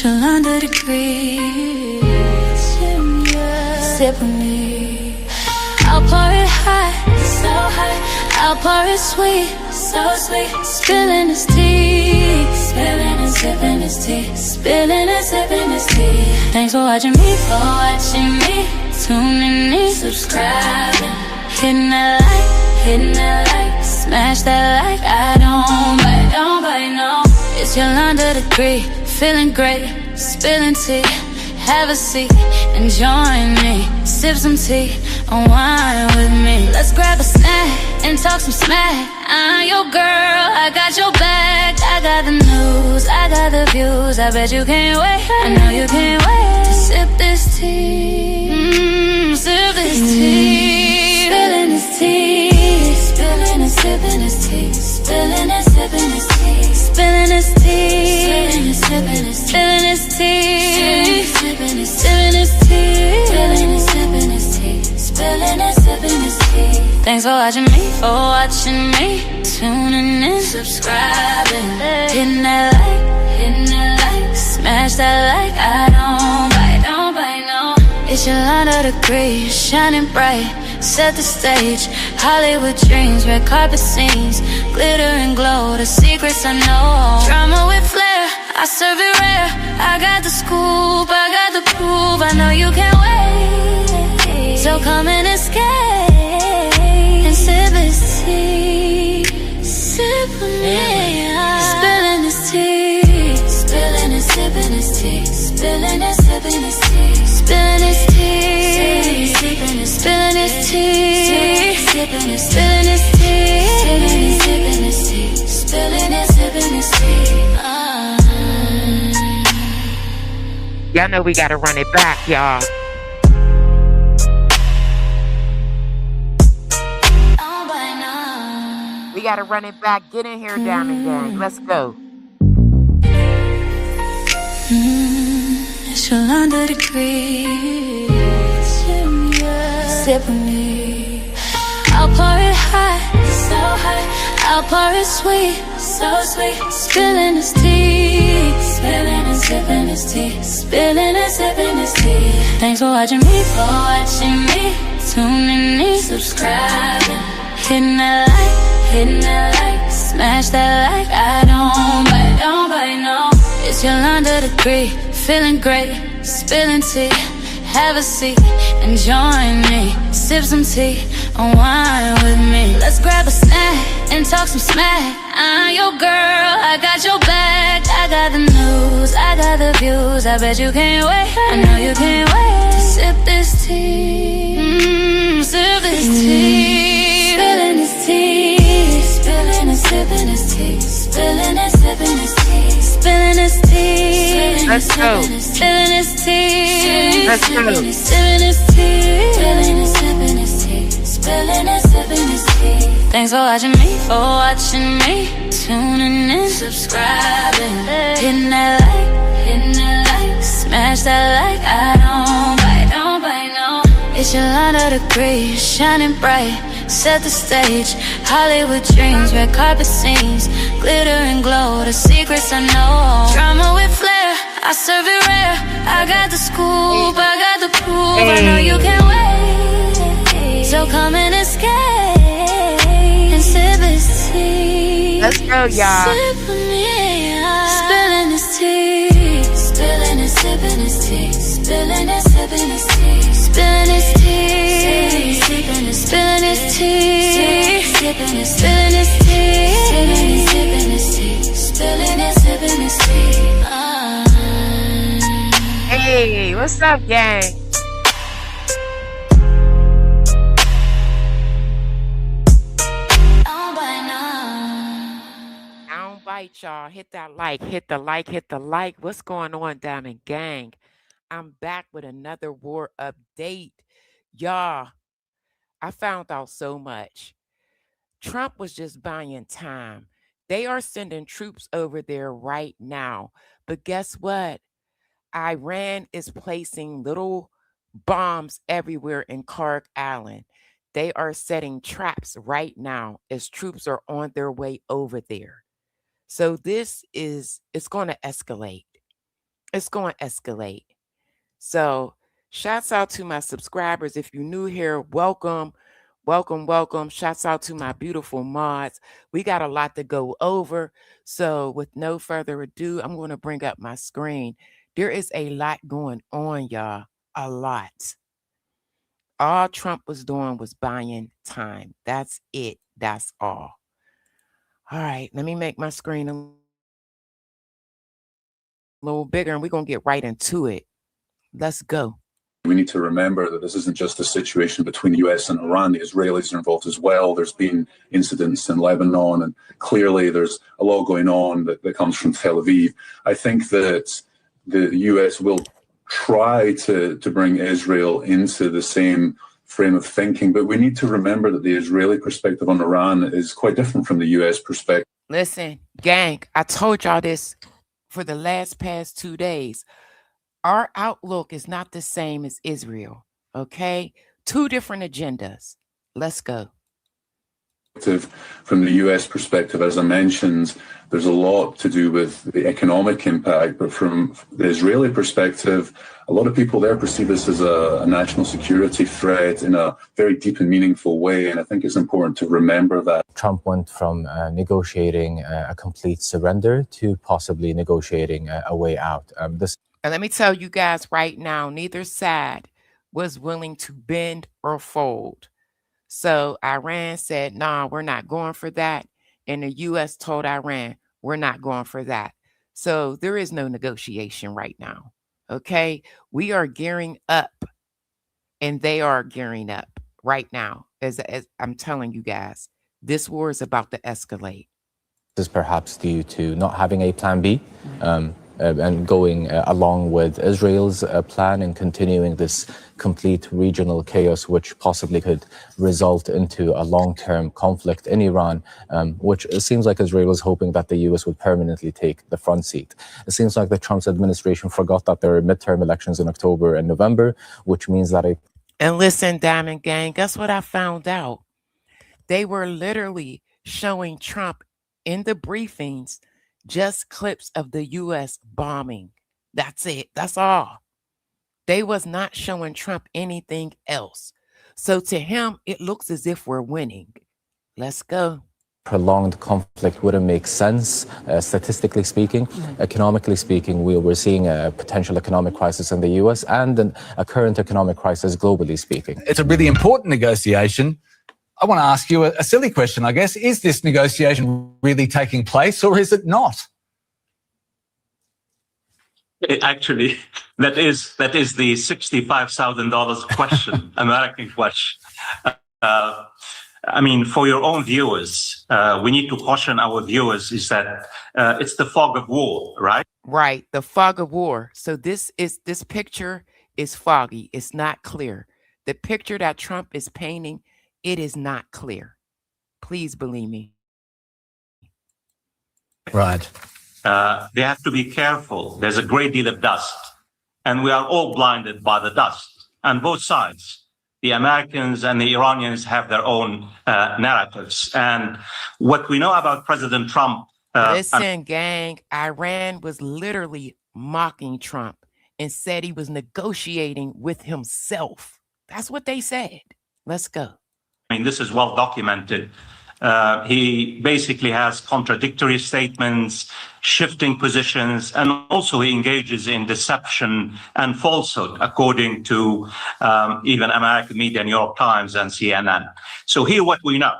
Chill under the breeze. Sip with me. I'll pour it hot, so hot. I'll pour it sweet, so sweet. Spilling this tea, spilling and sipping this tea, spilling and sipping this tea. Thanks for watching me, tuning in, subscribing, hitting that like, smash that like. I don't bite, no. It's Yolanda the Greek, feeling great, spilling tea. Have a seat and join me. Sip some tea, unwind with me. Let's grab a snack and talk some smack. I'm your girl, I got your back. I got the news, I got the views. I bet you can't wait, I know you can't wait to sip this tea. Sip this tea. Spilling this tea. Spilling and sipping this tea. Spilling and sipping this tea. Spilling this tea. Spilling and sipping this tea. Spilling this tea. Spilling and sipping this tea. Spilling and sipping this tea. Spilling and sipping this tea. Thanks for watching me, tuning in, subscribing, hitting that like, smash that like. I don't bite, no. It's Yolanda the Greek, shining bright, set the stage. Hollywood dreams, red carpet scenes, glitter and glow, the secrets I know. Drama with flair, I serve it rare. I got the scoop, I got the proof. I know you can't wait, so come and escape and sip this tea. Sip with me. Spilling this tea, spilling and sipping this tea, spilling and sipping this tea, spilling this tea, spilling this tea, spilling this tea, spilling this tea, spilling and sipping this tea. Y'all know we gotta run it back, y'all. We gotta run it back. Get in here, Diamond Gang. Let's go. It's Yolanda the Greek. Sip with me. I'll pour it hot, so hot. I'll pour it sweet, so sweet. Spilling this tea, spilling and sipping this tea, spilling and sipping this tea. Thanks for watching me, tuning in, subscribing, hitting that like, smash that like. I don't bite, no. It's Yolanda the Greek, feeling great, spilling tea. Have a seat and join me. Sip some tea, unwind with me. Let's grab a snack and talk some smack. I'm your girl, I got your back. I got the news, I got the views. I bet you can't wait, I know you can't wait to sip this tea. Sip this tea. Spilling this tea. Spilling and sipping this tea. Spilling and sipping this tea. Spilling this tea. Let's go. Spilling this tea. Let's go. Spilling this tea. Spilling and sipping this tea. Spilling and sipping this tea. Thanks for watching me, tuning in, subscribing, hitting that like, smash that like. I don't bite, no. It's Yolanda the Greek, shining bright, set the stage. Hollywood dreams, red carpet scenes, glitter and glow, the secrets I know. Drama with flair, I serve it rare. I got the scoop, I got the proof. I know you can't wait, so come and escape and sip this tea. Let's go, y'all. Sip with me. Spilling this tea, spilling and sipping this tea, spilling and sipping this tea, spilling this tea, spilling this tea, spilling this tea, spilling this tea, spilling and sipping this tea. Hey, what's up, gang? Y'all, hit that like, hit the like. What's going on, Diamond Gang? I'm back with another war update. Y'all, I found out so much. Trump was just buying time. They are sending troops over there right now. But guess what? Iran is placing little bombs everywhere in Kharg Island. They are setting traps right now as troops are on their way over there. So it's going to escalate. It's going to escalate. So, shouts out to my subscribers. If you're new here, welcome, welcome, welcome. Shouts out to my beautiful mods. We got a lot to go over. So, with no further ado, I'm going to bring up my screen. There is a lot going on, y'all. A lot. All Trump was doing was buying time. That's it. That's all. All right, let me make my screen a little bigger and we're going to get right into it. Let's go. We need to remember that this isn't just a situation between the US and Iran. The Israelis are involved as well. There's been incidents in Lebanon, and clearly there's a lot going on that comes from Tel Aviv. I think that the US will try to bring Israel into the same frame of thinking, but we need to remember that the Israeli perspective on Iran is quite different from the US perspective. Listen, gang, I told y'all this for the past 2 days. Our outlook is not the same as Israel, okay? 2 different agendas. Let's go. From the US perspective, as I mentioned, there's a lot to do with the economic impact, but from the Israeli perspective, a lot of people there perceive this as a national security threat in a very deep and meaningful way, and I think it's important to remember that. Trump went from negotiating a complete surrender to possibly negotiating a way out. And let me tell you guys right now, neither side was willing to bend or fold. So Iran said, nah, we're not going for that. And the U.S. told Iran, we're not going for that. So there is no negotiation right now. Okay. We are gearing up and they are gearing up right now. As I'm telling you guys, this war is about to escalate. This is perhaps due to not having a plan B. And going along with Israel's plan and continuing this complete regional chaos, which possibly could result into a long-term conflict in Iran, which it seems like Israel is hoping that the U.S. would permanently take the front seat. It seems like the Trump administration forgot that there are midterm elections in October and November, which means that And listen, Diamond Gang, guess what I found out? They were literally showing Trump in the briefings just clips of the U.S. bombing. That's it. That's all. They was not showing Trump anything else. So to him, it looks as if we're winning. Let's go. Prolonged conflict wouldn't make sense, statistically speaking. Economically speaking, we're seeing a potential economic crisis in the U.S. and a current economic crisis globally speaking. It's a really important negotiation. I want to ask you a silly question, I guess. Is this negotiation really taking place or is it not? Actually, that is the $65,000 question, American question. I mean, for your own viewers, we need to caution our viewers is that it's the fog of war, right? Right, the fog of war. So this picture is foggy. It's not clear. The picture that Trump is painting, it is not clear. Please believe me. Right. They have to be careful. There's a great deal of dust, and we are all blinded by the dust on both sides. The Americans and the Iranians have their own narratives. And what we know about President Trump... Listen, gang, Iran was literally mocking Trump and said he was negotiating with himself. That's what they said. Let's go. I mean, this is well documented. He basically has contradictory statements, shifting positions, and also he engages in deception and falsehood, according to even American media, New York Times and CNN. So here what we know.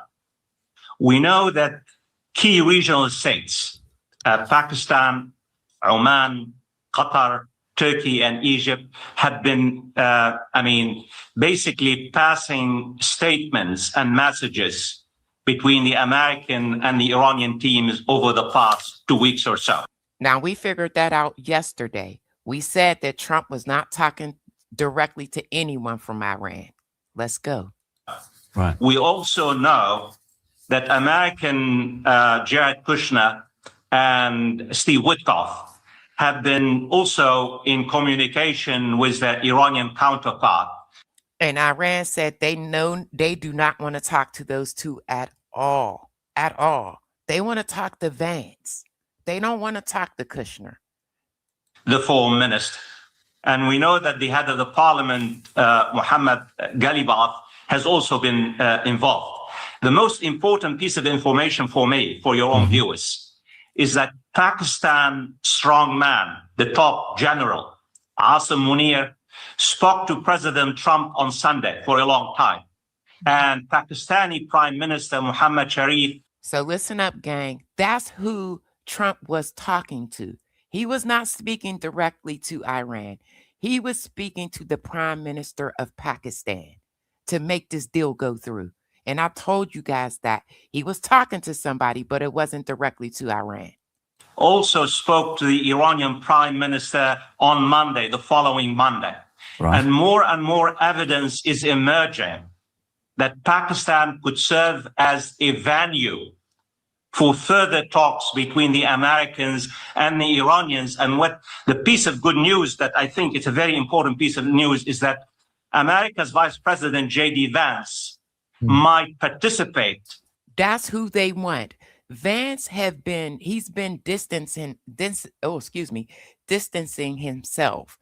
We know that key regional states, Pakistan, Oman, Qatar, Turkey and Egypt have been, basically passing statements and messages between the American and the Iranian teams over the past 2 weeks or so. Now, we figured that out yesterday. We said that Trump was not talking directly to anyone from Iran. Let's go. Right. We also know that American Jared Kushner and Steve Witkoff have been also in communication with their Iranian counterpart. And Iran said they do not want to talk to those two at all. At all. They want to talk to Vance. They don't want to talk to Kushner. the foreign minister. And we know that the head of the parliament, Mohammed Bloodbath, has also been involved. The most important piece of information for me, for your own viewers, is that Pakistan strongman, the top general, Asim Munir, spoke to President Trump on Sunday for a long time. And Pakistani Prime Minister Muhammad Sharif. So listen up, gang. That's who Trump was talking to. He was not speaking directly to Iran. He was speaking to the Prime Minister of Pakistan to make this deal go through. And I told you guys that he was talking to somebody, but it wasn't directly to Iran. Also spoke to the Iranian Prime Minister on Monday, the following Monday. Right. And more evidence is emerging that Pakistan could serve as a venue for further talks between the Americans and the Iranians. And what the piece of good news that I think it's a very important piece of news is that America's Vice President J.D. Vance might participate. That's who they want. Vance he's been distancing himself.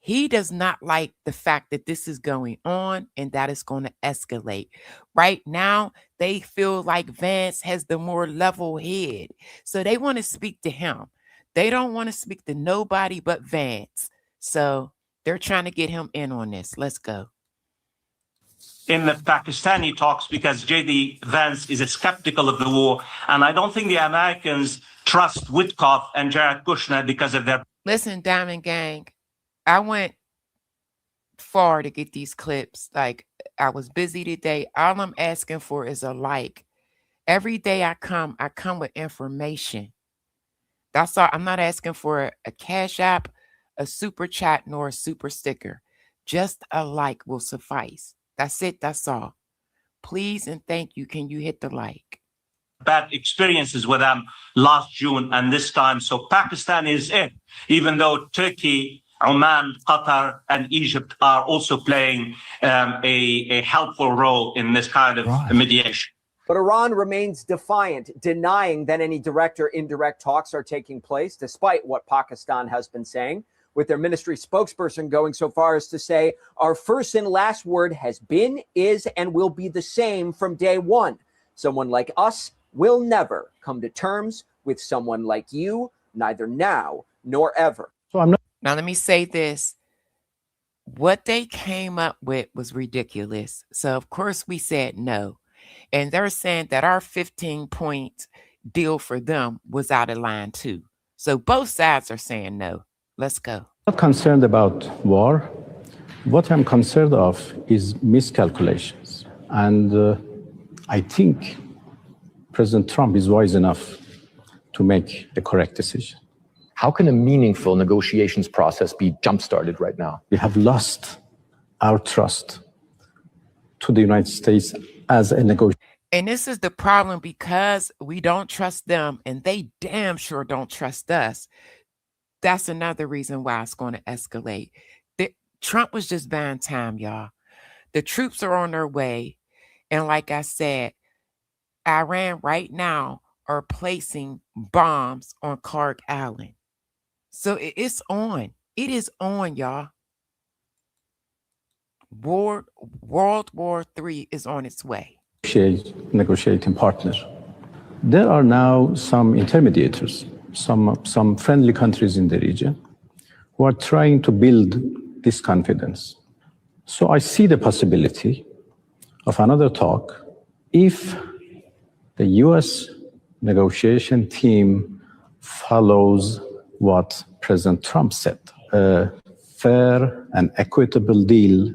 He does not like the fact that this is going on and that it's going to escalate. Right now, they feel like Vance has the more level head. So they want to speak to him. They don't want to speak to nobody but Vance. So they're trying to get him in on this. Let's go. In the Pakistani talks, because J.D. Vance is skeptical of the war, and I don't think the Americans trust Witkoff and Jared Kushner because of their... Listen, Diamond Gang, I went far to get these clips. Like, I was busy today. All I'm asking for is a like. Every day I come with information. That's all. I'm not asking for a Cash App, a super chat, nor a super sticker. Just a like will suffice. That's it. That's all. Please and thank you. Can you hit the like? Bad experiences with them last June and this time. So Pakistan is it, even though Turkey, Oman, Qatar, and Egypt are also playing a helpful role in this kind of mediation. But Iran remains defiant, denying that any direct or indirect talks are taking place, despite what Pakistan has been saying, with their ministry spokesperson going so far as to say, our first and last word has been, is, and will be the same from day one. Someone like us will never come to terms with someone like you, neither now nor ever. Now, let me say this. What they came up with was ridiculous. So, of course, we said no. And they're saying that our 15-point deal for them was out of line, too. So both sides are saying no. Let's go. I'm not concerned about war. What I'm concerned of is miscalculations. And I think President Trump is wise enough to make the correct decision. How can a meaningful negotiations process be jump-started right now? We have lost our trust to the United States as a negotiator. And this is the problem, because we don't trust them and they damn sure don't trust us. That's another reason why it's going to escalate. Trump was just buying time, y'all. The troops are on their way. And like I said, Iran right now are placing bombs on Kharg Island. So it's on. It is on, y'all. World War III is on its way. Negotiating partner. There are now some intermediators, some friendly countries in the region who are trying to build this confidence. So I see the possibility of another talk if the U.S. negotiation team follows what President Trump said, a fair and equitable deal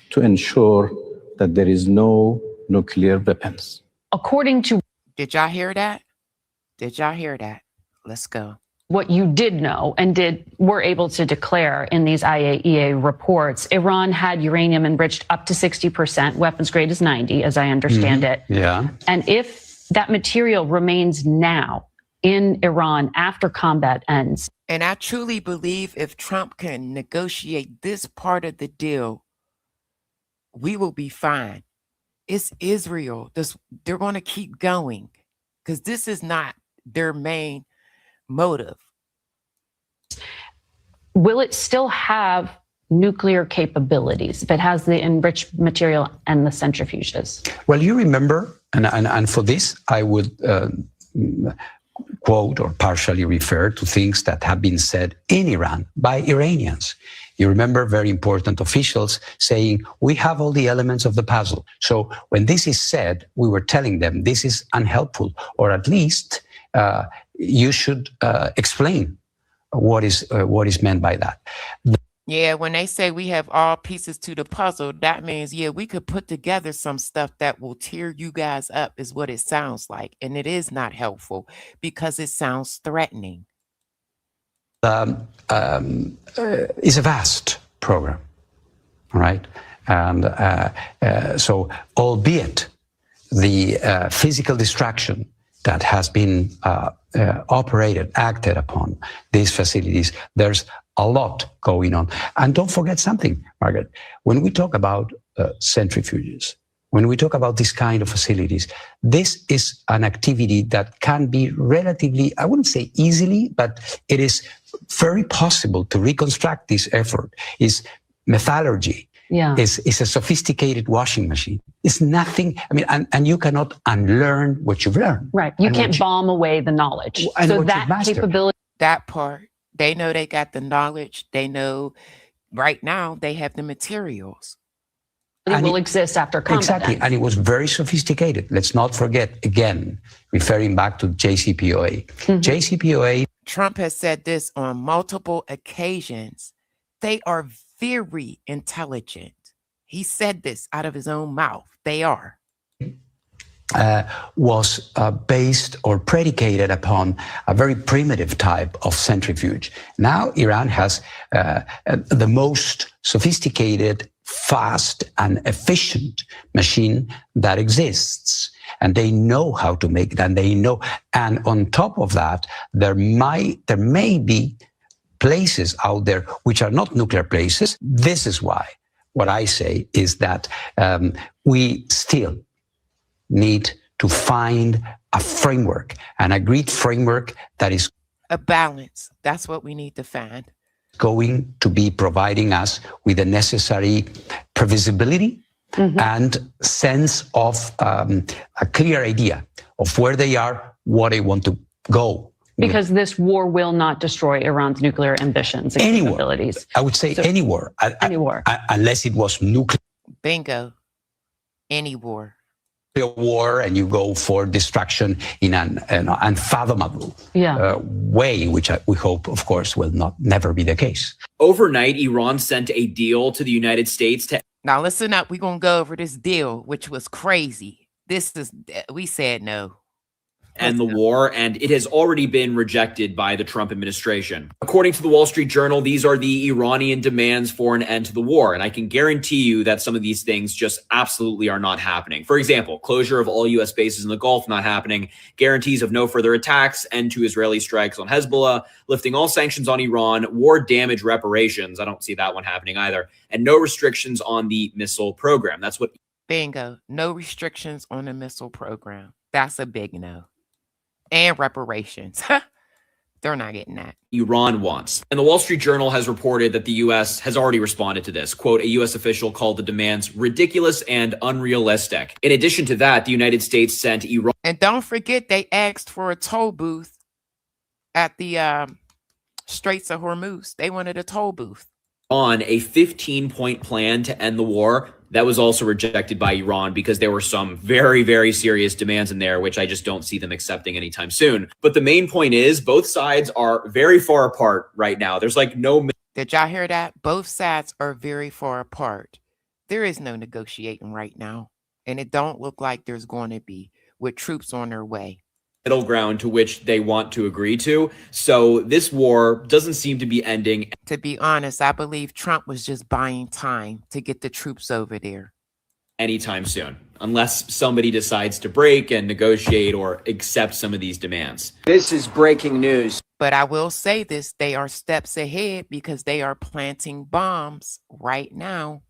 to ensure that there is no nuclear weapons. According to... Did y'all hear that? Did y'all hear that? Let's go. What you did know and were able to declare in these IAEA reports, Iran had uranium enriched up to 60%, weapons grade is 90, as I understand it. Yeah. And if that material remains now in Iran after combat ends. And I truly believe if Trump can negotiate this part of the deal, we will be fine. It's Israel. They're going to keep going because this is not their main motive. Will it still have nuclear capabilities if it has the enriched material and the centrifuges? Well, you remember, and for this, I would quote or partially refer to things that have been said in Iran by Iranians. You remember very important officials saying, we have all the elements of the puzzle. So when this is said, we were telling them this is unhelpful, or at least you should explain what is meant by that. Yeah, when they say we have all pieces to the puzzle, that means, yeah, we could put together some stuff that will tear you guys up, is what it sounds like. And it is not helpful because it sounds threatening. Is a vast program, right? And so, albeit the physical destruction that has been acted upon these facilities, there's a lot going on. And don't forget something, Margaret, when we talk about centrifuges, when we talk about this kind of facilities, this is an activity that can be relatively, I wouldn't say easily, but it is very possible to reconstruct this effort. Is metallurgy, is a sophisticated washing machine. It's nothing, I mean, and you cannot unlearn what you've learned. Right, you can't bomb away the knowledge. So that capability. That part, they know they got the knowledge. They know right now they have the materials. It will exist after combat. Exactly, and it was very sophisticated. Let's not forget, again, referring back to JCPOA. JCPOA. Trump has said this on multiple occasions. They are very intelligent. He said this out of his own mouth. They are. Was based or predicated upon a very primitive type of centrifuge. Now Iran has the most sophisticated, fast and efficient machine that exists. And they know how to make it, and they know. And on top of that, there may be places out there which are not nuclear places. This is why what I say is that we still need to find a framework, an agreed framework that is a balance. That's what we need to find. Going to be providing us with the necessary previsibility and sense of a clear idea of where they are, what they want to go. Because this war will not destroy Iran's nuclear ambitions and capabilities. I would say anywhere. Anywhere. Unless it was nuclear. Bingo. Any war. War, and you go for destruction in an unfathomable way, which we hope, of course, will never be the case. Overnight, Iran sent a deal to the United States to... Now, listen up. We're going to go over this deal, which was crazy. We said no. End the war, and it has already been rejected by the Trump administration. According to the Wall Street Journal, these are the Iranian demands for an end to the war, and I can guarantee you that some of these things just absolutely are not happening. For example, closure of all U.S. bases in the Gulf, not happening. Guarantees of no further attacks, end to Israeli strikes on Hezbollah, lifting all sanctions on Iran, war damage reparations, I don't see that one happening either, and no restrictions on the missile program. That's what... Bingo. No restrictions on the missile program. That's a big no. And reparations. They're not getting that. Iran wants. And the Wall Street Journal has reported that the U.S. has already responded to this. Quote, a U.S. official called the demands ridiculous and unrealistic. In addition to that, the United States sent Iran. And don't forget, they asked for a toll booth at the Straits of Hormuz. They wanted a toll booth. On a 15-point plan to end the war. That was also rejected by Iran because there were some very, very serious demands in there, which I just don't see them accepting anytime soon. But the main point is both sides are very far apart right now. There's like no... Did y'all hear that? Both sides are very far apart. There is no negotiating right now. And it don't look like there's going to be, with troops on their way. Middle ground to which they want to agree to. So this war doesn't seem to be ending. To be honest, I believe Trump was just buying time to get the troops over there. Anytime soon, unless somebody decides to break and negotiate or accept some of these demands. This is breaking news. But I will say this, they are steps ahead because they are planting bombs right now.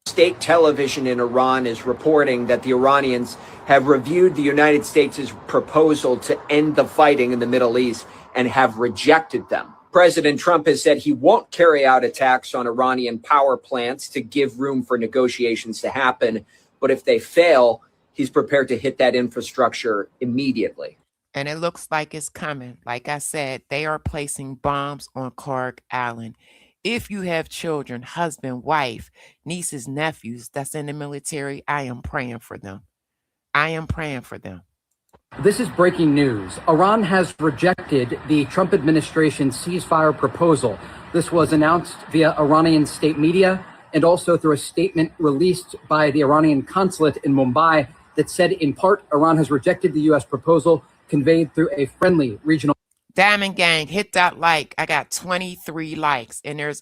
State television in Iran is reporting that the Iranians have reviewed the United States' proposal to end the fighting in the Middle East and have rejected them. President Trump has said he won't carry out attacks on Iranian power plants to give room for negotiations to happen. But if they fail, he's prepared to hit that infrastructure immediately. And it looks like it's coming. Like I said, they are placing bombs on Kharg Island. If you have children, husband, wife, nieces, nephews that's in the military, I am praying for them. I am praying for them. This is breaking news. Iran has rejected the Trump administration ceasefire proposal. This was announced via Iranian state media and also through a statement released by the Iranian consulate in Mumbai that said, in part, Iran has rejected the U.S. proposal conveyed through a friendly regional. Diamond Gang, hit that like. I got 23 likes and there's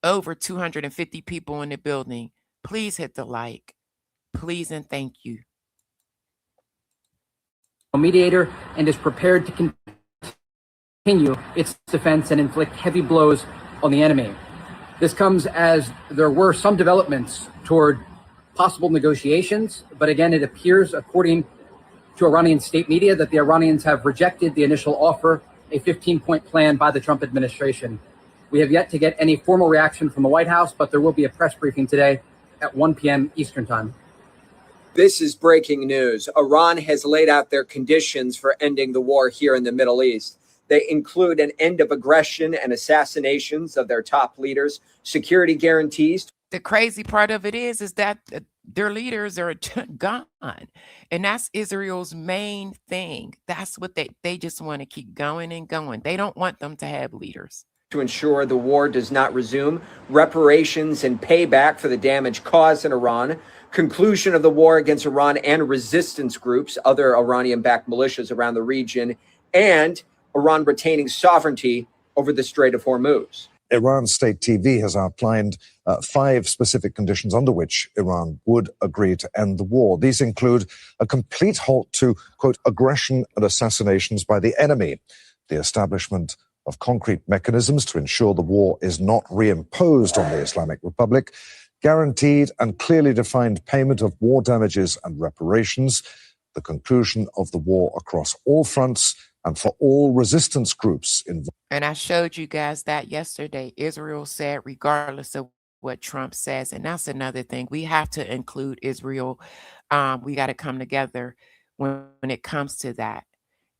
over 250 people in the building. Please hit the like. Please and thank you. Mediator and is prepared to continue its defense and inflict heavy blows on the enemy. This comes as there were some developments toward possible negotiations, but again, it appears, according to Iranian state media, that the Iranians have rejected the initial offer, a 15-point plan by the Trump administration. We have yet to get any formal reaction from the White House, but there will be a press briefing today at 1 p.m. Eastern Time. This is breaking news. Iran has laid out their conditions for ending the war here in the Middle East. They include an end of aggression and assassinations of their top leaders, security guarantees. The crazy part of it is that their leaders are gone. And that's Israel's main thing. That's what they just want to keep going and going. They don't want them to have leaders. To ensure the war does not resume, reparations and payback for the damage caused in Iran, conclusion of the war against Iran and resistance groups, other Iranian-backed militias around the region, and Iran retaining sovereignty over the Strait of Hormuz. Iran state TV has outlined 5 specific conditions under which Iran would agree to end the war. These include a complete halt to, quote, aggression and assassinations by the enemy, the establishment of concrete mechanisms to ensure the war is not reimposed on the Islamic Republic, guaranteed and clearly defined payment of war damages and reparations, the conclusion of the war across all fronts and for all resistance groups involved. And I showed you guys that yesterday. Israel said, regardless of what Trump says, and that's another thing, we have to include Israel. We got to come together when it comes to that.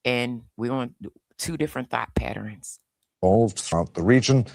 And we're on 2 different thought patterns. Involved throughout the region,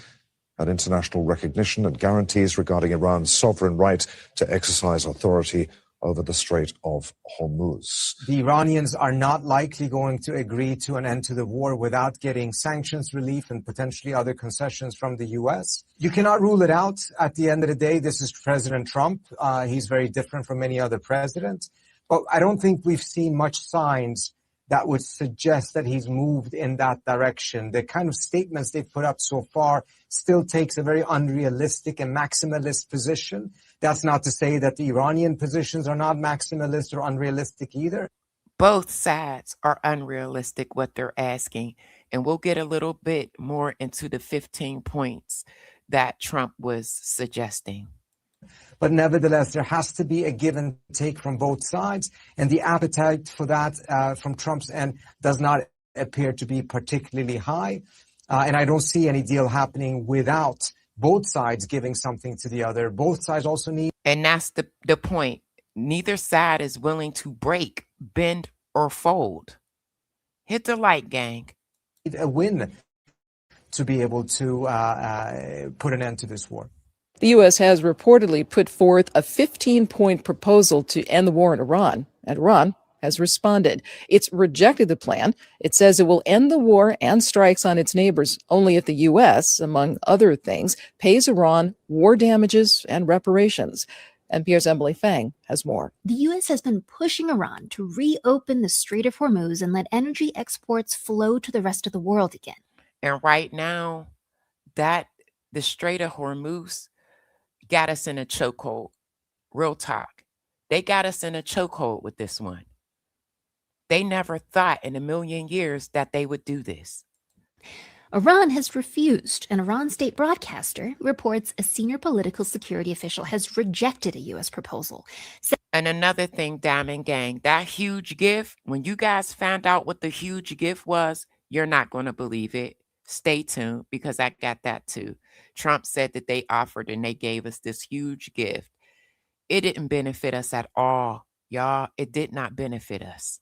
and international recognition and guarantees regarding Iran's sovereign right to exercise authority over the Strait of Hormuz. The Iranians are not likely going to agree to an end to the war without getting sanctions relief and potentially other concessions from the U.S. You cannot rule it out. At the end of the day, this is President Trump. He's very different from any other president. But I don't think we've seen much signs that would suggest that he's moved in that direction. The kind of statements they've put up so far still takes a very unrealistic and maximalist position. That's not to say that the Iranian positions are not maximalist or unrealistic either. Both sides are unrealistic what they're asking. And we'll get a little bit more into the 15 points that Trump was suggesting. But nevertheless, there has to be a give and take from both sides. And the appetite for that from Trump's end does not appear to be particularly high. And I don't see any deal happening without both sides giving something to the other. Both sides also need. And that's the point. Neither side is willing to break, bend, or fold. Hit the like, gang. A win to be able to put an end to this war. The U.S. has reportedly put forth a 15-point proposal to end the war in Iran, and Iran has responded. It's rejected the plan. It says it will end the war and strikes on its neighbors only if the U.S., among other things, pays Iran war damages and reparations. NPR's Emily Fang has more. The U.S. has been pushing Iran to reopen the Strait of Hormuz and let energy exports flow to the rest of the world again. And right now, the Strait of Hormuz got us in a chokehold. Real talk. They got us in a chokehold with this one. They never thought in a million years that they would do this. Iran has refused. An Iran state broadcaster reports a senior political security official has rejected a U.S. proposal. And another thing, Diamond Gang, that huge gift, when you guys found out what the huge gift was, you're not going to believe it. Stay tuned because I got that too. Trump said that they offered and they gave us this huge gift. It didn't benefit us at all, y'all. It did not benefit us.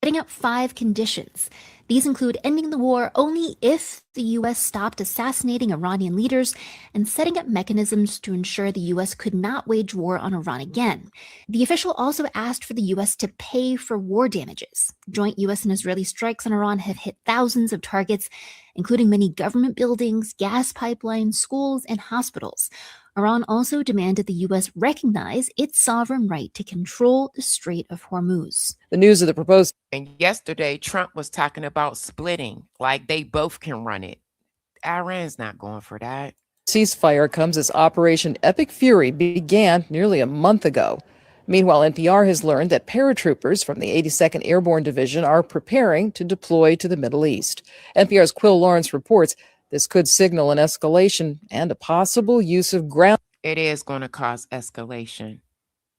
Setting up 5 conditions. These include ending the war only if the U.S. stopped assassinating Iranian leaders and setting up mechanisms to ensure the U.S. could not wage war on Iran again. The official also asked for the U.S. to pay for war damages. Joint U.S. and Israeli strikes on Iran have hit thousands of targets, including many government buildings, gas pipelines, schools, and hospitals. Iran also demanded the U.S. recognize its sovereign right to control the Strait of Hormuz. The news of the proposed. And yesterday, Trump was talking about splitting, like they both can run it. Iran's not going for that. Ceasefire comes as Operation Epic Fury began nearly a month ago. Meanwhile, NPR has learned that paratroopers from the 82nd Airborne Division are preparing to deploy to the Middle East. NPR's Quill Lawrence reports this could signal an escalation and a possible use of ground. It is going to cause escalation.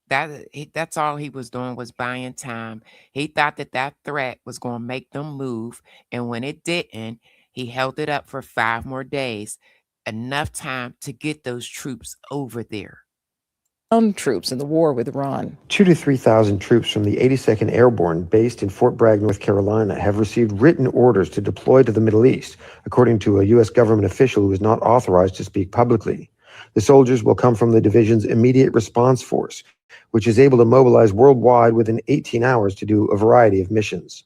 That's all he was doing was buying time. He thought that threat was going to make them move. And when it didn't, he held it up for 5 more days. Enough time to get those troops over there. Troops in the war with Iran. 2,000 to 3,000 troops from the 82nd Airborne, based in Fort Bragg, North Carolina, have received written orders to deploy to the Middle East, according to a U.S. government official who is not authorized to speak publicly. The soldiers will come from the division's immediate response force, which is able to mobilize worldwide within 18 hours to do a variety of missions.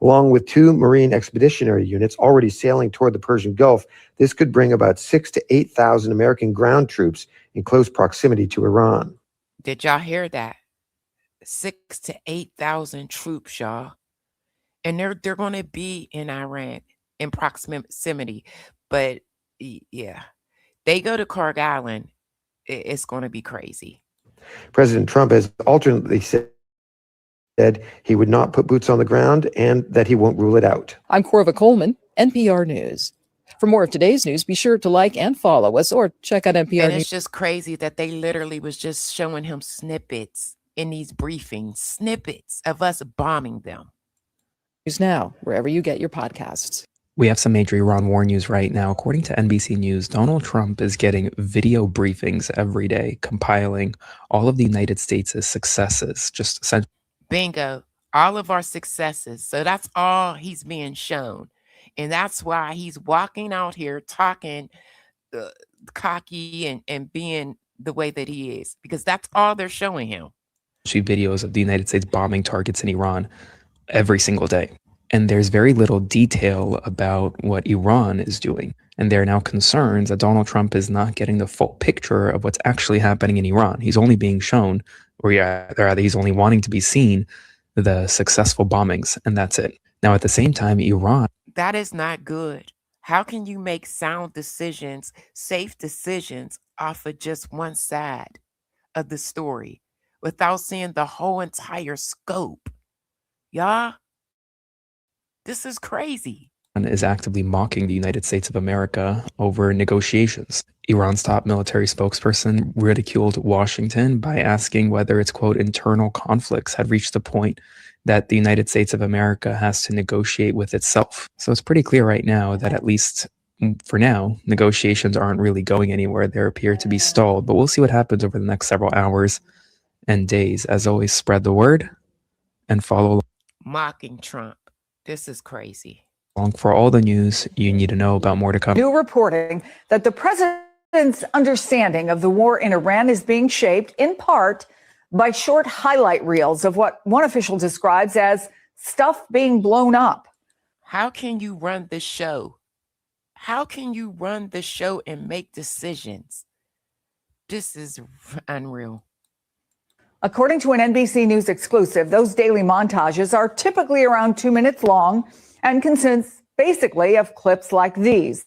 Along with 2 Marine Expeditionary Units already sailing toward the Persian Gulf, this could bring about 6,000 to 8,000 American ground troops in close proximity to Iran. Did y'all hear that? 6,000 to 8,000 troops, y'all. And they're going to be in Iran in proximity. But yeah, they go to Kharg Island, it's going to be crazy. President Trump has alternately said he would not put boots on the ground and that he won't rule it out. I'm Corva Coleman, NPR News. For more of today's news, be sure to like and follow us or check out NPR And News. it's just crazy that they literally was just showing him snippets in these briefings, snippets of us bombing them. News now, wherever you get your podcasts. We have some major Iran war news right now. According to NBC News, Donald Trump is getting video briefings every day, compiling all of the United States' successes. Bingo, all of our successes. So that's all he's being shown. And that's why he's walking out here talking cocky and being the way that he is, because that's all they're showing him. Videos of the United States bombing targets in Iran every single day. And there's very little detail about what Iran is doing. And there are now concerns that Donald Trump is not getting the full picture of what's actually happening in Iran. He's only being shown, or rather, he's only wanting to be seen the successful bombings, and that's it. Now, at the same time, Iran. That is not good. How can you make sound decisions, safe decisions off of just one side of the story without seeing the whole entire scope? Y'all, this is crazy. Is actively mocking the United States of America over negotiations. Iran's top military spokesperson ridiculed Washington by asking whether its, quote, internal conflicts had reached the point that the United States of America has to negotiate with itself. So it's pretty clear right now that, at least for now, negotiations aren't really going anywhere. They appear to be stalled, but we'll see what happens over the next several hours and days. As always, spread the word and follow. Mocking Trump. This is crazy. For all the news you need to know about, more to come. New reporting that the president's understanding of the war in Iran is being shaped in part by short highlight reels of what one official describes as stuff being blown up. How can you run the show? How can you run the show and make decisions? This is unreal. According to an NBC News exclusive, those daily montages are typically around 2 minutes long and consist basically of clips like these.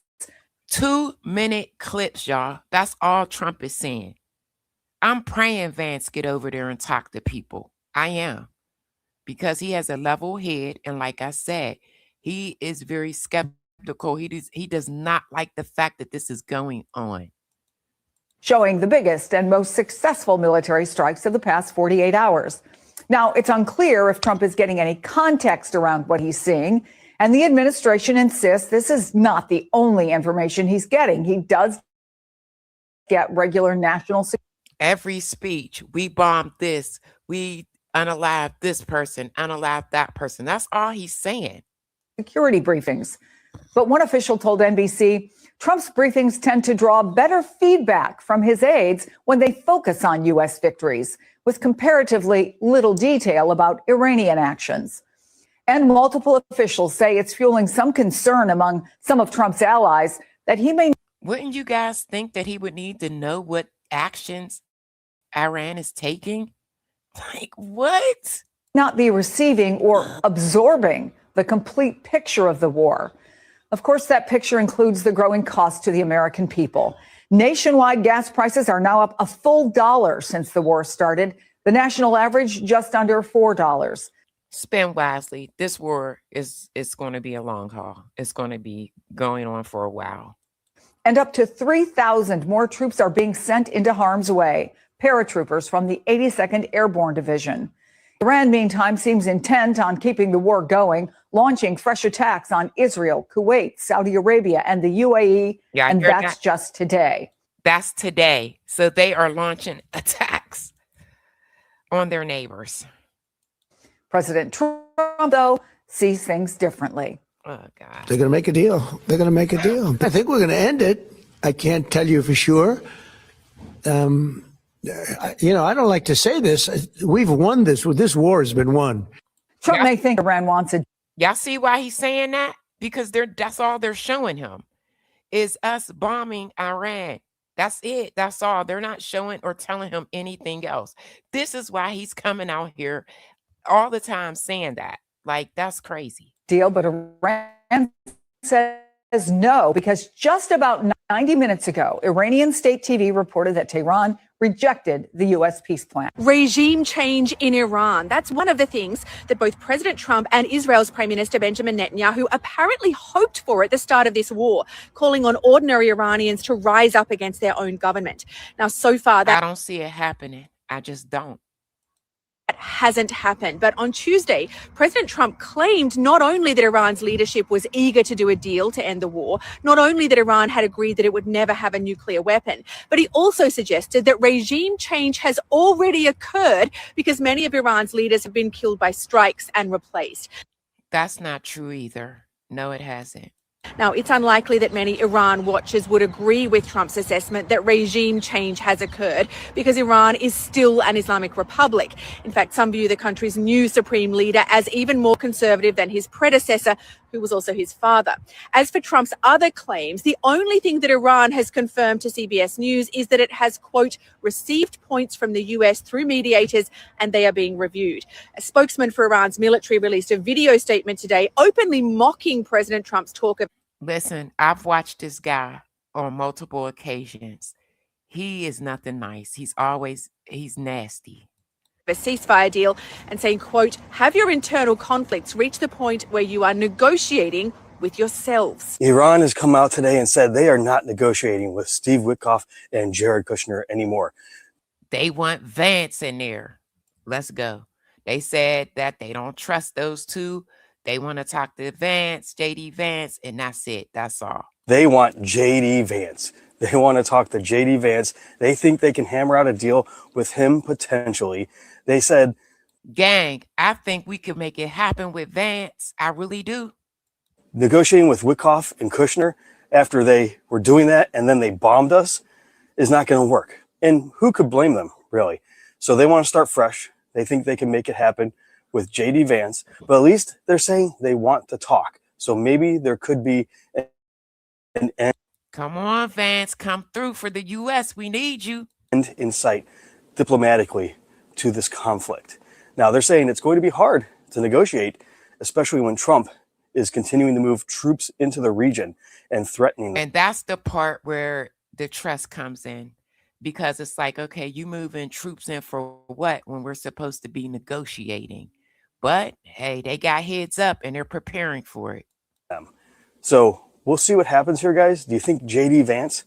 2-minute clips, y'all. That's all Trump is saying. I'm praying Vance get over there and talk to people. I am. Because he has a level head. And like I said, he is very skeptical. He does not like the fact that this is going on. Showing the biggest and most successful military strikes of the past 48 hours. Now, it's unclear if Trump is getting any context around what he's seeing, And the administration insists this is not the only information he's getting. He does get regular national security. Every speech, we bombed this, we unalived this person, unalived that person. That's all he's saying. Security briefings. But one official told NBC Trump's briefings tend to draw better feedback from his aides when they focus on U.S. victories, with comparatively little detail about Iranian actions. And multiple officials say it's fueling some concern among some of Trump's allies that he may. Wouldn't you guys think that he would need to know what actions Iran is taking? Like, what? Not be receiving or absorbing the complete picture of the war. Of course, that picture includes the growing cost to the American people. Nationwide gas prices are now up a full $1 since the war started. The national average just under $4. Spend wisely. This war is going to be a long haul. It's going to be going on for a while. And up to 3,000 more troops are being sent into harm's way. Paratroopers from the 82nd Airborne Division. Iran, meantime, seems intent on keeping the war going, launching fresh attacks on Israel, Kuwait, Saudi Arabia, and the UAE. Yeah, and that's just today. That's today. So they are launching attacks on their neighbors. President Trump, though, sees things differently. Oh, God. They're going to make a deal. They're going to make a deal. I think we're going to end it. I can't tell you for sure. I don't like to say this. We've won this. This war has been won. Trump may think Iran wants it. Y'all see why he's saying that? Because that's all they're showing him is us bombing Iran. That's it. That's all. They're not showing or telling him anything else. This is why he's coming out here all the time saying that. Like, that's crazy. Deal, but Iran says no, because just about 90 minutes ago, Iranian state TV reported that Tehran rejected the U.S. peace plan. Regime change in Iran. That's one of the things that both President Trump and Israel's Prime Minister Benjamin Netanyahu apparently hoped for at the start of this war, calling on ordinary Iranians to rise up against their own government. Now, so far, I don't see it happening. I just don't. That hasn't happened. But on Tuesday, President Trump claimed not only that Iran's leadership was eager to do a deal to end the war, not only that Iran had agreed that it would never have a nuclear weapon, but he also suggested that regime change has already occurred because many of Iran's leaders have been killed by strikes and replaced. That's not true either. No, it hasn't. Now, it's unlikely that many Iran watchers would agree with Trump's assessment that regime change has occurred because Iran is still an Islamic republic. In fact, some view the country's new supreme leader as even more conservative than his predecessor, who was also his father. As for Trump's other claims, the only thing that Iran has confirmed to CBS News is that it has, quote, received points from the US through mediators and they are being reviewed. A spokesman for Iran's military released a video statement today openly mocking President Trump's talk of. Listen, I've watched this guy on multiple occasions. He is nothing nice. He's nasty. A ceasefire deal and saying, quote, have your internal conflicts reach the point where you are negotiating with yourselves. Iran has come out today and said they are not negotiating with Steve Witkoff and Jared Kushner anymore. They want Vance in there. Let's go. They said that they don't trust those two. They want to talk to Vance, JD Vance, and that's it. That's all. They want JD Vance. They want to talk to JD Vance. They think they can hammer out a deal with him potentially. They said, gang, I think we could make it happen with Vance. I really do. Negotiating with Witkoff and Kushner after they were doing that and then they bombed us is not going to work. And who could blame them, really? So they want to start fresh. They think they can make it happen with JD Vance, but at least they're saying they want to talk. So maybe there could be an end. Come on, Vance, come through for the U.S. We need you. End in sight diplomatically to this conflict. Now they're saying it's going to be hard to negotiate, especially when Trump is continuing to move troops into the region and threatening them. And that's the part where the trust comes in. Because it's like, okay, you moving troops in for what when we're supposed to be negotiating? But hey, they got heads up and they're preparing for it. So we'll see what happens here, guys. Do you think JD Vance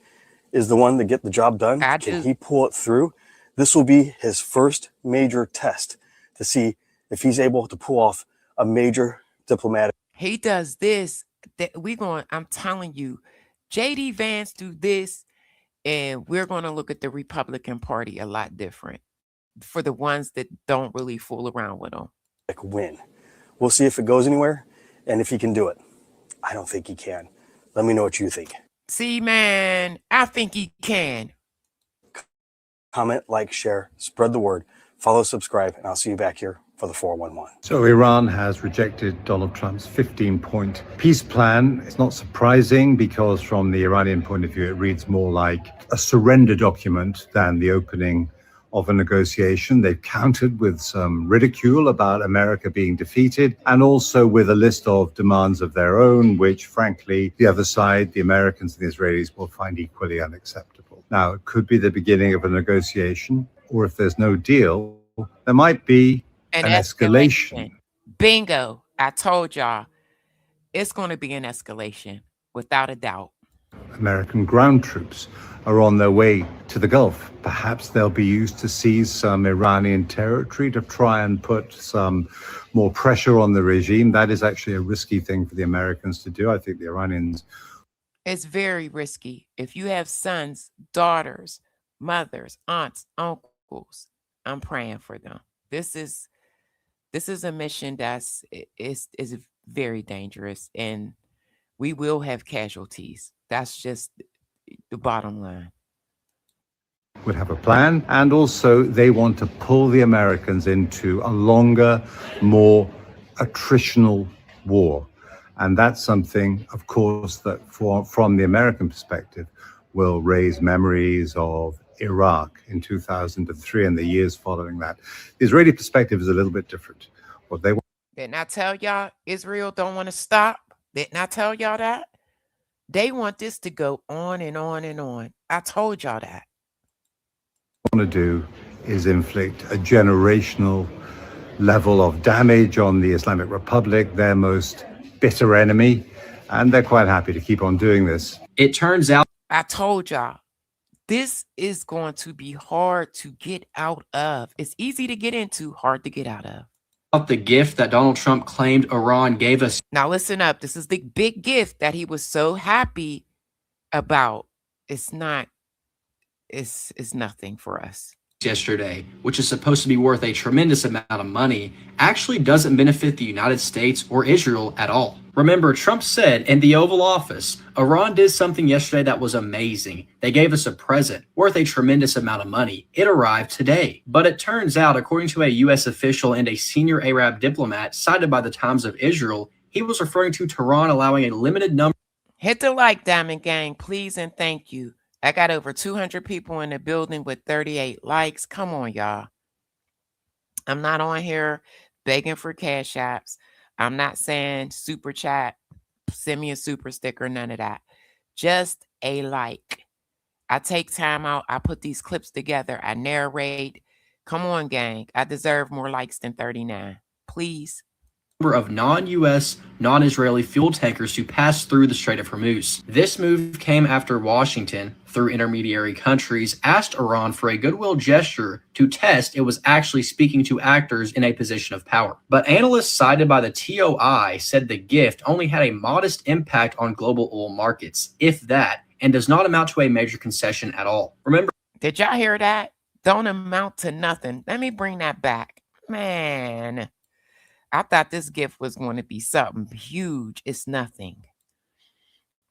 is the one to get the job done? Can he pull it through? This will be his first major test to see if he's able to pull off a major diplomatic. He does this, that I'm telling you, JD Vance do this, and we're going to look at the Republican Party a lot different for the ones that don't really fool around with them. Win. We'll see if it goes anywhere and if he can do it. I don't think he can. Let me know what you think. See, man, I think he can. Comment, like, share, spread the word, follow, subscribe, and I'll see you back here for the 411. So Iran has rejected Donald Trump's 15-point peace plan. It's not surprising because from the Iranian point of view, it reads more like a surrender document than the opening of a negotiation. They've countered with some ridicule about America being defeated and also with a list of demands of their own, which frankly, the other side, the Americans and the Israelis, will find equally unacceptable. Now, it could be the beginning of a negotiation, or if there's no deal, there might be an escalation. Bingo. I told y'all, it's going to be an escalation, without a doubt. American ground troops are on their way to the Gulf. Perhaps they'll be used to seize some Iranian territory to try and put some more pressure on the regime. That is actually a risky thing for the Americans to do. I think the Iranians... It's very risky. If you have sons, daughters, mothers, aunts, uncles, I'm praying for them. This is a mission that's is very dangerous, and we will have casualties. That's just the bottom line. Would have a plan, and also they want to pull the Americans into a longer, more attritional war. And that's something, of course, that from the American perspective will raise memories of Iraq in 2003 and the years following that. The Israeli perspective is a little bit different. What they want. Didn't I tell y'all Israel don't want to stop? Didn't I tell y'all that? They want this to go on and on and on. I told y'all that. What they want to do is inflict a generational level of damage on the Islamic Republic, their most bitter enemy, and they're quite happy to keep on doing this. It turns out, I told y'all, this is going to be hard to get out of. It's easy to get into, hard to get out of. The gift that Donald Trump claimed Iran gave us. Now listen up. This is the big gift that he was so happy about. It's nothing for us. Yesterday, which is supposed to be worth a tremendous amount of money, actually doesn't benefit the United States or Israel at all. Remember, Trump said in the Oval Office, Iran did something yesterday that was amazing. They gave us a present worth a tremendous amount of money. It arrived today. But it turns out, according to a U.S. official and a senior Arab diplomat cited by the Times of Israel, he was referring to Tehran allowing a limited number. Hit the like, Diamond Gang, please and thank you. I got over 200 people in the building with 38 likes. Come on, y'all. I'm not on here begging for cash apps. I'm not saying super chat, send me a super sticker, none of that. Just a like. I take time out. I put these clips together. I narrate. Come on, gang. I deserve more likes than 39. Please. Of non-U.S., non-Israeli fuel tankers to pass through the Strait of Hormuz. This move came after Washington, through intermediary countries, asked Iran for a goodwill gesture to test it was actually speaking to actors in a position of power. But analysts cited by the TOI said the gift only had a modest impact on global oil markets, if that, and does not amount to a major concession at all. Remember, did y'all hear that? Don't amount to nothing. Let me bring that back. Man, I thought this gift was going to be something huge. It's nothing.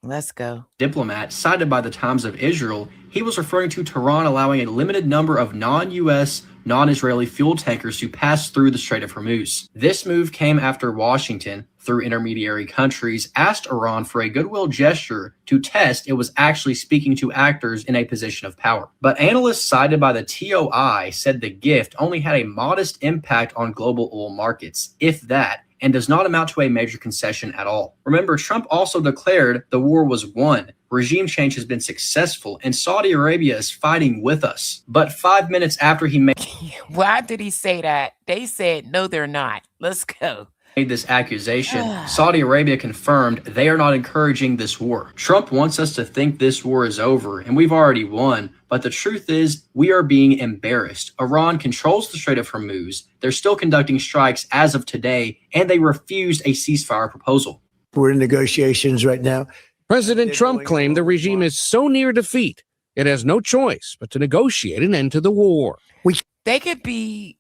Let's go. Diplomat cited by the Times of Israel, he was referring to Tehran allowing a limited number of non-U.S., non-Israeli fuel tankers to pass through the Strait of Hormuz. This move came after Washington, through intermediary countries, asked Iran for a goodwill gesture to test it was actually speaking to actors in a position of power. But analysts cited by the TOI said the gift only had a modest impact on global oil markets, if that, and does not amount to a major concession at all. Remember, Trump also declared the war was won. Regime change has been successful, and Saudi Arabia is fighting with us. But 5 minutes after he made... Why did he say that? They said, no, they're not. Let's go. made this accusation, Saudi Arabia confirmed they are not encouraging this war. Trump wants us to think this war is over and we've already won, but the truth is we are being embarrassed. Iran controls the Strait of Hormuz. They're still conducting strikes as of today, and they refused a ceasefire proposal. We're in negotiations right now. President Trump claimed the regime is so near defeat, it has no choice but to negotiate an end to the war. They could be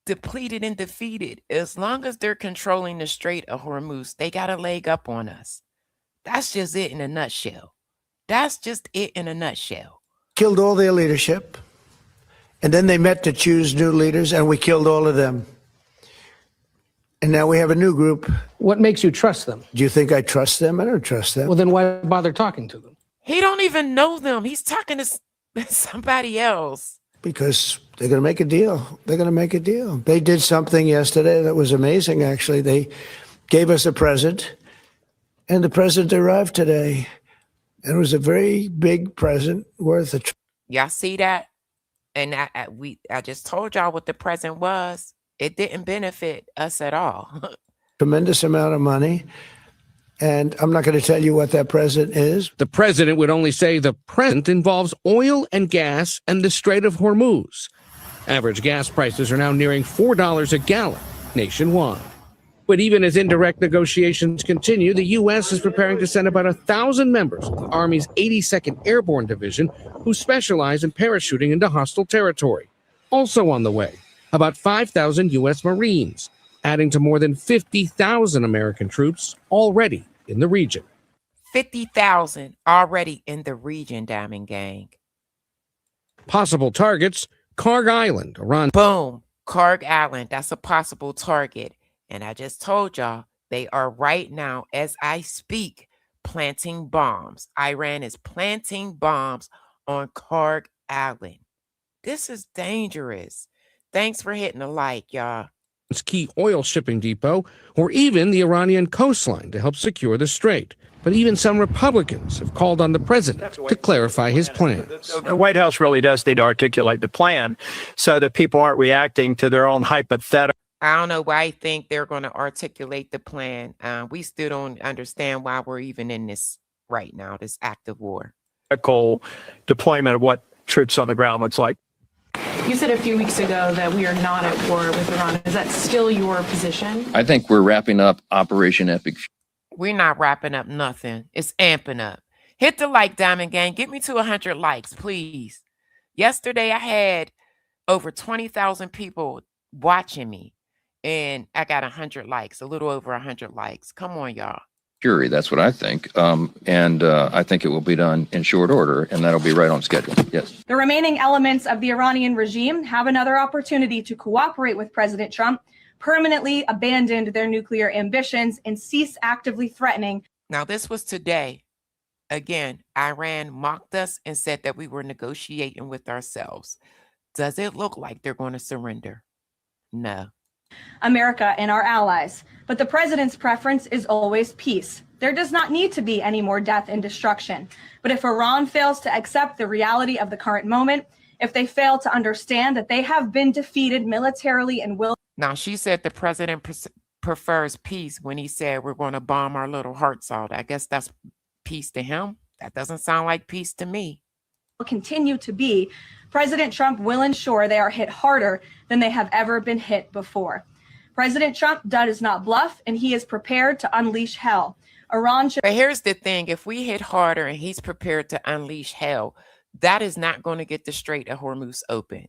depleted and defeated. As long as they're controlling the Strait of Hormuz, they got a leg up on us. That's just it in a nutshell. That's just it in a nutshell. Killed all their leadership. And then they met to choose new leaders, and we killed all of them. And now we have a new group. What makes you trust them? Do you think I trust them? I don't trust them. Well, then why bother talking to them? He don't even know them. He's talking to somebody else. Because they're going to make a deal. They're going to make a deal. They did something yesterday that was amazing, actually. They gave us a present, and the present arrived today. And it was a very big present worth a... Y'all see that? And I just told y'all what the present was. It didn't benefit us at all. Tremendous amount of money. And I'm not going to tell you what that present is. The president would only say the present involves oil and gas and the Strait of Hormuz. Average gas prices are now nearing $4 a gallon nationwide. But even as indirect negotiations continue, the U.S. is preparing to send about 1,000 members of the Army's 82nd Airborne Division who specialize in parachuting into hostile territory. Also on the way, about 5,000 U.S. Marines, adding to more than 50,000 American troops already in the region. 50,000 already in the region, Diamond Gang. Possible targets, Kharg Island, Iran. Boom, Kharg Island, that's a possible target. And I just told y'all, they are right now, as I speak, planting bombs. Iran is planting bombs on Kharg Island. This is dangerous. Thanks for hitting a like, y'all. Key oil shipping depot, or even the Iranian coastline to help secure the strait. But even some Republicans have called on the president to clarify his plans. The White House really does need to articulate the plan so that people aren't reacting to their own hypothetical. I don't know why I think they're going to articulate the plan. We still don't understand why we're even in this right now, this active war. Deployment of what troops on the ground looks like. You said a few weeks ago that we are not at war with Iran. Is that still your position? I think we're wrapping up Operation Epic. We're not wrapping up nothing. It's amping up. Hit the like, Diamond Gang. Get me to 100 likes, please. Yesterday, I had over 20,000 people watching me, and I got 100 likes, a little over 100 likes. Come on, y'all. Fury, that's what I think. And I think it will be done in short order, and that'll be right on schedule. Yes. The remaining elements of the Iranian regime have another opportunity to cooperate with President Trump, permanently abandon their nuclear ambitions, and cease actively threatening. Now, this was today. Again, Iran mocked us and said that we were negotiating with ourselves. Does it look like they're going to surrender? No. America and our allies. But the president's preference is always peace. There does not need to be any more death and destruction. But if Iran fails to accept the reality of the current moment, if they fail to understand that they have been defeated militarily and will... Now, she said the president prefers peace when he said we're going to bomb our little hearts out. I guess that's peace to him. That doesn't sound like peace to me. Continue to be, President Trump will ensure they are hit harder than they have ever been hit before. President Trump does not bluff, and he is prepared to unleash hell. Iran should... But here's the thing. If we hit harder and he's prepared to unleash hell, that is not going to get the Strait of Hormuz opened.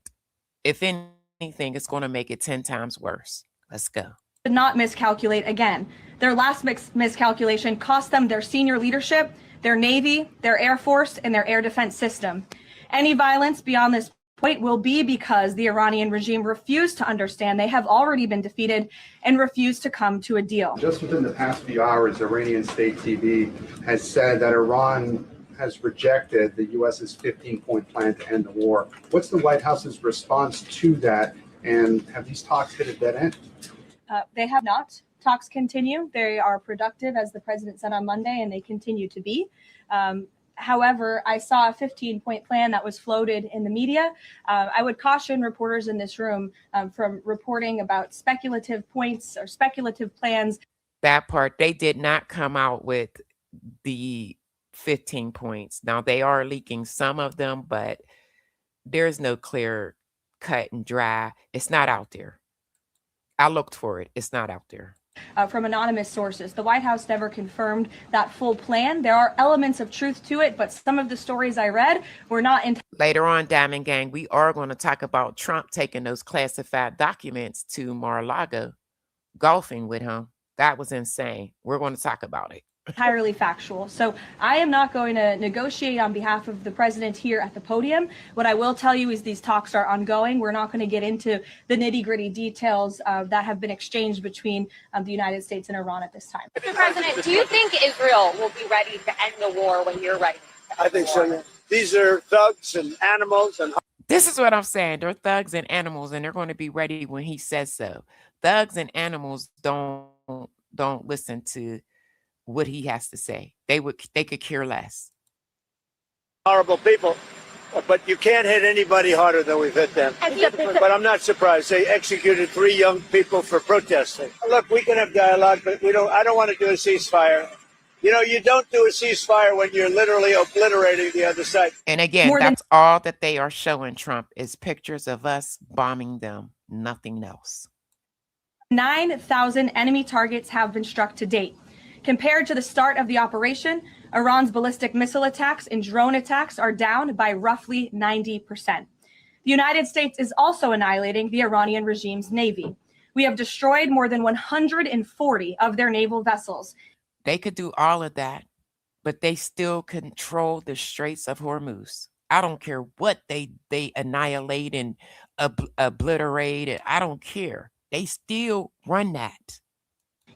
If anything, it's going to make it 10 times worse. Let's go. Should not miscalculate again. Their last miscalculation cost them their senior leadership, their Navy, their Air Force, and their air defense system. Any violence beyond this point will be because the Iranian regime refused to understand they have already been defeated and refused to come to a deal. Just within the past few hours, Iranian state TV has said that Iran has rejected the U.S.'s 15-point plan to end the war. What's the White House's response to that, and have these talks hit a dead end? They have not. Talks continue. They are productive, as the president said on Monday, and they continue to be. However, I saw a 15-point plan that was floated in the media. I would caution reporters in this room from reporting about speculative points or speculative plans. That part, they did not come out with the 15 points. Now, they are leaking some of them, but there's no clear cut and dry. It's not out there. I looked for it. It's not out there. From anonymous sources. The White House never confirmed that full plan. There are elements of truth to it, but some of the stories I read were not in. Later on, Diamond Gang, we are going to talk about Trump taking those classified documents to Mar-a-Lago, golfing with him. That was insane. We're going to talk about it. Entirely factual. So I am not going to negotiate on behalf of the president here at the podium. What I will tell you is these talks are ongoing. We're not going to get into the nitty-gritty details that have been exchanged between the United States and Iran at this time. Mr. President, do you think Israel will be ready to end the war when you're ready? I think so. Yeah. These are thugs and animals and. This is what I'm saying. They're thugs and animals, and they're going to be ready when he says so. Thugs and animals don't listen to what he has to say. They could care less. Horrible people, but you can't hit anybody harder than we've hit them. But I'm not surprised. They executed 3 young people for protesting. Look, we can have dialogue, but I don't want to do a ceasefire. You know, you don't do a ceasefire when you're literally obliterating the other side. And again, that's all that they are showing Trump is pictures of us bombing them, nothing else. 9,000 enemy targets have been struck to date. Compared to the start of the operation, Iran's ballistic missile attacks and drone attacks are down by roughly 90%. The United States is also annihilating the Iranian regime's navy. We have destroyed more than 140 of their naval vessels. They could do all of that, but they still control the Straits of Hormuz. I don't care what they annihilate and obliterate. I don't care. They still run that.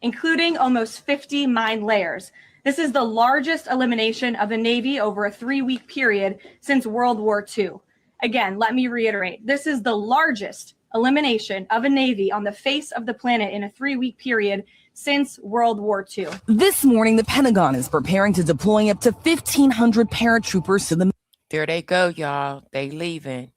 Including almost 50 mine layers. This is the largest elimination of a navy over a 3-week period since World War II. Again, let me reiterate, this is the largest elimination of a navy on the face of the planet in a 3-week period since World War II. This morning, the Pentagon is preparing to deploy up to 1,500 paratroopers to the There they go, y'all. They leaving.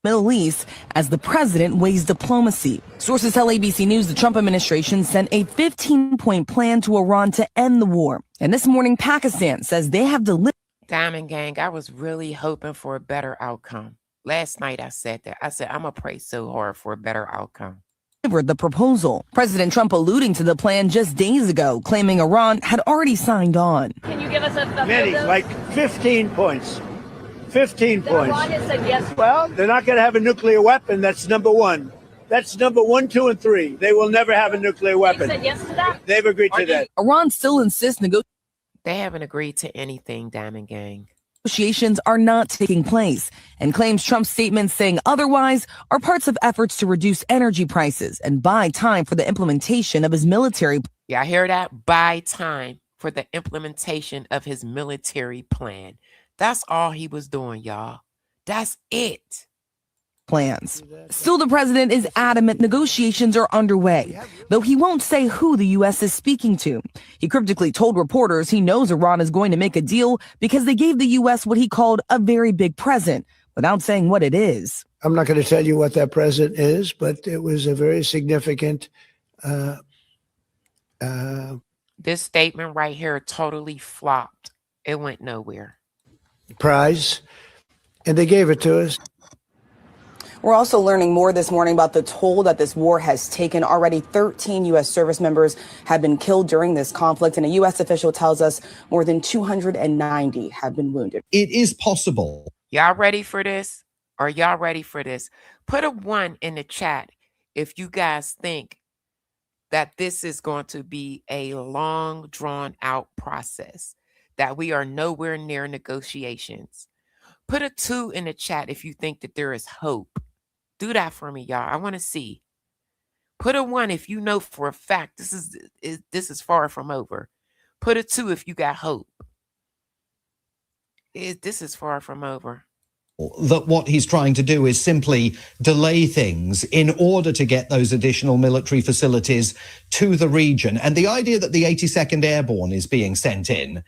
Middle East as the president weighs diplomacy. Sources tell ABC News the Trump administration sent a 15-point plan to Iran to end the war. And this morning, Pakistan says they have delivered. Diamond Gang, I was really hoping for a better outcome. Last night I said that. I said, I'm going to pray so hard for a better outcome. The proposal. President Trump alluding to the plan just days ago, claiming Iran had already signed on. Can you give us a Many, like 15 points. 15 points. Iran has said yes. Well, they're not going to have a nuclear weapon. That's number 1. That's number 1, 2, and 3. They will never have a nuclear weapon. They said yes to that? They've agreed to that. Iran still insists They haven't agreed to anything, Diamond Gang. Negotiations are not taking place and claims Trump's statements saying otherwise are parts of efforts to reduce energy prices and buy time for the implementation of his military. Yeah, I hear that? Buy time for the implementation of his military plan. That's all he was doing, y'all. That's it. Plans. Still, the president is adamant negotiations are underway, though he won't say who the U.S. is speaking to. He cryptically told reporters he knows Iran is going to make a deal because they gave the U.S. what he called a very big present, without saying what it is. I'm not going to tell you what that present is, but it was a very significant. This statement right here totally flopped. It went nowhere. Prize, and they gave it to us. We're also learning more this morning about the toll that this war has taken. Already 13 U.S. service members have been killed during this conflict, and a U.S. official tells us more than 290 have been wounded. It is possible. Y'all ready for this? Are y'all ready for this? Put a 1 in the chat if you guys think that this is going to be a long, drawn-out process, that we are nowhere near negotiations. Put a 2 in the chat if you think that there is hope. Do that for me, y'all. I want to see. Put a 1 if you know for a fact this is far from over. Put a 2 if you got hope. This is far from over. That what he's trying to do is simply delay things in order to get those additional military facilities to the region. And the idea that the 82nd Airborne is being sent in,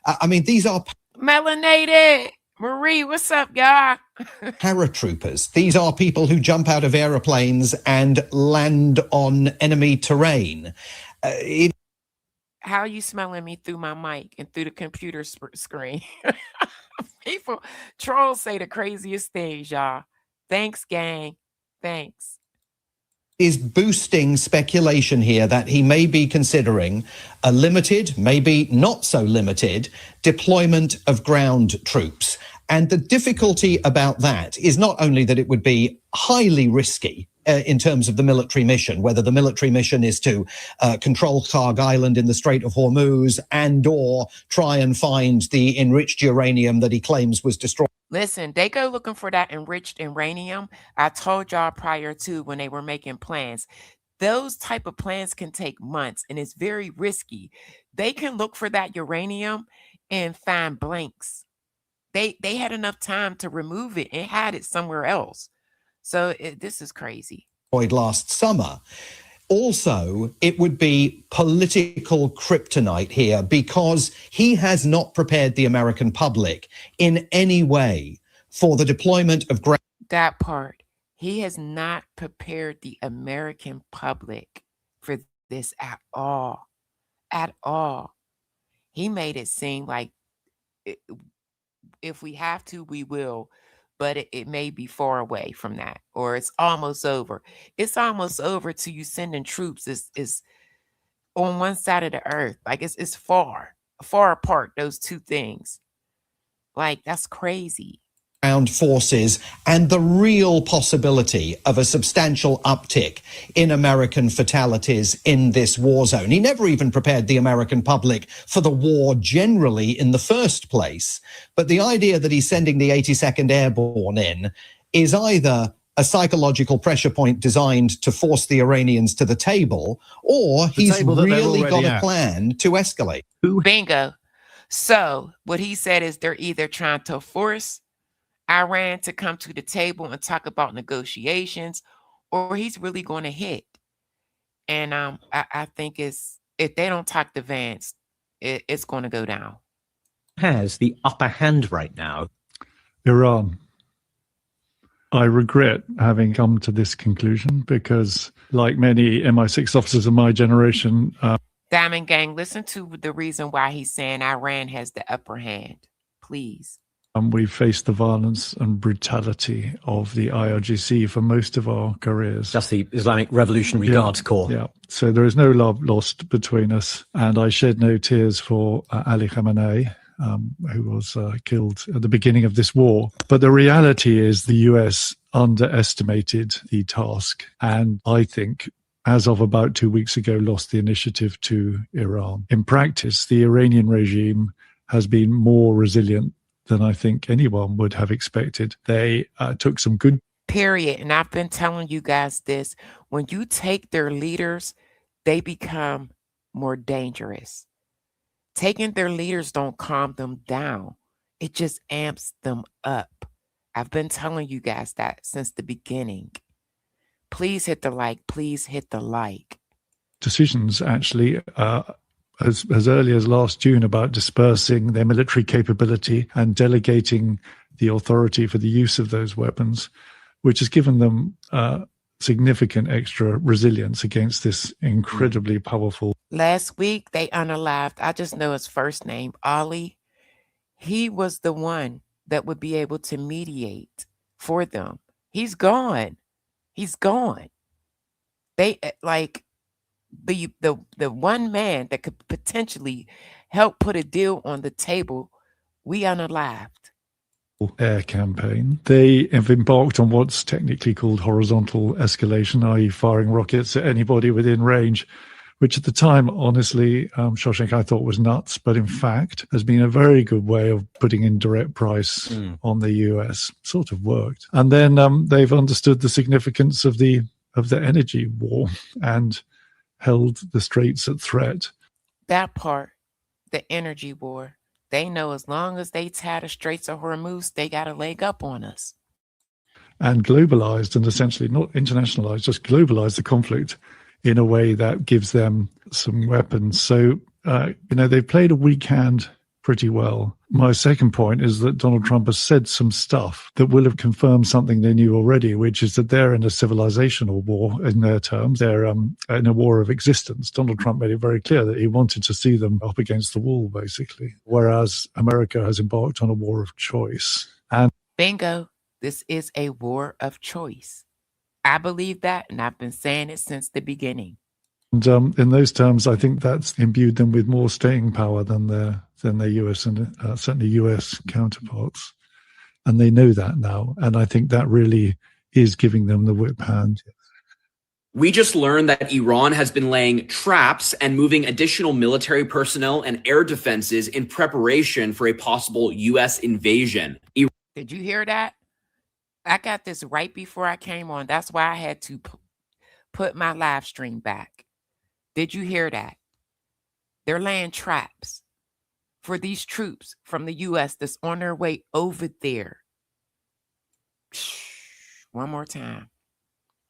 I mean, these are Melanated. Marie, what's up, y'all? Paratroopers. These are people who jump out of aeroplanes and land on enemy terrain. How are you smelling me through my mic and through the computer screen? People, trolls say the craziest things, y'all. Thanks, gang. Thanks. Is boosting speculation here that he may be considering a limited, maybe not so limited, deployment of ground troops. And the difficulty about that is not only that it would be highly risky in terms of the military mission, whether the military mission is to control Kharg Island in the Strait of Hormuz and or try and find the enriched uranium that he claims was destroyed. Listen, they go looking for that enriched uranium. I told y'all prior to when they were making plans. Those type of plans can take months and it's very risky. They can look for that uranium and find blanks. They had enough time to remove it and hide it somewhere else. So this is crazy. Last summer. Also, it would be political kryptonite here because he has not prepared the American public in any way for the deployment of ground. That part. He has not prepared the American public for this at all. At all. He made it seem like if we have to, we will. But it may be far away from that, or it's almost over. It's almost over to you sending troops is on one side of the earth. Like it's far apart, those two things. Like, that's crazy. Ground forces and the real possibility of a substantial uptick in American fatalities in this war zone. He never even prepared the American public for the war generally in the first place. But the idea that he's sending the 82nd Airborne in is either a psychological pressure point designed to force the Iranians to the table, or he's really got a plan to escalate. Bingo. So what he said is they're either trying to force Iran to come to the table and talk about negotiations, or he's really going to hit. And I think if they don't talk to Vance, it's going to go down. Has the upper hand right now? Iran. I regret having come to this conclusion because, like many MI6 officers of my generation, Diamond Gang, listen to the reason why he's saying Iran has the upper hand, please. we faced the violence and brutality of the IRGC for most of our careers. That's the Islamic Revolutionary Guards Corps. Yeah. So there is no love lost between us. And I shed no tears for Ali Khamenei, who was killed at the beginning of this war. But the reality is the US underestimated the task. And I think, as of about 2 weeks ago, lost the initiative to Iran. In practice, the Iranian regime has been more resilient than I think anyone would have expected. They took some good... Period. And I've been telling you guys this. When you take their leaders, they become more dangerous. Taking their leaders don't calm them down. It just amps them up. I've been telling you guys that since the beginning. Please hit the like. Please hit the like. Decisions, actually, as early as last June about dispersing their military capability and delegating the authority for the use of those weapons, which has given them significant extra resilience against this incredibly powerful. Last week, they unalived, I just know his first name, Ali. He was the one that would be able to mediate for them. He's gone. He's gone. They like the one man that could potentially help put a deal on the table, we unalived. Air campaign. They have embarked on what's technically called horizontal escalation, i.e. firing rockets at anybody within range, which at the time, honestly, Shawshank, I thought was nuts, but in fact has been a very good way of putting in direct price on the US. Sort of worked. And then they've understood the significance of the energy war and held the straits at threat. That part, the energy war, they know as long as they tie the Straits of Hormuz, they got a leg up on us. And globalized and essentially not internationalized, just globalized the conflict in a way that gives them some weapons. So, they've played a weak hand pretty well. My second point is that Donald Trump has said some stuff that will have confirmed something they knew already, which is that they're in a civilizational war in their terms. They're in a war of existence. Donald Trump made it very clear that he wanted to see them up against the wall, basically, whereas America has embarked on a war of choice. And bingo, this is a war of choice. I believe that, and I've been saying it since the beginning. And in those terms, I think that's imbued them with more staying power than their US and certainly US counterparts. And they know that now. And I think that really is giving them the whip hand. We just learned that Iran has been laying traps and moving additional military personnel and air defenses in preparation for a possible U.S. invasion. Did you hear that? I got this right before I came on. That's why I had to put my live stream back. Did you hear that? They're laying traps for these troops from the U.S. that's on their way over there. One more time.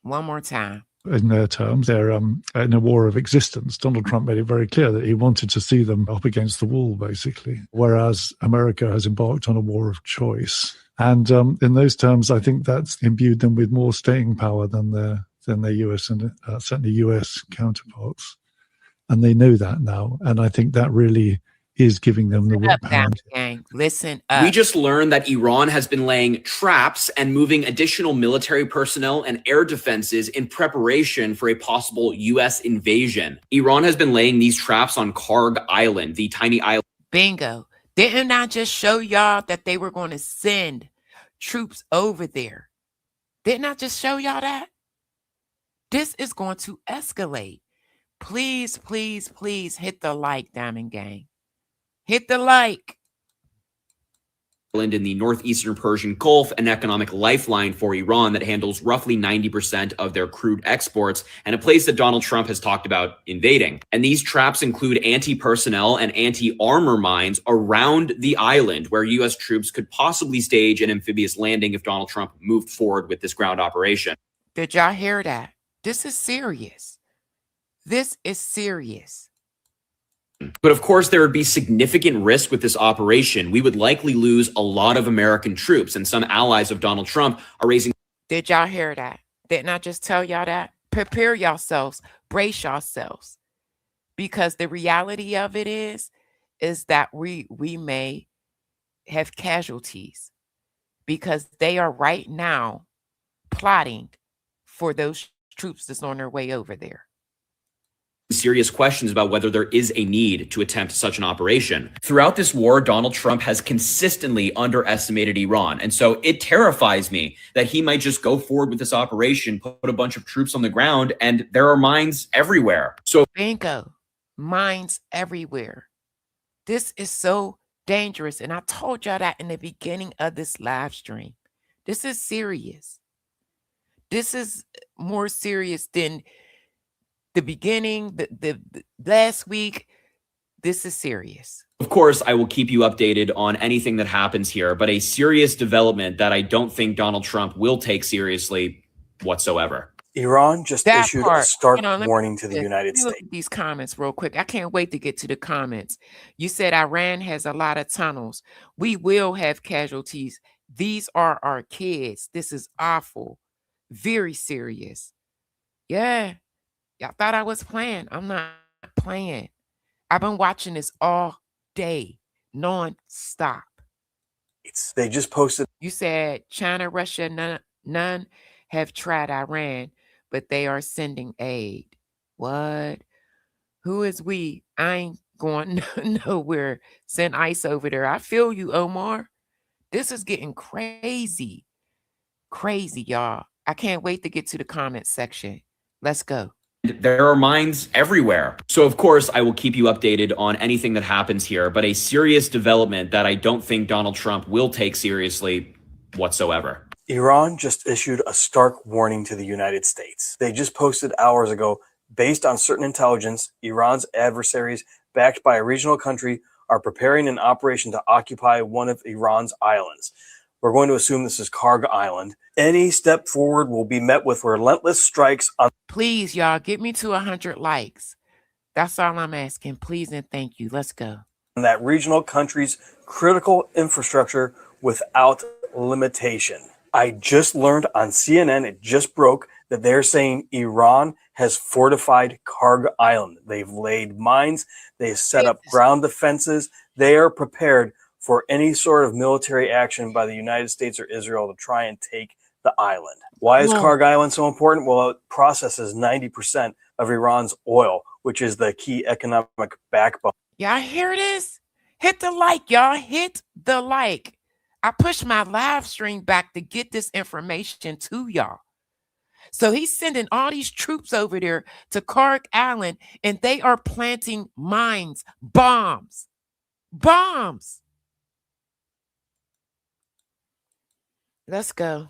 One more time. In their terms, they're in a war of existence. Donald Trump made it very clear that he wanted to see them up against the wall, basically, whereas America has embarked on a war of choice. And in those terms, I think that's imbued them with more staying power than their US and certainly US counterparts. And they know that now. And I think that really is giving them the whip hand. Gang. Listen up. We just learned that Iran has been laying traps and moving additional military personnel and air defenses in preparation for a possible U.S. invasion. Iran has been laying these traps on Kharg Island, the tiny island. Bingo. Didn't I just show y'all that they were going to send troops over there? Didn't I just show y'all that? This is going to escalate. Please, please, please hit the like, Diamond Gang. Hit the like. In the northeastern Persian Gulf, an economic lifeline for Iran that handles roughly 90% of their crude exports, and a place that Donald Trump has talked about invading. And these traps include anti-personnel and anti-armor mines around the island where U.S. troops could possibly stage an amphibious landing if Donald Trump moved forward with this ground operation. Did y'all hear that? This is serious. This is serious. But of course, there would be significant risk with this operation. We would likely lose a lot of American troops, and some allies of Donald Trump are raising. Did y'all hear that? Didn't I just tell y'all that? Prepare yourselves, brace yourselves, because the reality of it is that we may have casualties because they are right now plotting for those troops that's on their way over there. Serious questions about whether there is a need to attempt such an operation. Throughout this war, Donald Trump has consistently underestimated Iran. And so it terrifies me that he might just go forward with this operation, put a bunch of troops on the ground, and there are mines everywhere. So bingo, mines everywhere. This is so dangerous. And I told y'all that in the beginning of this live stream. This is serious. This is more serious than the beginning, the last week. This is serious. Of course, I will keep you updated on anything that happens here, but a serious development that I don't think Donald Trump will take seriously whatsoever. Iran just issued a stark warning to the United States. Look at these comments real quick. I can't wait to get to the comments. You said Iran has a lot of tunnels. We will have casualties. These are our kids. This is awful. Very serious. Yeah. Y'all thought I was playing. I'm not playing. I've been watching this all day, non-stop. They just posted. You said China, Russia, none have tried Iran, but they are sending aid. What? Who is we? I ain't going nowhere. Send ICE over there. I feel you, Omar. This is getting crazy. Crazy, y'all. I can't wait to get to the comment section. Let's go. There are mines everywhere. So of course, I will keep you updated on anything that happens here, but a serious development that I don't think Donald Trump will take seriously whatsoever. Iran just issued a stark warning to the United States. They just posted hours ago, based on certain intelligence, Iran's adversaries, backed by a regional country, are preparing an operation to occupy one of Iran's islands. We're going to assume this is Kharg Island. Any step forward will be met with relentless strikes on. Please, y'all, get me to 100 likes. That's all I'm asking. Please and thank you. Let's go. that regional country's critical infrastructure without limitation. I just learned on CNN, it just broke, that they're saying Iran has fortified Kharg Island. They've laid mines, they've set up ground defenses. They are prepared for any sort of military action by the United States or Israel to try and take the island. Why is Kharg Island so important? Well, it processes 90% of Iran's oil, which is the key economic backbone. Y'all hear this? Hit the like, y'all. Hit the like. I pushed my live stream back to get this information to y'all. So he's sending all these troops over there to Kharg Island, and they are planting mines, bombs. Let's go.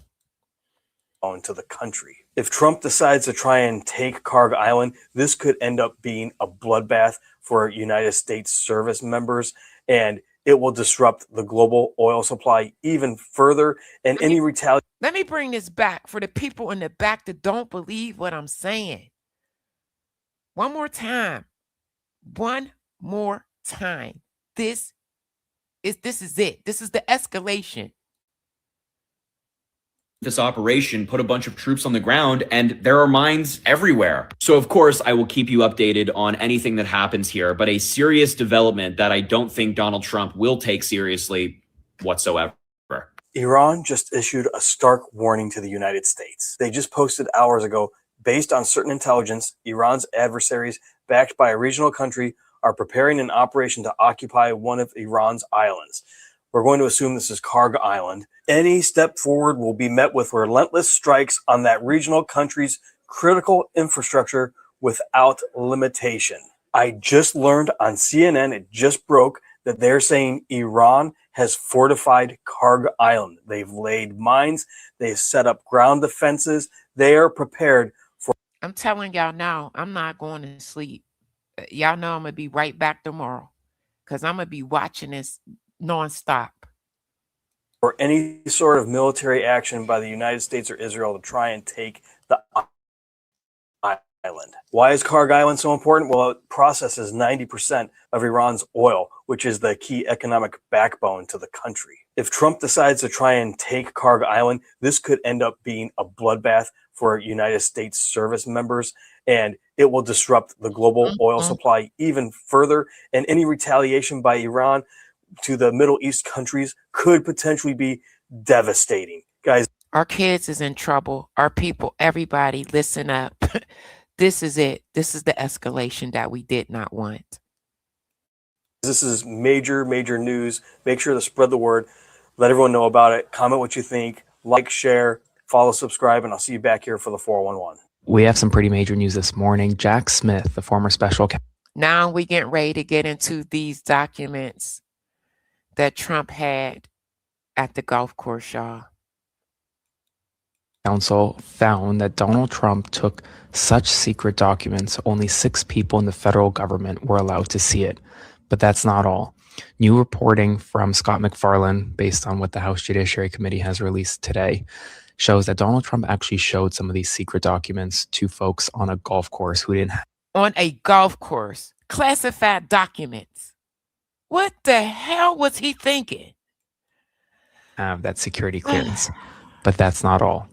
To the country. If Trump decides to try and take Kharg Island, this could end up being a bloodbath for United States service members, and it will disrupt the global oil supply even further. And any retaliation. Let me bring this back for the people in the back that don't believe what I'm saying. One more time. This is it. This is the escalation. This operation put a bunch of troops on the ground, and there are mines everywhere. So of course I will keep you updated on anything that happens here, but a serious development that I don't think Donald Trump will take seriously whatsoever. Iran just issued a stark warning to the United States. They just posted hours ago, based on certain intelligence, Iran's adversaries, backed by a regional country, are preparing an operation to occupy one of Iran's islands. We're going to assume this is Kharg Island. Any step forward will be met with relentless strikes on that regional country's critical infrastructure without limitation. I just learned on CNN, it just broke, that they're saying Iran has fortified Kharg Island. They've laid mines, they've set up ground defenses. They are prepared for. I'm telling y'all now, I'm not going to sleep. Y'all know I'm going to be right back tomorrow because I'm going to be watching this nonstop. For any sort of military action by the United States or Israel to try and take the island. Why is Kharg Island so important? Well, it processes 90% of Iran's oil, which is the key economic backbone to the country. If Trump decides to try and take Kharg Island, this could end up being a bloodbath for United States service members, and it will disrupt the global oil supply even further. And any retaliation by Iran to the Middle East countries could potentially be devastating. Guys, our kids is in trouble. Our people, everybody, listen up. This is it. This is the escalation that we did not want. This is major news. Make sure to spread the word. Let everyone know about it. Comment what you think. Like, share, follow, subscribe, and I'll see you back here for the 411. We have some pretty major news this morning. Jack Smith, the former special counsel. Now we getting ready to get into these documents that Trump had at the golf course, y'all. Council found that Donald Trump took such secret documents, only 6 people in the federal government were allowed to see it. But that's not all. New reporting from Scott McFarlane, based on what the House Judiciary Committee has released today, shows that Donald Trump actually showed some of these secret documents to folks on a golf course who didn't have. On a golf course, classified documents. What the hell was he thinking? Have that security clearance. But that's not all.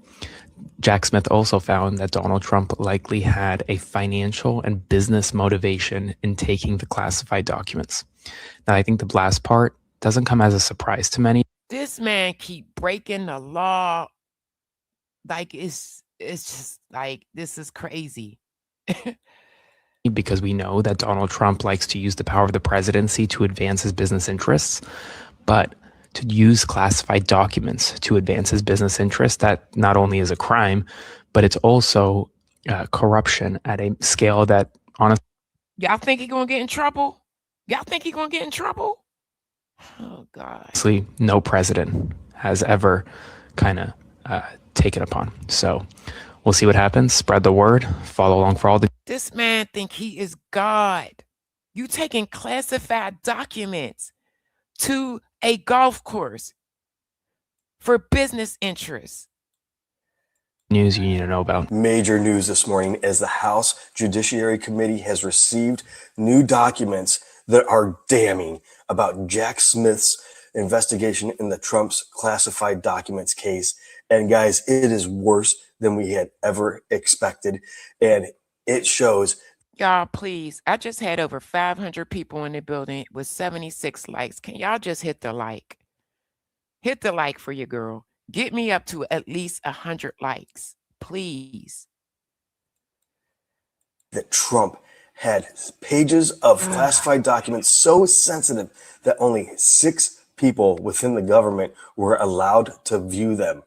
Jack Smith also found that Donald Trump likely had a financial and business motivation in taking the classified documents. Now, I think the last part doesn't come as a surprise to many. This man keep breaking the law. Like, it's just like, this is crazy. Because we know that Donald Trump likes to use the power of the presidency to advance his business interests, but to use classified documents to advance his business interests, that not only is a crime, but it's also corruption at a scale that honestly. Y'all think he's gonna get in trouble? Y'all think he's gonna get in trouble? Oh, God. Honestly, no president has ever kind of taken upon. So we'll see what happens. Spread the word. Follow along for all the. This man think he is God. You taking classified documents to a golf course for business interests. News you need to know about. Major news this morning as the House Judiciary Committee has received new documents that are damning about Jack Smith's investigation in the Trump's classified documents case. And guys, it is worse than we had ever expected. And it shows. Y'all, please. I just had over 500 people in the building with 76 likes. Can y'all just hit the like? Hit the like for your girl. Get me up to at least 100 likes, please. That Trump had pages of classified documents so sensitive that only 6 people within the government were allowed to view them.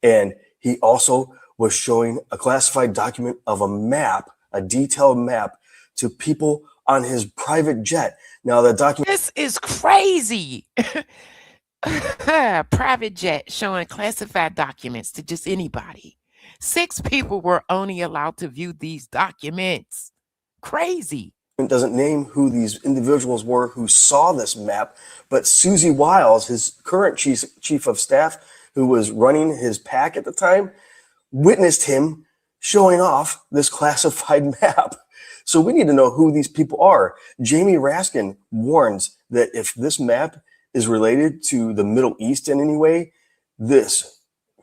And he also was showing a classified document of a map, a detailed map, to people on his private jet. Now, the document. This is crazy. Private jet showing classified documents to just anybody. 6 people were only allowed to view these documents. Crazy. It doesn't name who these individuals were who saw this map, but Susie Wiles, his current chief of staff, who was running his PAC at the time, witnessed him showing off this classified map. So we need to know who these people are. Jamie Raskin warns that if this map is related to the Middle East in any way, this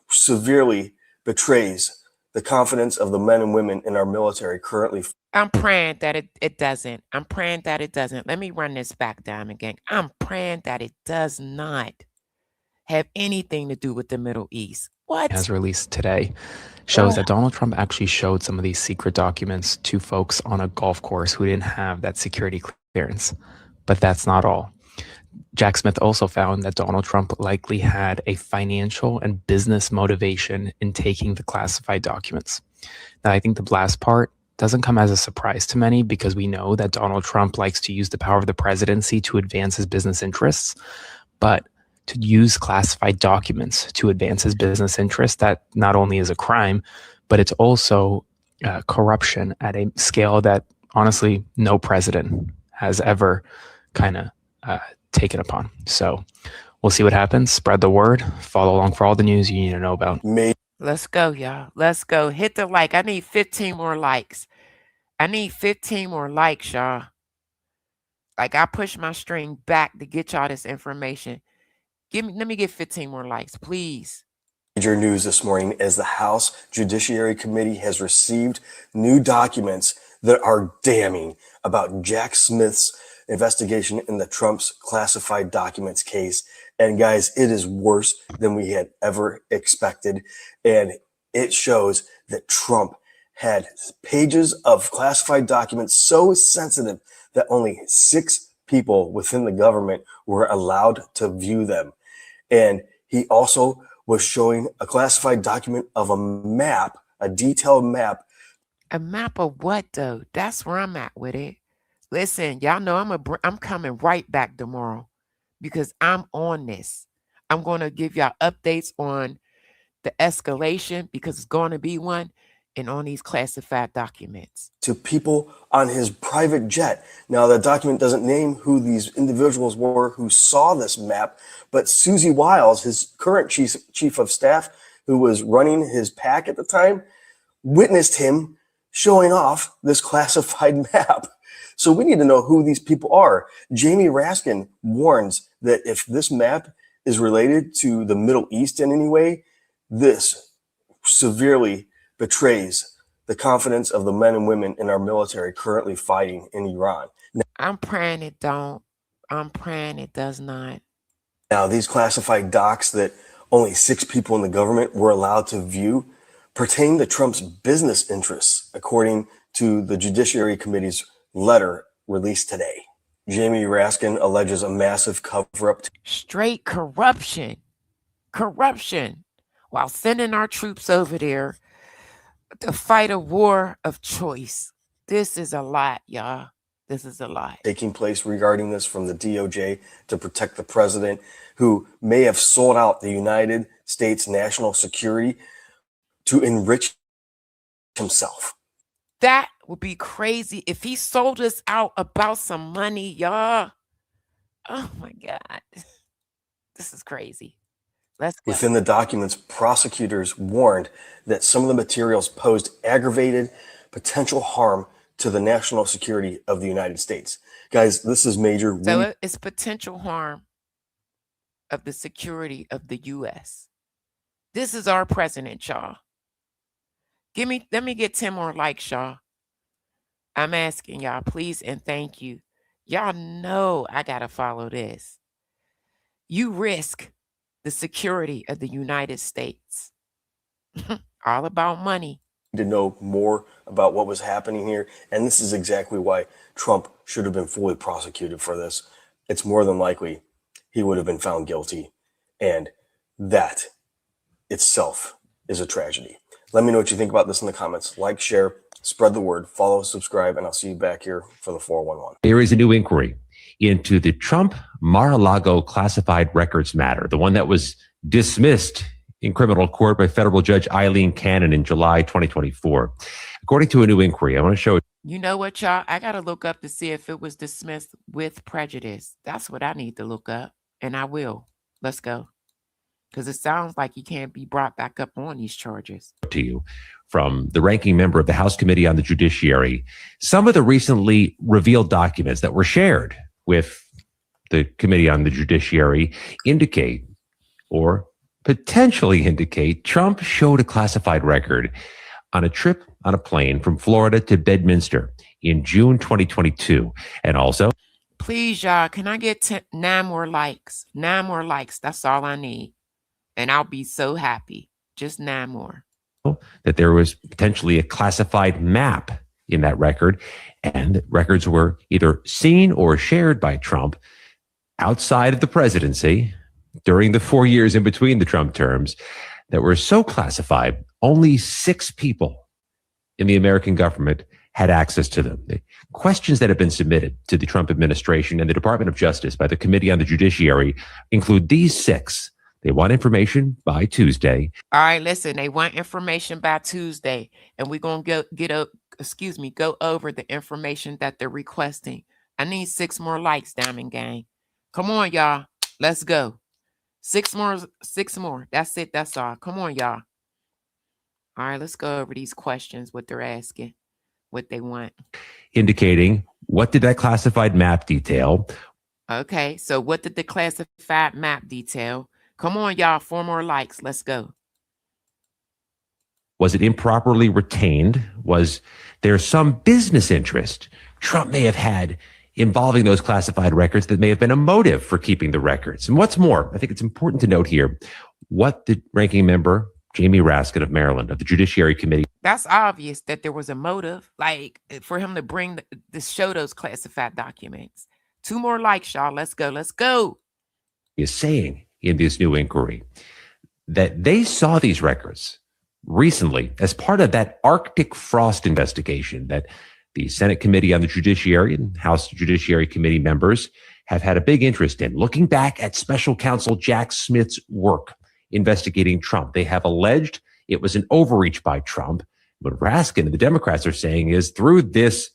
severely betrays the confidence of the men and women in our military currently. I'm praying that it doesn't. I'm praying that it doesn't. Let me run this back down again. I'm praying that it does not have anything to do with the Middle East. What? Has released today shows that Donald Trump actually showed some of these secret documents to folks on a golf course who didn't have that security clearance. But that's not all. Jack Smith also found that Donald Trump likely had a financial and business motivation in taking the classified documents. Now, I think the last part doesn't come as a surprise to many because we know that Donald Trump likes to use the power of the presidency to advance his business interests. But to use classified documents to advance his business interests, that not only is a crime, but it's also corruption at a scale that honestly no president has ever kind of taken upon. So we'll see what happens. Spread the word. Follow along for all the news you need to know about. Let's go, y'all. Let's go. Hit the like. I need 15 more likes. I need 15 more likes, y'all. Like, I push my string back to get y'all this information. Let me get 15 more likes, please. Major news this morning as the House Judiciary Committee has received new documents that are damning about Jack Smith's investigation in the Trump's classified documents case. And guys, it is worse than we had ever expected. And it shows that Trump had pages of classified documents so sensitive that only 6 people within the government were allowed to view them. And he also was showing a classified document of a map, a detailed map. A map of what, though? That's where I'm at with it. Listen, y'all know I'm coming right back tomorrow because I'm on this. I'm going to give y'all updates on the escalation because it's going to be one, and on these classified documents. To people on his private jet. Now, the document doesn't name who these individuals were who saw this map, but Susie Wiles, his current chief of staff, who was running his PAC at the time, witnessed him showing off this classified map. So we need to know who these people are. Jamie Raskin warns that if this map is related to the Middle East in any way, this severely betrays the confidence of the men and women in our military currently fighting in Iran. Now, I'm praying it don't. I'm praying it does not. Now, these classified docs that only 6 people in the government were allowed to view pertain to Trump's business interests, according to the Judiciary Committee's letter released today. Jamie Raskin alleges a massive cover-up. Straight corruption. Corruption. While sending our troops over there to fight a war of choice. This is a lot, y'all. This is a lot. Taking place regarding this from the DOJ to protect the president, who may have sold out the United States national security to enrich himself. That would be crazy if he sold us out about some money, y'all. Oh my God. This is crazy. Let's go. Within the documents, prosecutors warned that some of the materials posed aggravated potential harm to the national security of the United States. Guys, this is major. So it's potential harm of the security of the U.S. This is our president, y'all. Let me get 10 more likes, y'all. I'm asking y'all, please and thank you. Y'all know I gotta follow this. You risk the security of the United States. All about money. To know more about what was happening here, and this is exactly why Trump should have been fully prosecuted for this. It's more than likely he would have been found guilty, and that itself is a tragedy. Let me know what you think about this in the comments. Like, share, spread the word, follow, subscribe, and I'll see you back here for the 411. There is a new inquiry into the Trump Mar-a-Lago classified records matter, the one that was dismissed in criminal court by federal judge Eileen Cannon in July 2024. According to a new inquiry, I want to show it. You know what, y'all? I got to look up to see if it was dismissed with prejudice. That's what I need to look up, and I will. Let's go. Because it sounds like he can't be brought back up on these charges. To you from the ranking member of the House Committee on the Judiciary, some of the recently revealed documents that were shared with the Committee on the Judiciary indicate, or potentially indicate, Trump showed a classified record on a trip on a plane from Florida to Bedminster in June 2022. And also, please, y'all, can I get 9 more likes? 9 more likes. That's all I need. And I'll be so happy. Just 9 more. that there was potentially a classified map in that record, and that records were either seen or shared by Trump outside of the presidency during the 4 years in between the Trump terms that were so classified, only 6 people in the American government had access to them. The questions that have been submitted to the Trump administration and the Department of Justice by the Committee on the Judiciary include these 6. They want information by Tuesday. All right, listen, they want information by Tuesday, and we're going to go over the information that they're requesting. I need 6 more likes, Diamond Gang. Come on, y'all. Let's go. 6 more. 6 more. That's it. That's all. Come on, y'all. All right, let's go over these questions, what they're asking, what they want. Indicating what did that classified map detail? Okay, so what did the classified map detail? Come on, y'all. 4 more likes. Let's go. Was it improperly retained? Was there some business interest Trump may have had involving those classified records that may have been a motive for keeping the records? And what's more, I think it's important to note here what the ranking member, Jamie Raskin of Maryland, of the Judiciary Committee. That's obvious that there was a motive, like for him to bring show those classified documents. 2 more likes, y'all. Let's go. Let's go. Is saying in this new inquiry that they saw these records recently as part of that Arctic frost investigation that the Senate Committee on the Judiciary and House Judiciary Committee members have had a big interest in, looking back at Special Counsel Jack Smith's work investigating Trump. They have alleged it was an overreach by Trump. What Raskin and the Democrats are saying is through this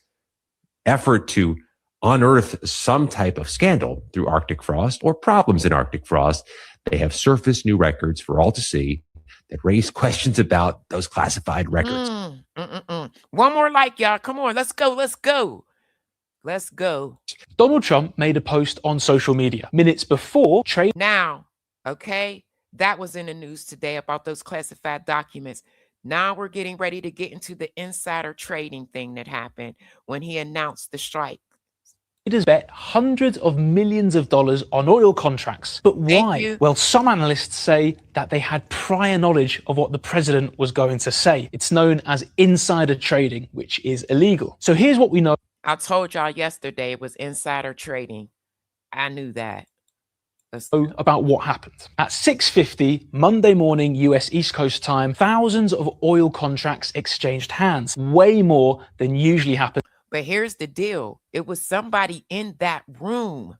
effort to unearth some type of scandal through Arctic frost or problems in Arctic frost, they have surfaced new records for all to see that raise questions about those classified records. 1 more like, y'all. Come on. Let's go. Let's go. Let's go. Donald Trump made a post on social media minutes before trade. Now, okay, that was in the news today about those classified documents. Now we're getting ready to get into the insider trading thing that happened when he announced the strike. It has bet hundreds of millions of dollars on oil contracts. But why? Well, some analysts say that they had prior knowledge of what the president was going to say. It's known as insider trading, which is illegal. So here's what we know. I told y'all yesterday it was insider trading. I knew that. About what happened. At 6:50 Monday morning US East Coast time, thousands of oil contracts exchanged hands, way more than usually happens. But here's the deal. It was somebody in that room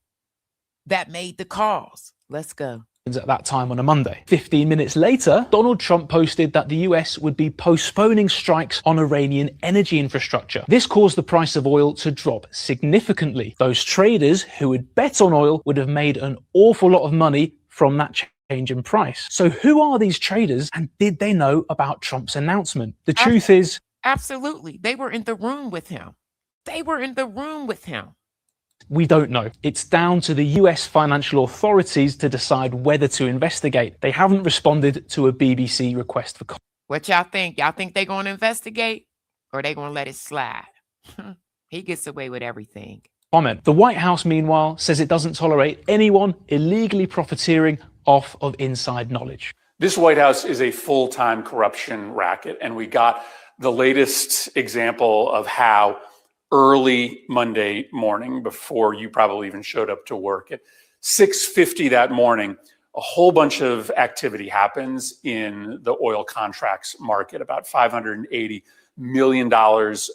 that made the calls. Let's go. At that time on a Monday. 15 minutes later, Donald Trump posted that the US would be postponing strikes on Iranian energy infrastructure. This caused the price of oil to drop significantly. Those traders who had bet on oil would have made an awful lot of money from that change in price. So who are these traders, and did they know about Trump's announcement? The truth is, absolutely. They were in the room with him. They were in the room with him. We don't know. It's down to the US financial authorities to decide whether to investigate. They haven't responded to a BBC request for comment. What y'all think? Y'all think they're going to investigate or they going to let it slide? He gets away with everything. The White House, meanwhile, says it doesn't tolerate anyone illegally profiteering off of inside knowledge. This White House is a full-time corruption racket, and we got the latest example of how early Monday morning, before you probably even showed up to work, at 6:50 that morning, a whole bunch of activity happens in the oil contracts market, about $580 million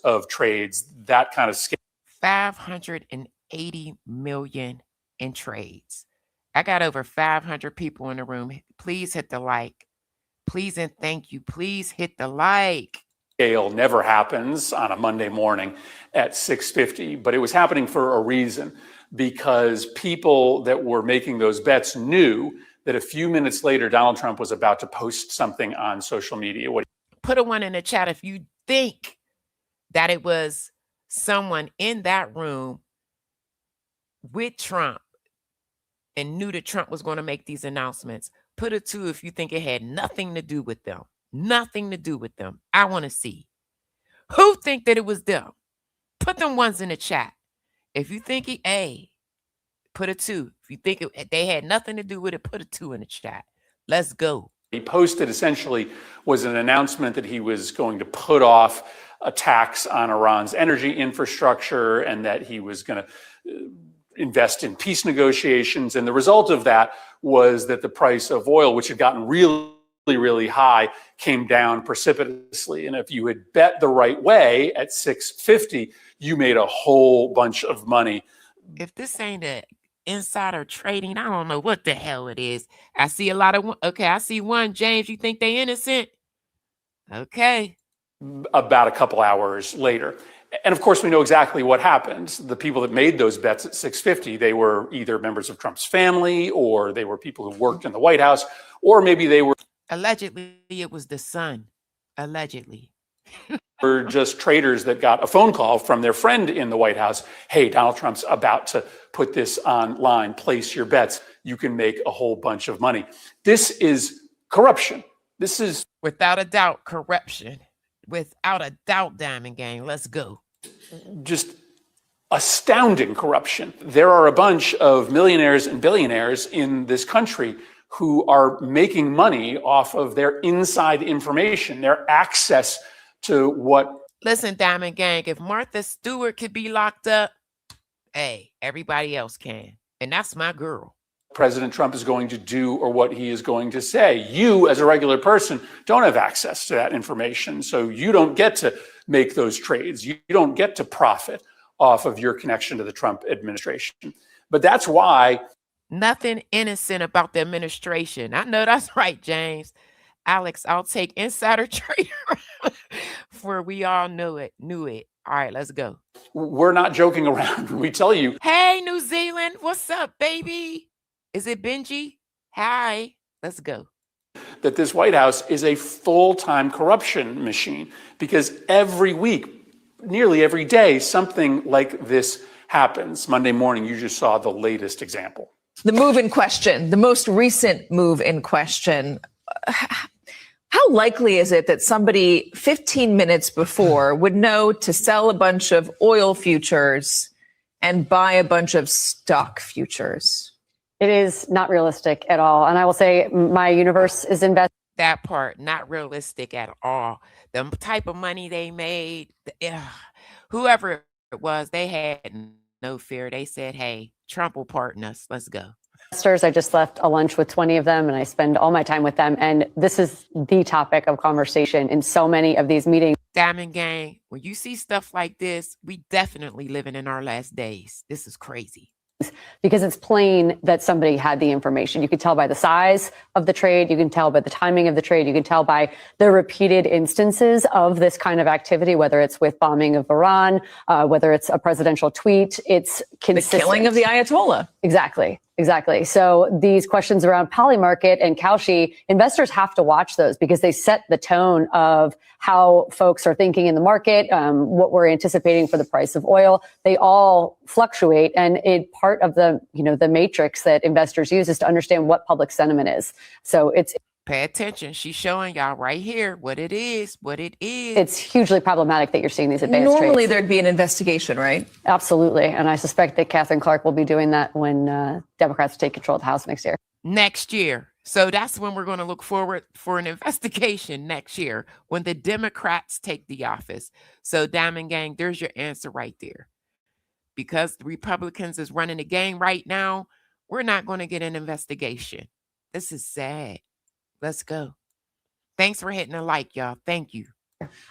of trades, that kind of scale. 580 million in trades. I got over 500 people in the room. Please hit the like. Please and thank you. Please hit the like. Scale never happens on a Monday morning at 6:50, but it was happening for a reason, because people that were making those bets knew that a few minutes later, Donald Trump was about to post something on social media. Put a one in the chat if you think that it was someone in that room with Trump and knew that Trump was going to make these announcements. Put a 2 if you think it had nothing to do with them. Nothing to do with them. I want to see who think that it was them. Put them ones in the chat. If you think put a 2. If you think they had nothing to do with it, put a 2 in the chat. Let's go. He posted essentially was an announcement that he was going to put off a tax on Iran's energy infrastructure and that he was going to invest in peace negotiations. And the result of that was that the price of oil, which had gotten really high, came down precipitously. And if you had bet the right way at 6:50, you made a whole bunch of money. If this ain't a insider trading, I don't know what the hell it is. I see a lot of I see one. James, you think they innocent? Okay. About a couple hours later. And of course, we know exactly what happened. The people that made those bets at 6:50, they were either members of Trump's family, or they were people who worked in the White House, or maybe they were allegedly it was the son. Allegedly. Were just traders that got a phone call from their friend in the White House. Hey, Donald Trump's about to put this online. Place your bets. You can make a whole bunch of money. This is corruption. This is without a doubt corruption. Without a doubt, Diamond Gang. Let's go. Just astounding corruption. There are a bunch of millionaires and billionaires in this country who are making money off of their inside information, their access to what. Listen, Diamond Gang, if Martha Stewart could be locked up, everybody else can. And that's my girl. President Trump is going to do or what he is going to say. You, as a regular person, don't have access to that information. So you don't get to make those trades. You don't get to profit off of your connection to the Trump administration. But that's why. Nothing innocent about the administration. I know that's right, James. Alex, I'll take insider trader for we all knew it. All right, let's go. We're not joking around. We tell you. Hey, New Zealand, what's up, baby? Is it Benji? Hi, let's go. That this White House is a full-time corruption machine, because every week, nearly every day, something like this happens. Monday morning, you just saw the latest example. The move in question, the most recent move in question. How likely is it that somebody 15 minutes before would know to sell a bunch of oil futures and buy a bunch of stock futures? It is not realistic at all. And I will say my universe is invested. That part, not realistic at all. The type of money they made, whoever it was, they had no fear. They said, hey, Trump will pardon us. Let's go. I just left a lunch with 20 of them and I spend all my time with them. And this is the topic of conversation in so many of these meetings. Diamond Gang, when you see stuff like this, we definitely living in our last days. This is crazy. Because it's plain that somebody had the information. You can tell by the size of the trade. You can tell by the timing of the trade. You can tell by the repeated instances of this kind of activity, whether it's with bombing of Iran, whether it's a presidential tweet. It's consistent. The killing of the Ayatollah. Exactly. So these questions around Polymarket and Kalshi, investors have to watch those because they set the tone of how folks are thinking in the market, what we're anticipating for the price of oil. They all fluctuate, and part of the the matrix that investors use is to understand what public sentiment is. So it's Pay attention. She's showing y'all right here what it is. It's hugely problematic that you're seeing these advanced Normally trades. there'd be an investigation, right? Absolutely. And I suspect that Catherine Clark will be doing that when Democrats take control of the House next year. Next year. So that's when we're going to look forward for an investigation next year when the Democrats take the office. So Diamond Gang, there's your answer right there. Because the Republicans is running the game right now, we're not going to get an investigation. This is sad. Let's go. Thanks for hitting a like, y'all. Thank you.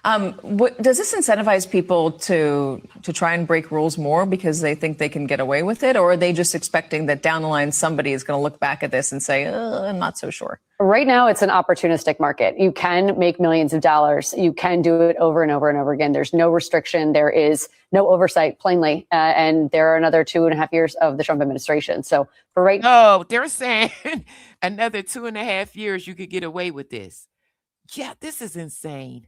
Does this incentivize people to try and break rules more because they think they can get away with it, or are they just expecting that down the line somebody is going to look back at this and say, I'm not so sure? Right now, it's an opportunistic market. You can make millions of dollars. You can do it over and over and over again. There's no restriction. There is no oversight, plainly. And there are another 2.5 years of the Trump administration. So for right now, they're saying another 2.5 years you could get away with this. Yeah, this is insane.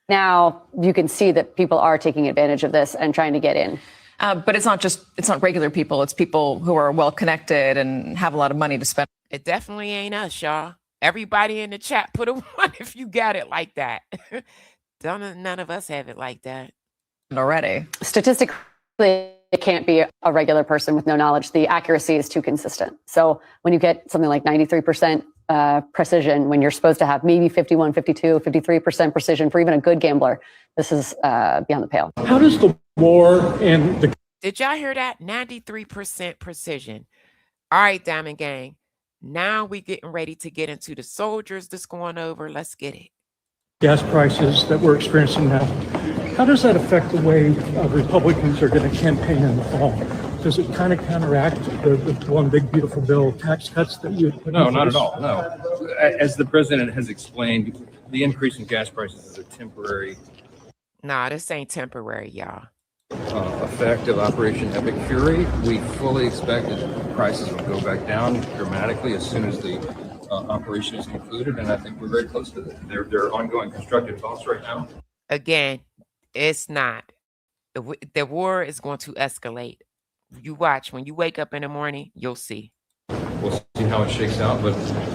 Now you can see that people are taking advantage of this and trying to get in. But it's not regular people. It's people who are well connected and have a lot of money to spend. It definitely ain't us, y'all. Everybody in the chat, put a 1 if you got it like that. None of us have it like that. Already. Statistically, it can't be a regular person with no knowledge. The accuracy is too consistent. So when you get something like 93% precision, when you're supposed to have maybe 51, 52, 53% precision for even a good gambler, this is beyond the pale. How does the war and the... Did y'all hear that? 93% precision. All right, Diamond Gang. Now we getting ready to get into the soldiers that's going over. Let's get it. gas prices that we're experiencing now, how does that affect the way Republicans are going to campaign in the fall? Does it kind of counteract the one big beautiful bill tax cuts that you put No, in not place? at all. No. As the president has explained, the increase in gas prices is a temporary Nah, this ain't temporary, y'all. effect of Operation Epic Fury. We fully expect that prices will go back down dramatically as soon as the operation is concluded, and I think we're very close to that. There are ongoing constructive talks right now. Again, it's not. The war is going to escalate. You watch. When you wake up in the morning, you'll see. We'll see how it shakes out, but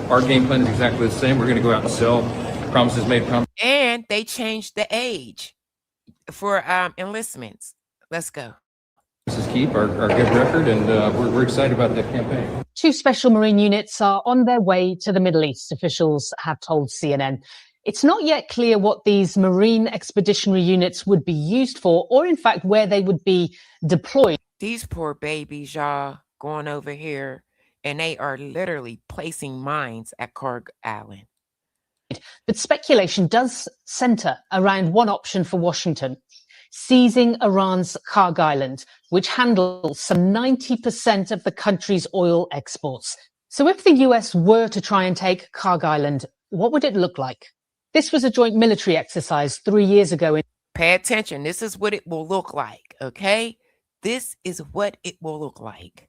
our game plan is exactly the same. We're going to go out and sell promises made. And they changed the age for enlistments. Let's go. This is keep our good record, and we're excited about that campaign. 2 special marine units are on their way to the Middle East, officials have told CNN. It's not yet clear what these marine expeditionary units would be used for, or in fact where they would be deployed. These poor babies, y'all, going over here, and they are literally placing mines at Kharg Island. But speculation does center around one option for Washington: seizing Iran's Kharg Island, which handles some 90% of the country's oil exports. So if the US were to try and take Kharg Island, what would it look like? This was a joint military exercise 3 years ago. Pay attention. This is what it will look like, okay? This is what it will look like.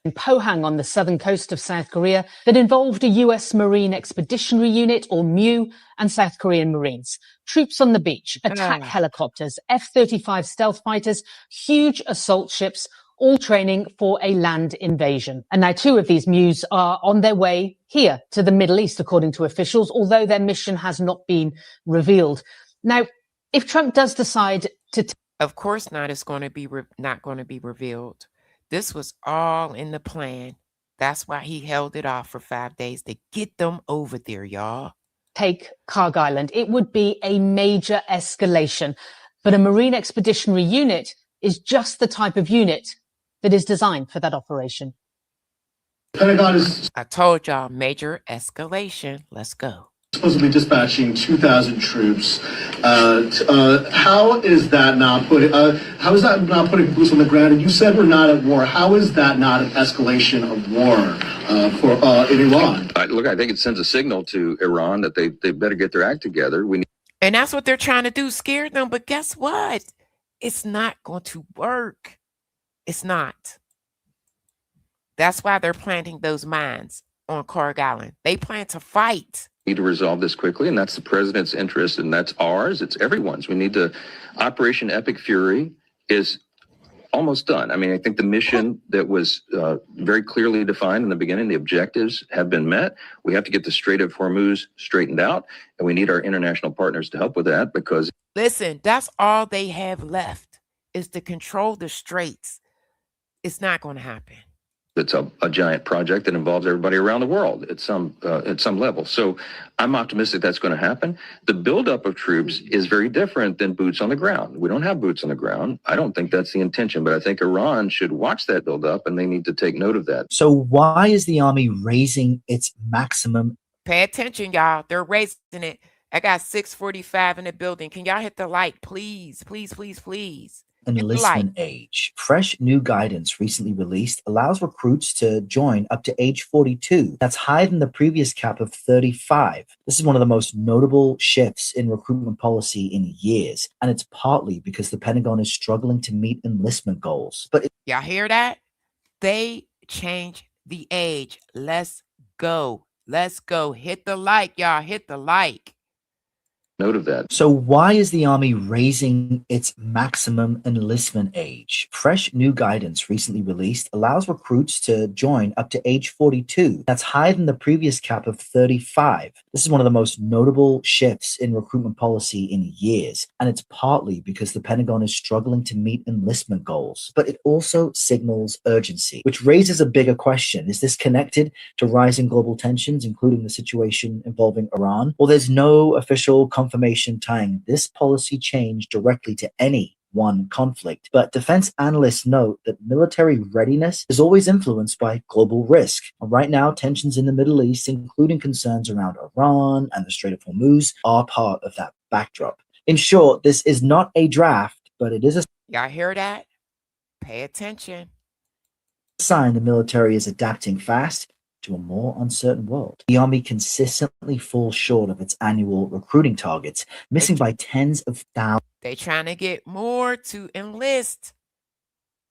In Pohang on the southern coast of South Korea that involved a US Marine Expeditionary Unit, or MEU, and South Korean Marines. Troops on the beach, attack helicopters, F-35 stealth fighters, huge assault ships, all training for a land invasion. And now 2 of these MEUs are on their way here to the Middle East, according to officials, although their mission has not been revealed. Now, if Trump does decide to... Of course not. It's going to be not going to be revealed. This was all in the plan. That's why he held it off for 5 days, to get them over there, y'all. Take Kharg Island, it would be a major escalation. But a Marine Expeditionary Unit is just the type of unit that is designed for that operation. Pentagon is I told y'all, major escalation. Let's go. supposed to be dispatching 2,000 troops. How is that not putting boots on the ground? And you said we're not at war. How is that not an escalation of war in Iran? Look, I think it sends a signal to Iran that they better get their act together. And that's what they're trying to do, scare them. But guess what? It's not going to work. It's not. That's why they're planting those mines on Kharg Island. They plan to fight. Need to resolve this quickly, and that's the president's interest, and that's ours. It's everyone's. We need to. Operation Epic Fury is almost done. I mean, I think the mission that was very clearly defined in the beginning, the objectives have been met. We have to get the Strait of Hormuz straightened out, and we need our international partners to help with that because. Listen, that's all they have left is to control the straits. It's not going to happen. It's a giant project that involves everybody around the world at some level. So I'm optimistic that's going to happen. The buildup of troops is very different than boots on the ground. We don't have boots on the ground. I don't think that's the intention, but I think Iran should watch that buildup and they need to take note of that. So why is the army raising its maximum? Pay attention, y'all. They're raising it. I got 645 in the building. Can y'all hit the like, please, please, please, please? Enlistment age. Fresh new guidance recently released allows recruits to join up to age 42. That's higher than the previous cap of 35. This is one of the most notable shifts in recruitment policy in years, and it's partly because the Pentagon is struggling to meet enlistment goals. But y'all hear that? They changed the age. Let's go. Let's go. Hit the like, y'all. Hit the like. Note of that. So why is the army raising its maximum enlistment age? Fresh new guidance recently released allows recruits to join up to age 42. That's higher than the previous cap of 35. This is one of the most notable shifts in recruitment policy in years, and it's partly because the Pentagon is struggling to meet enlistment goals. But it also signals urgency, which raises a bigger question. Is this connected to rising global tensions, including the situation involving Iran? Well, there's no official confirmation tying this policy change directly to any one conflict, but defense analysts note that military readiness is always influenced by global risk. And right now, tensions in the Middle East, including concerns around Iran and the Strait of Hormuz, are part of that backdrop. In short, this is not a draft, but it is a Y'all hear that? Pay attention. sign the military is adapting fast to a more uncertain world. The army consistently falls short of its annual recruiting targets, missing by tens of thousands. They trying to get more to enlist.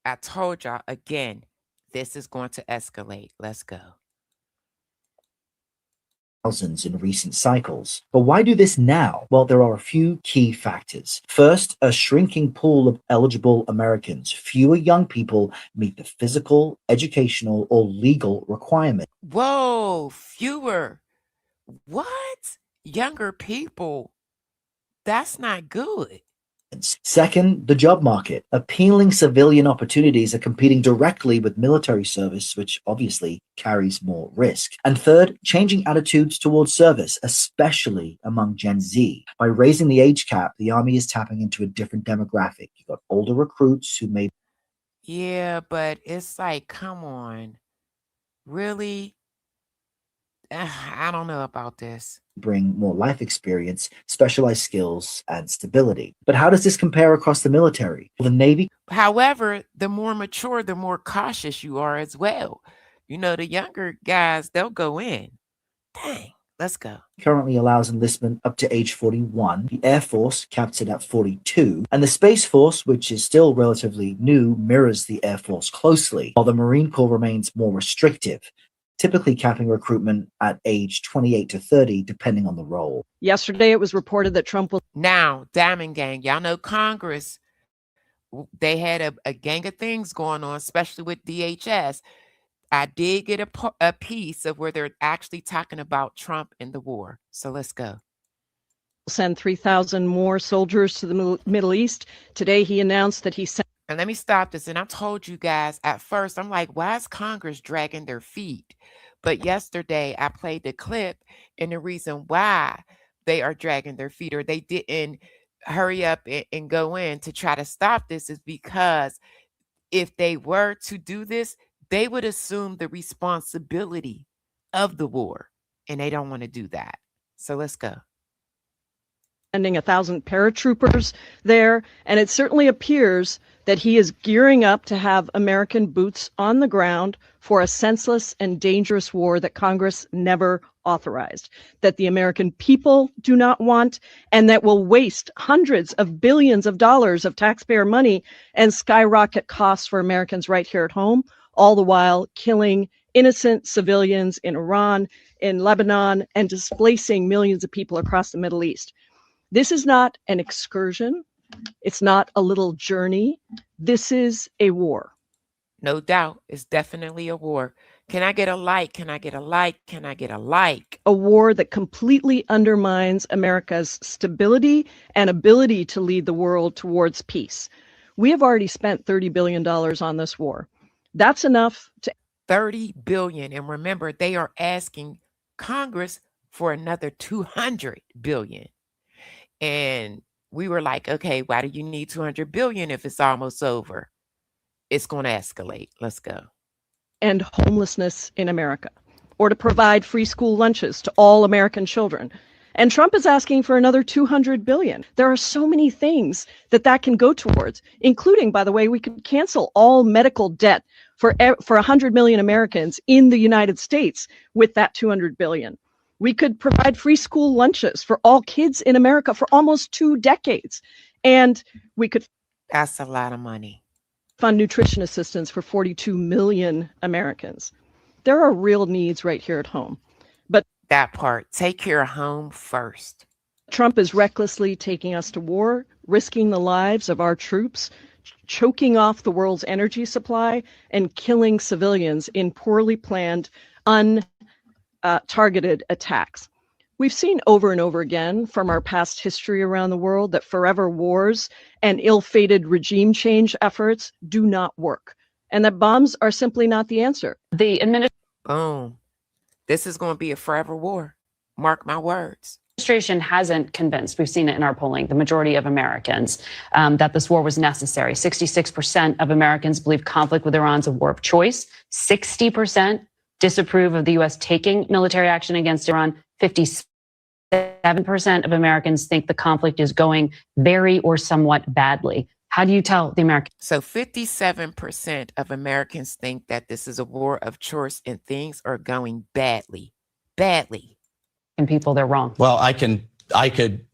I told y'all again, this is going to escalate. Let's go. In recent cycles. But why do this now? Well, there are a few key factors. First, a shrinking pool of eligible Americans. Fewer young people meet the physical, educational, or legal requirements. Whoa, fewer. What? Younger people. That's not good. Second, the job market. Appealing civilian opportunities are competing directly with military service, which obviously carries more risk. And third, changing attitudes towards service, especially among Gen Z. By raising the age cap, the army is tapping into a different demographic. You've got older recruits who may... Yeah, but it's like, come on. Really? I don't know about this. Bring more life experience, specialized skills, and stability. But how does this compare across the military? Well, the Navy... However, the more mature, the more cautious you are as well. You know, the younger guys, they'll go in. Dang, let's go. currently allows enlistment up to age 41. The Air Force caps it at 42. And the Space Force, which is still relatively new, mirrors the Air Force closely, while the Marine Corps remains more restrictive, typically capping recruitment at age 28 to 30, depending on the role. Yesterday, it was reported that Trump will... Now, Diamond Gang, y'all know Congress, they had a gang of things going on, especially with DHS. I did get a piece of where they're actually talking about Trump and the war. So let's go. Send 3,000 more soldiers to the Middle East. Today, he announced that he sent... And let me stop this. And I told you guys at first, I'm like, why is Congress dragging their feet? But yesterday I played the clip, and the reason why they are dragging their feet, or they didn't hurry up and go in to try to stop this, is because if they were to do this, they would assume the responsibility of the war, and they don't want to do that. So let's go. Sending 1,000 paratroopers there, and it certainly appears that he is gearing up to have American boots on the ground for a senseless and dangerous war that Congress never authorized, that the American people do not want, and that will waste hundreds of billions of dollars of taxpayer money and skyrocket costs for Americans right here at home, all the while killing innocent civilians in Iran, in Lebanon, and displacing millions of people across the Middle East. This is not an excursion. It's not a little journey. This is a war. No doubt. It's definitely a war. Can I get a like? Can I get a like? Can I get a like? A war that completely undermines America's stability and ability to lead the world towards peace. We have already spent $30 billion on this war. That's enough to 30 billion. And remember, they are asking Congress for another 200 billion. And we were like, okay, why do you need 200 billion if it's almost over? It's going to escalate. Let's go. end homelessness in America, or to provide free school lunches to all American children. And Trump is asking for another $200 billion. There are so many things that can go towards, including, by the way, we could cancel all medical debt for 100 million Americans in the United States with that $200 billion. We could provide free school lunches for all kids in America for almost 2 decades. And we could. That's a lot of money. Fund nutrition assistance for 42 million Americans. There are real needs right here at home. But that part, take your home first. Trump is recklessly taking us to war, risking the lives of our troops, choking off the world's energy supply, and killing civilians in poorly planned, targeted attacks. We've seen over and over again from our past history around the world that forever wars and ill-fated regime change efforts do not work, and that bombs are simply not the answer. The Boom. This is going to be a forever war. Mark my words. Administration hasn't convinced, we've seen it in our polling, the majority of Americans that this war was necessary. 66% of Americans believe conflict with Iran is a war of choice. 60% disapprove of the U.S. taking military action against Iran. 57% of Americans think the conflict is going very or somewhat badly. How do you tell the Americans? So 57% of Americans think that this is a war of choice and things are going badly. Badly. And people, they're wrong. Well, I could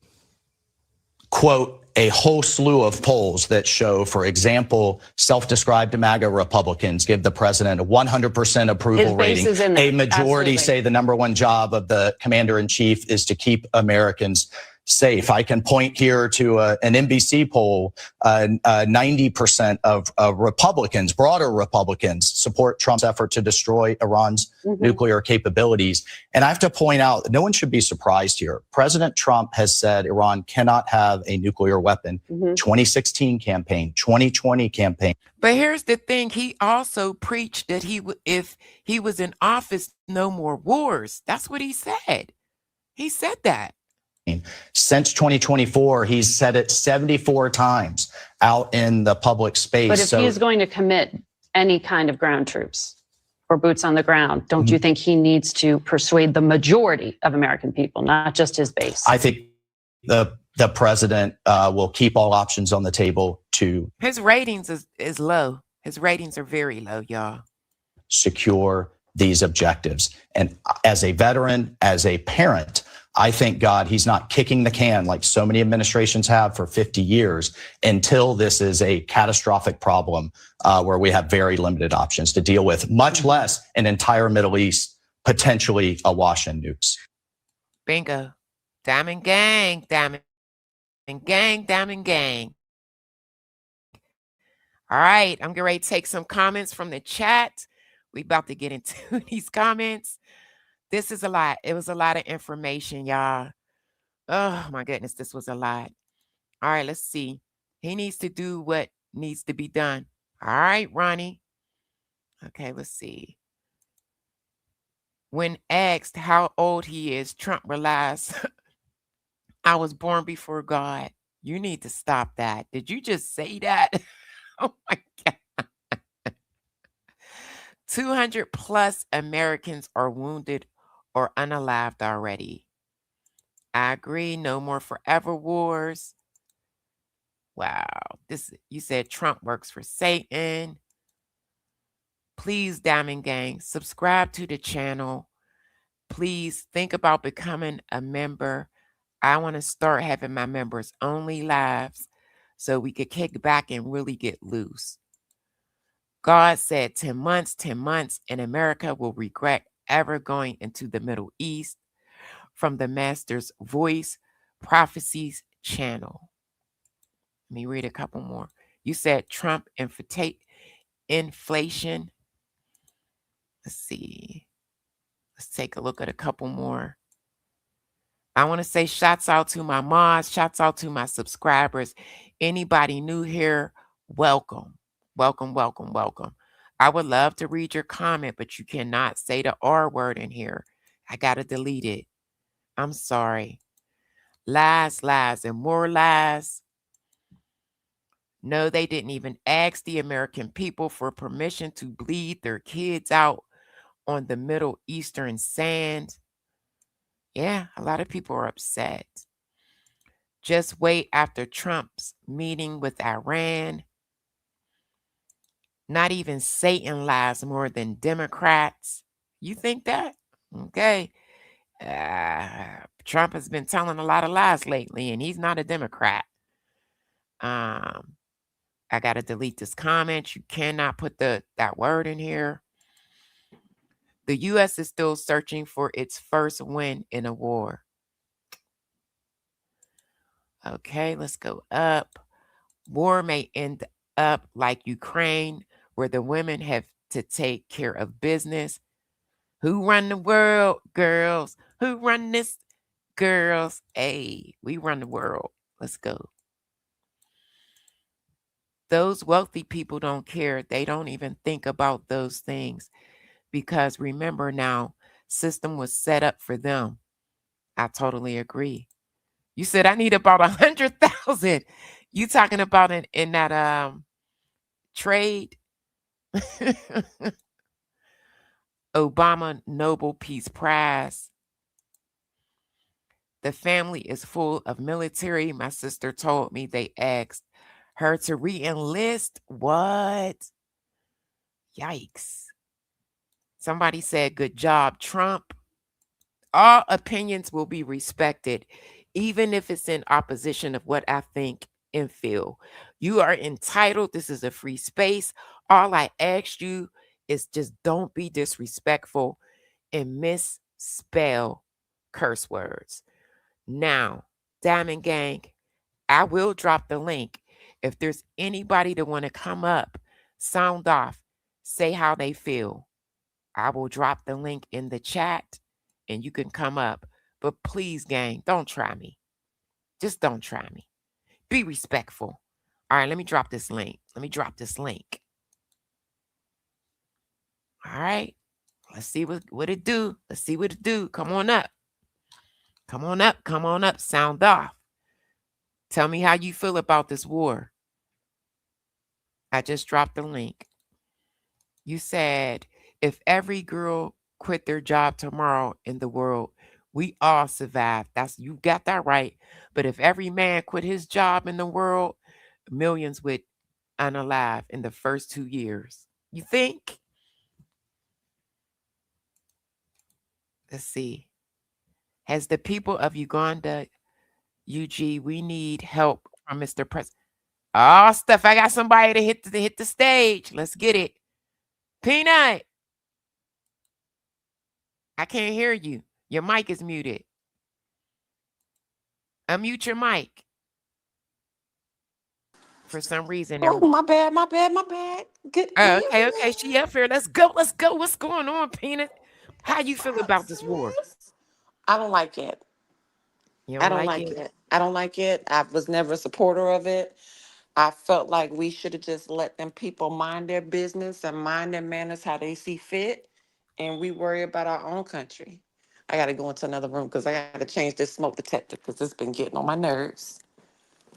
quote a whole slew of polls that show, for example, self-described MAGA Republicans give the president a 100% approval rating. A majority say the number one job of the commander-in-chief is to keep Americans safe. I can point here to an NBC poll. 90% of Republicans, broader Republicans, support Trump's effort to destroy Iran's nuclear capabilities. And I have to point out, no one should be surprised here. President Trump has said Iran cannot have a nuclear weapon. 2016 campaign, 2020 campaign. But here's the thing. He also preached that if he was in office, no more wars. That's what he said. He said that. Since 2024, he's said it 74 times out in the public space. But if he is going to commit any kind of ground troops or boots on the ground, don't you think he needs to persuade the majority of American people, not just his base? I think the president will keep all options on the table to. His ratings is low. His ratings are very low, y'all. Secure these objectives. And as a veteran, as a parent, I thank God he's not kicking the can like so many administrations have for 50 years until this is a catastrophic problem where we have very limited options to deal with, much less an entire Middle East potentially awash in nukes. Bingo. Diamond gang, diamond gang, diamond gang. All right, I'm getting ready to take some comments from the chat. We about to get into these comments. This is a lot. It was a lot of information, y'all. Oh, my goodness. This was a lot. All right, let's see. He needs to do what needs to be done. All right, Ronnie. Okay, let's see. When asked how old he is, Trump relies, I was born before God. You need to stop that. Did you just say that? Oh, my God. 200 plus Americans are wounded or unalived already. I agree. No more forever wars. Wow. You said Trump works for Satan. Please, Diamond Gang, subscribe to the channel. Please think about becoming a member. I want to start having my members only lives so we could kick back and really get loose. God said 10 months, and America will regret ever going into the Middle East from the Master's Voice Prophecies channel. Let me read a couple more. You said Trump inflation. Let's see. Let's take a look at a couple more. I want to say shouts out to my mods, shouts out to my subscribers. Anybody new here, welcome. Welcome, welcome, welcome. I would love to read your comment, but you cannot say the R word in here. I got to delete it. I'm sorry. Lies, lies, and more lies. No, they didn't even ask the American people for permission to bleed their kids out on the Middle Eastern sand. Yeah, a lot of people are upset. Just wait after Trump's meeting with Iran. Not even Satan lies more than Democrats. You think that? Okay. Trump has been telling a lot of lies lately, and he's not a Democrat. I got to delete this comment. You cannot put that word in here. The U.S. is still searching for its first win in a war. Okay, let's go up. War may end up like Ukraine, where the women have to take care of business. Who run the world, girls? Who run this, girls? Hey, we run the world. Let's go. Those wealthy people don't care. They don't even think about those things because remember now, system was set up for them. I totally agree. You said I need about 100,000. You talking about in that trade? Obama Nobel Peace Prize. The family is full of military. My sister told me they asked her to re-enlist. What? Yikes. Somebody said, good job, Trump. All opinions will be respected, even if it's in opposition of what I think and feel. You are entitled. This is a free space. All I ask you is just don't be disrespectful and misspell curse words. Now, Diamond Gang, I will drop the link. If there's anybody that want to come up, sound off, say how they feel, I will drop the link in the chat and you can come up. But please, gang, don't try me. Just don't try me. Be respectful. All right, let me drop this link. All right. Let's see what it do. Let's see what it do. Come on up. Come on up. Come on up. Sound off. Tell me how you feel about this war. I just dropped the link. You said, if every girl quit their job tomorrow in the world, we all survive. You got that right. But if every man quit his job in the world, millions would unalive in the first 2 years. You think? Let's see. Has the people of Uganda, UG, we need help from Mr. President. Oh, Steph, I got somebody to hit the stage. Let's get it. Peanut. I can't hear you. Your mic is muted. Unmute your mic. For some reason. Oh, my bad. Good. Okay. She up here. Let's go. What's going on, Peanut? How you feel about this war? I don't like it. I don't like it. I don't like it. I was never a supporter of it. I felt like we should have just let them people mind their business and mind their manners how they see fit, and we worry about our own country. I got to go into another room because I got to change this smoke detector because it's been getting on my nerves.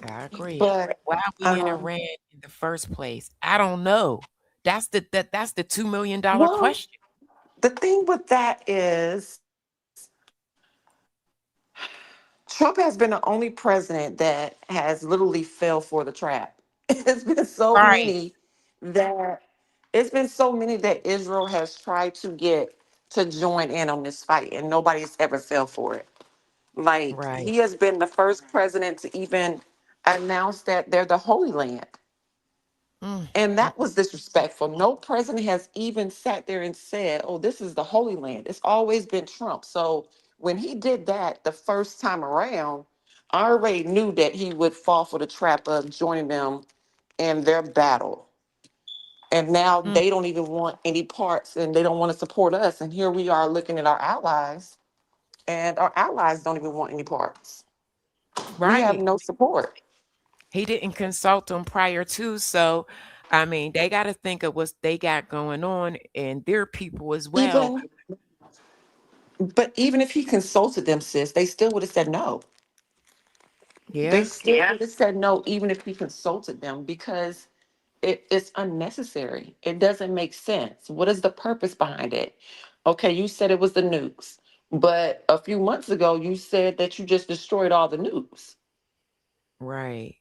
I agree. But why we in Iran in the first place? I don't know. That's the $2 million question. The thing with that is Trump has been the only president that has literally fell for the trap. It's been so Right. many that Israel has tried to get to join in on this fight, and nobody's ever fell for it. Like, Right. he has been the first president to even announce that they're the Holy Land. And that was disrespectful. No president has even sat there and said, oh, this is the Holy Land. It's always been Trump. So when he did that the first time around, I already knew that he would fall for the trap of joining them in their battle. And now they don't even want any parts and they don't want to support us. And here we are looking at our allies, and our allies don't even want any parts. We have Right. no support. He didn't consult them prior to, so I mean, they got to think of what they got going on and their people as well. But even if he consulted them, sis, they still would have said no. They Yeah. still would have said no, even if he consulted them, because it's unnecessary. It doesn't make sense. What is the purpose behind it? Okay, you said it was the nukes, but a few months ago you said that you just destroyed all the nukes. Right.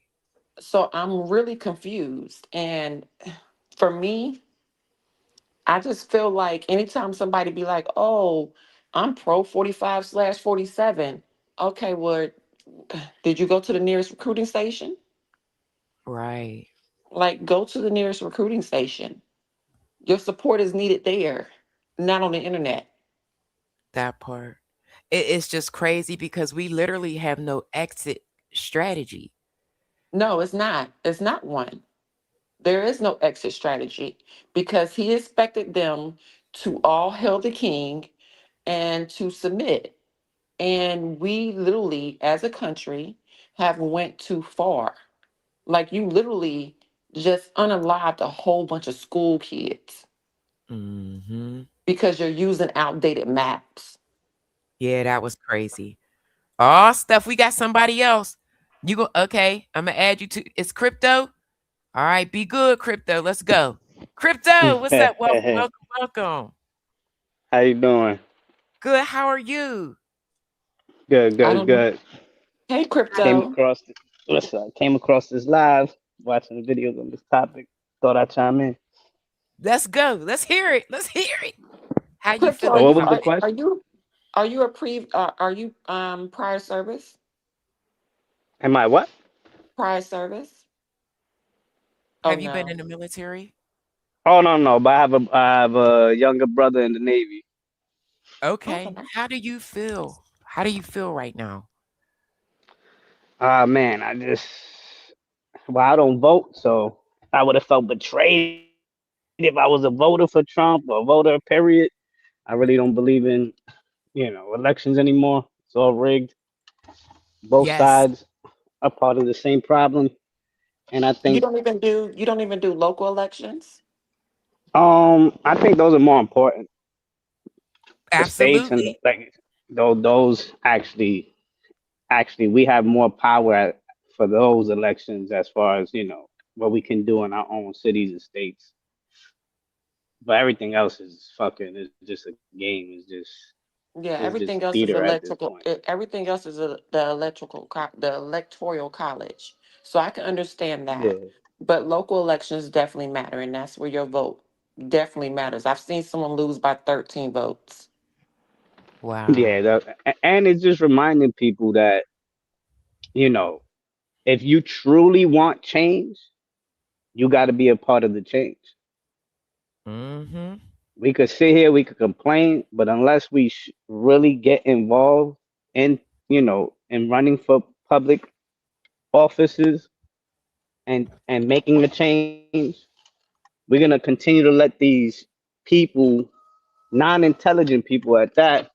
So I'm really confused. And for me, I just feel like anytime somebody be like, oh, I'm pro 45/47. Okay, well, did you go to the nearest recruiting station? Right. Like, go to the nearest recruiting station. Your support is needed there, not on the internet. That part. It's just crazy because we literally have no exit strategy. No, it's not. It's not one. There is no exit strategy because he expected them to all hail the king and to submit. And we literally, as a country, have went too far. Like, you literally just unalived a whole bunch of school kids because you're using outdated maps. Yeah, that was crazy. Oh, stuff. We got somebody else. You go. Okay, I'm gonna add you to. It's Crypto. All right, be good, Crypto. Let's go. Crypto, what's up? Welcome, welcome, welcome. How you doing? Good. How are you? Good, I good, don't know. good. Hey, Came Crypto. across what's up? Came across this live, watching the videos on this topic. Thought I'd chime in. Let's go. Let's hear it. Let's hear it. How you Crypto, Oh, feeling what you was the about it? are question? you are you prior service? Am I what? Prior service? Oh Have you been no. in the military? Oh no, but I have a younger brother in the Navy. Okay. How do you feel? How do you feel right now? Man, I don't vote, so I would have felt betrayed if I was a voter for Trump or a voter, period. I really don't believe in, elections anymore. It's all rigged. Both Yes. sides are part of the same problem. And I think You don't even do local elections? I think those are more important. The states and Absolutely. like those actually we have more power for those elections as far as what we can do in our own cities and states. But everything else is fucking. It's just a game. Yeah, It's just everything else is theater at this electrical. point. Everything else is the electoral college. So I can understand that. Yeah, But local elections definitely matter, and that's where your vote definitely matters. I've seen someone lose by 13 votes. Wow. yeah. And it's just reminding people that you know if you truly want change, you got to be a part of the change. Mm-hmm. We could sit here, we could complain, but unless we really get involved in, in running for public offices and making the change, we're gonna continue to let these people, non-intelligent people at that,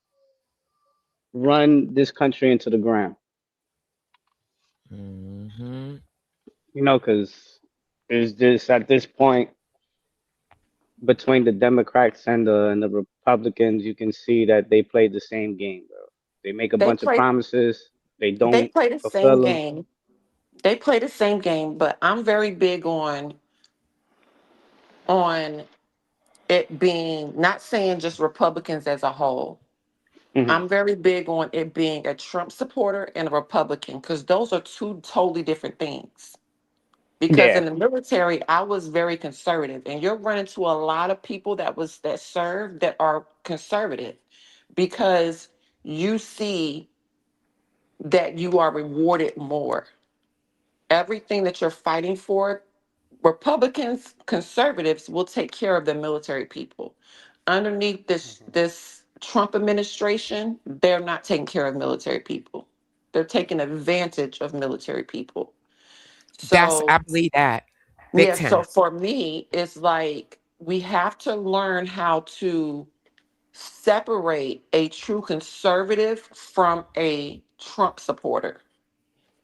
run this country into the ground. Mm-hmm. Because it's just at this point between the Democrats and the Republicans, you can see that they play the same game, bro. They make a They bunch of play promises, they they don't play the same fulfill them. game. They play the same game, but I'm very big on it being not saying just Republicans as a whole, I'm very big on it being a Trump supporter and a Republican because those are two totally different things. Because Yeah. in the military, I was very conservative, and you're running to a lot of people that serve that are conservative because you see that you are rewarded more. Everything that you're fighting for, Republicans, conservatives will take care of the military people. Underneath this Trump administration, they're not taking care of military people. They're taking advantage of military people. So I believe that big yeah, so time. for me, it's like we have to learn how to separate a true conservative from a Trump supporter.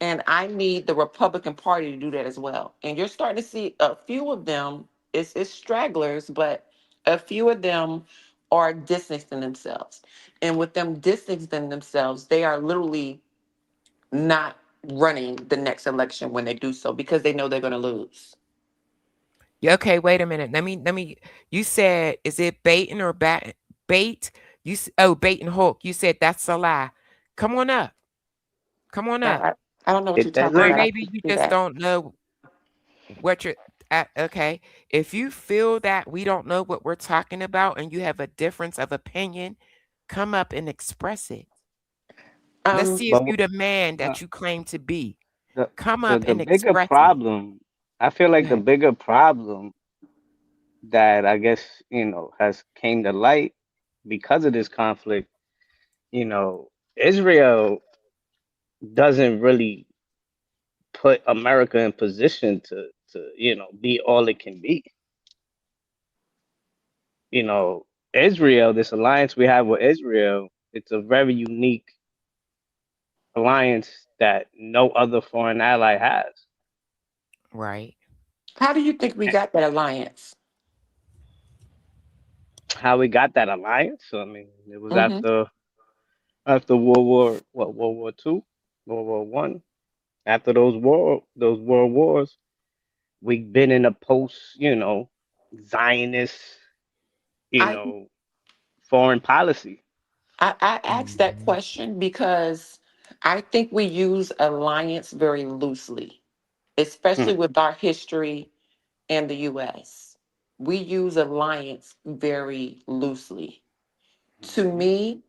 And I need the Republican Party to do that as well. And you're starting to see a few of them, it's stragglers, but a few of them are distancing themselves. And with them distancing themselves, they are literally not running the next election when they do so because they know they're going to lose. Yeah, okay, wait a minute. Let me. You said, is it baiting or bait? Bait and hook. You said that's a lie. Come on up. Come on up. I don't know what you're Hit that talking Or about. link. I maybe can you see just that. don't know what you're at. Okay. If you feel that we don't know what we're talking about and you have a difference of opinion, come up and express it. Let's see if But you the man uh, that you claim to be. the Come the up the and bigger express it. problem, I feel like the Okay. bigger problem that I guess has came to light because of this conflict. Israel doesn't really put America in position to be all it can be. Israel, this alliance we have with Israel, it's a very unique alliance that no other foreign ally has. Right. How do you think we got that alliance? How we got that alliance? I mean, it was Hmm. after World War Two, World War One. After those world wars, we've been in a post, Zionist, you I, know, foreign policy. I asked that Mhm. question because I think we use alliance very loosely, especially Hmm. with our history in the US. We use alliance very loosely. To me,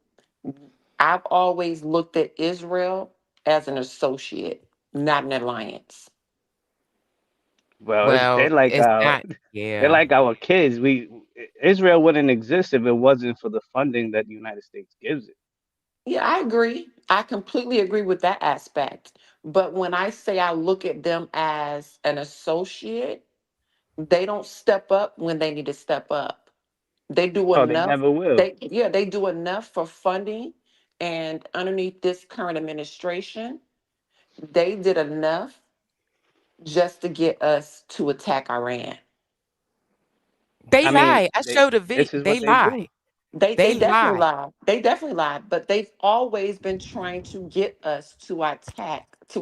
I've always looked at Israel as an associate, not an alliance. Well, Well, it's not. they're Yeah. like our kids. Israel wouldn't exist if it wasn't for the funding that the United States gives it. Yeah, I agree. I completely agree with that aspect. But when I say I look at them as an associate, they don't step up when they need to step up. They do Oh, they enough. never will. They do enough for funding. And underneath this current administration, they did enough just to get us to attack Iran. They I mean, lie. I showed a video. this is They what they do. lie. They They definitely lie. lie. They definitely lie, but they've always been trying to get us to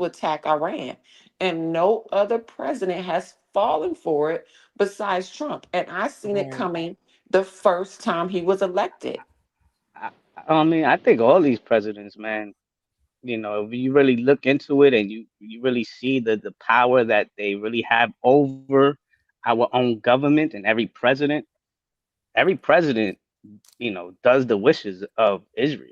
attack Iran. And no other president has fallen for it besides Trump. And I seen it Right. coming the first time he was elected. I, I mean, I think all these presidents, man, if you really look into it and you really see the power that they really have over our own government, and every president, does the wishes of Israel.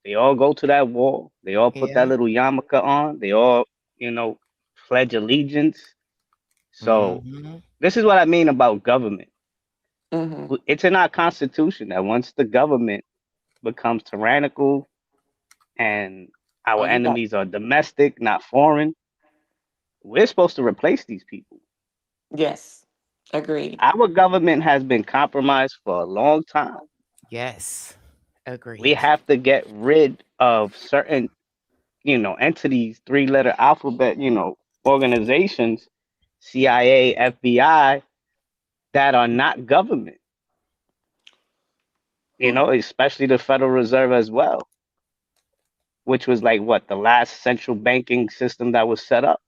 They all go to that wall. They all put that Yeah. little yarmulke on. They all, you know, pledge allegiance. So Hmm. this is what I mean about government. Hmm. It's in our constitution that once the government becomes tyrannical and Oh, our you got enemies are domestic, not foreign, we're supposed to replace these people. yes, agreed. Our government has been compromised for a long time. Yes. We Agreed. have to get rid of certain, entities, three-letter alphabet, organizations, CIA, FBI, that are not government, especially the Federal Reserve as well, which was like what the last central banking system that was set up.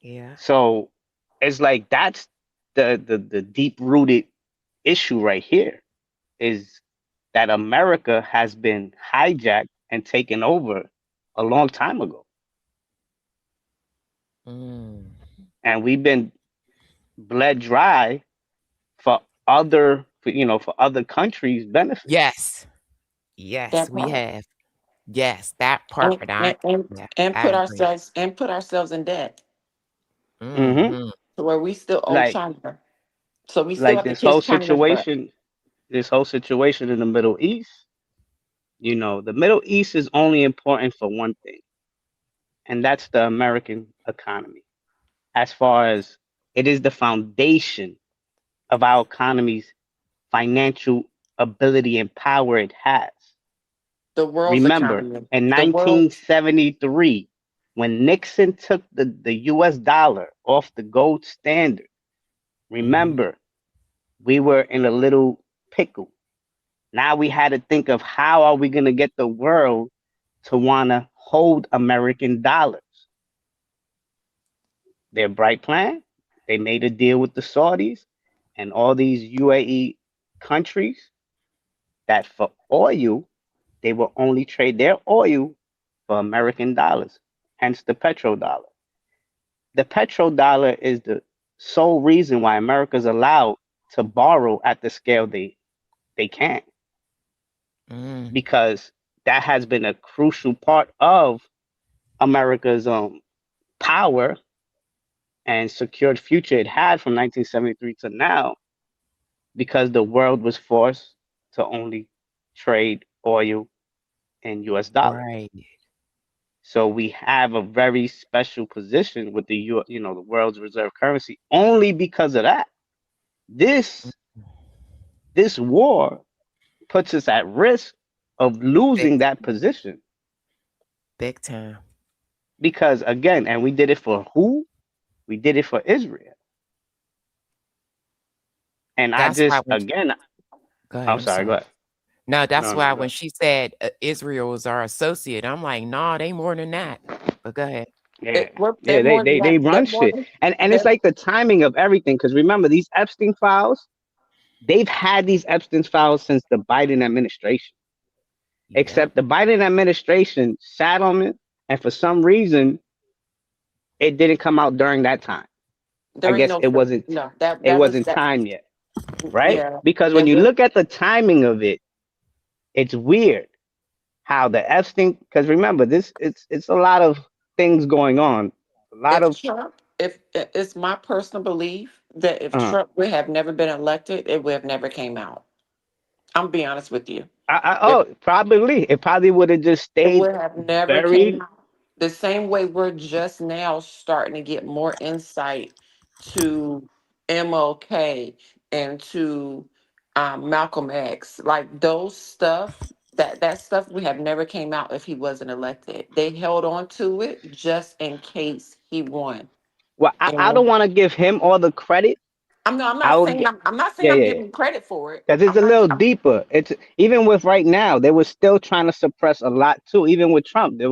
Yeah. So it's like that's the deep rooted issue right here is that America has been hijacked and taken over a long time ago. And we've been bled dry for other countries' benefit. Yes. Yes, That we part. have. Yes, that And, part. and, and, Yeah, and I put agree. ourselves in debt Hmm Hmm. to where we still owe Like, China. So we still like have to this kiss whole China's butt. situation, in the Middle East, the Middle East is only important for one thing, and that's the American economy. As far as it is the foundation of our economy's financial ability and power it has. The world's Remember, economy. in The world. 1973, when Nixon took the US dollar off the gold standard, remember, we were in a little pickle. Now we had to think of how are we going to get the world to want to hold American dollars. Their bright plan, they made a deal with the Saudis and all these UAE countries that for oil, they will only trade their oil for American dollars, hence the petrodollar. The petrodollar is the sole reason why America is allowed to borrow at the scale they can, because that has been a crucial part of America's power and secured future it had from 1973 to now, because the world was forced to only trade oil in US dollars. Right. So we have a very special position with the world's reserve currency only because of that. This war puts us at risk of Big, losing that position, big time. because again, and we did it for who? We did it for Israel. And I That's why just when again, go ahead, I'm I'm sorry, go sorry. ahead. No, that's No, no, why go when ahead. she said Israel is our associate, I'm like, nah, they more than that. But go ahead. Yeah. They're Yeah, they, more than they that. they They're run more shit. than And it's they're, like the timing of everything. Because remember, these Epstein files, they've had these Epstein files since the Biden administration. Except the Biden administration sat on it, and for some reason, it didn't come out during that time. I there ain't guess no it wasn't no that was that time yet, right? yeah. Because when you look at the timing of it, it's weird how the Epstein. Because remember, it's a lot of things going on. A lot If of Trump, if it's my personal belief that if uh, Trump would have never been elected, it would have never came out. I'm be honest with you. probably it probably would have just It stayed would have never came buried. out. The same way we're just now starting to get more insight to MLK and to Malcolm X. Like those stuff, that stuff would have never came out if he wasn't elected. They held on to it just in case he won. Well, I don't And want to give him all the credit. I'm I not would saying get I'm not saying yeah, I'm yeah. giving credit for it. Because it's a little deeper. It's even with right now, they were still trying to suppress a lot too. Even with Trump, they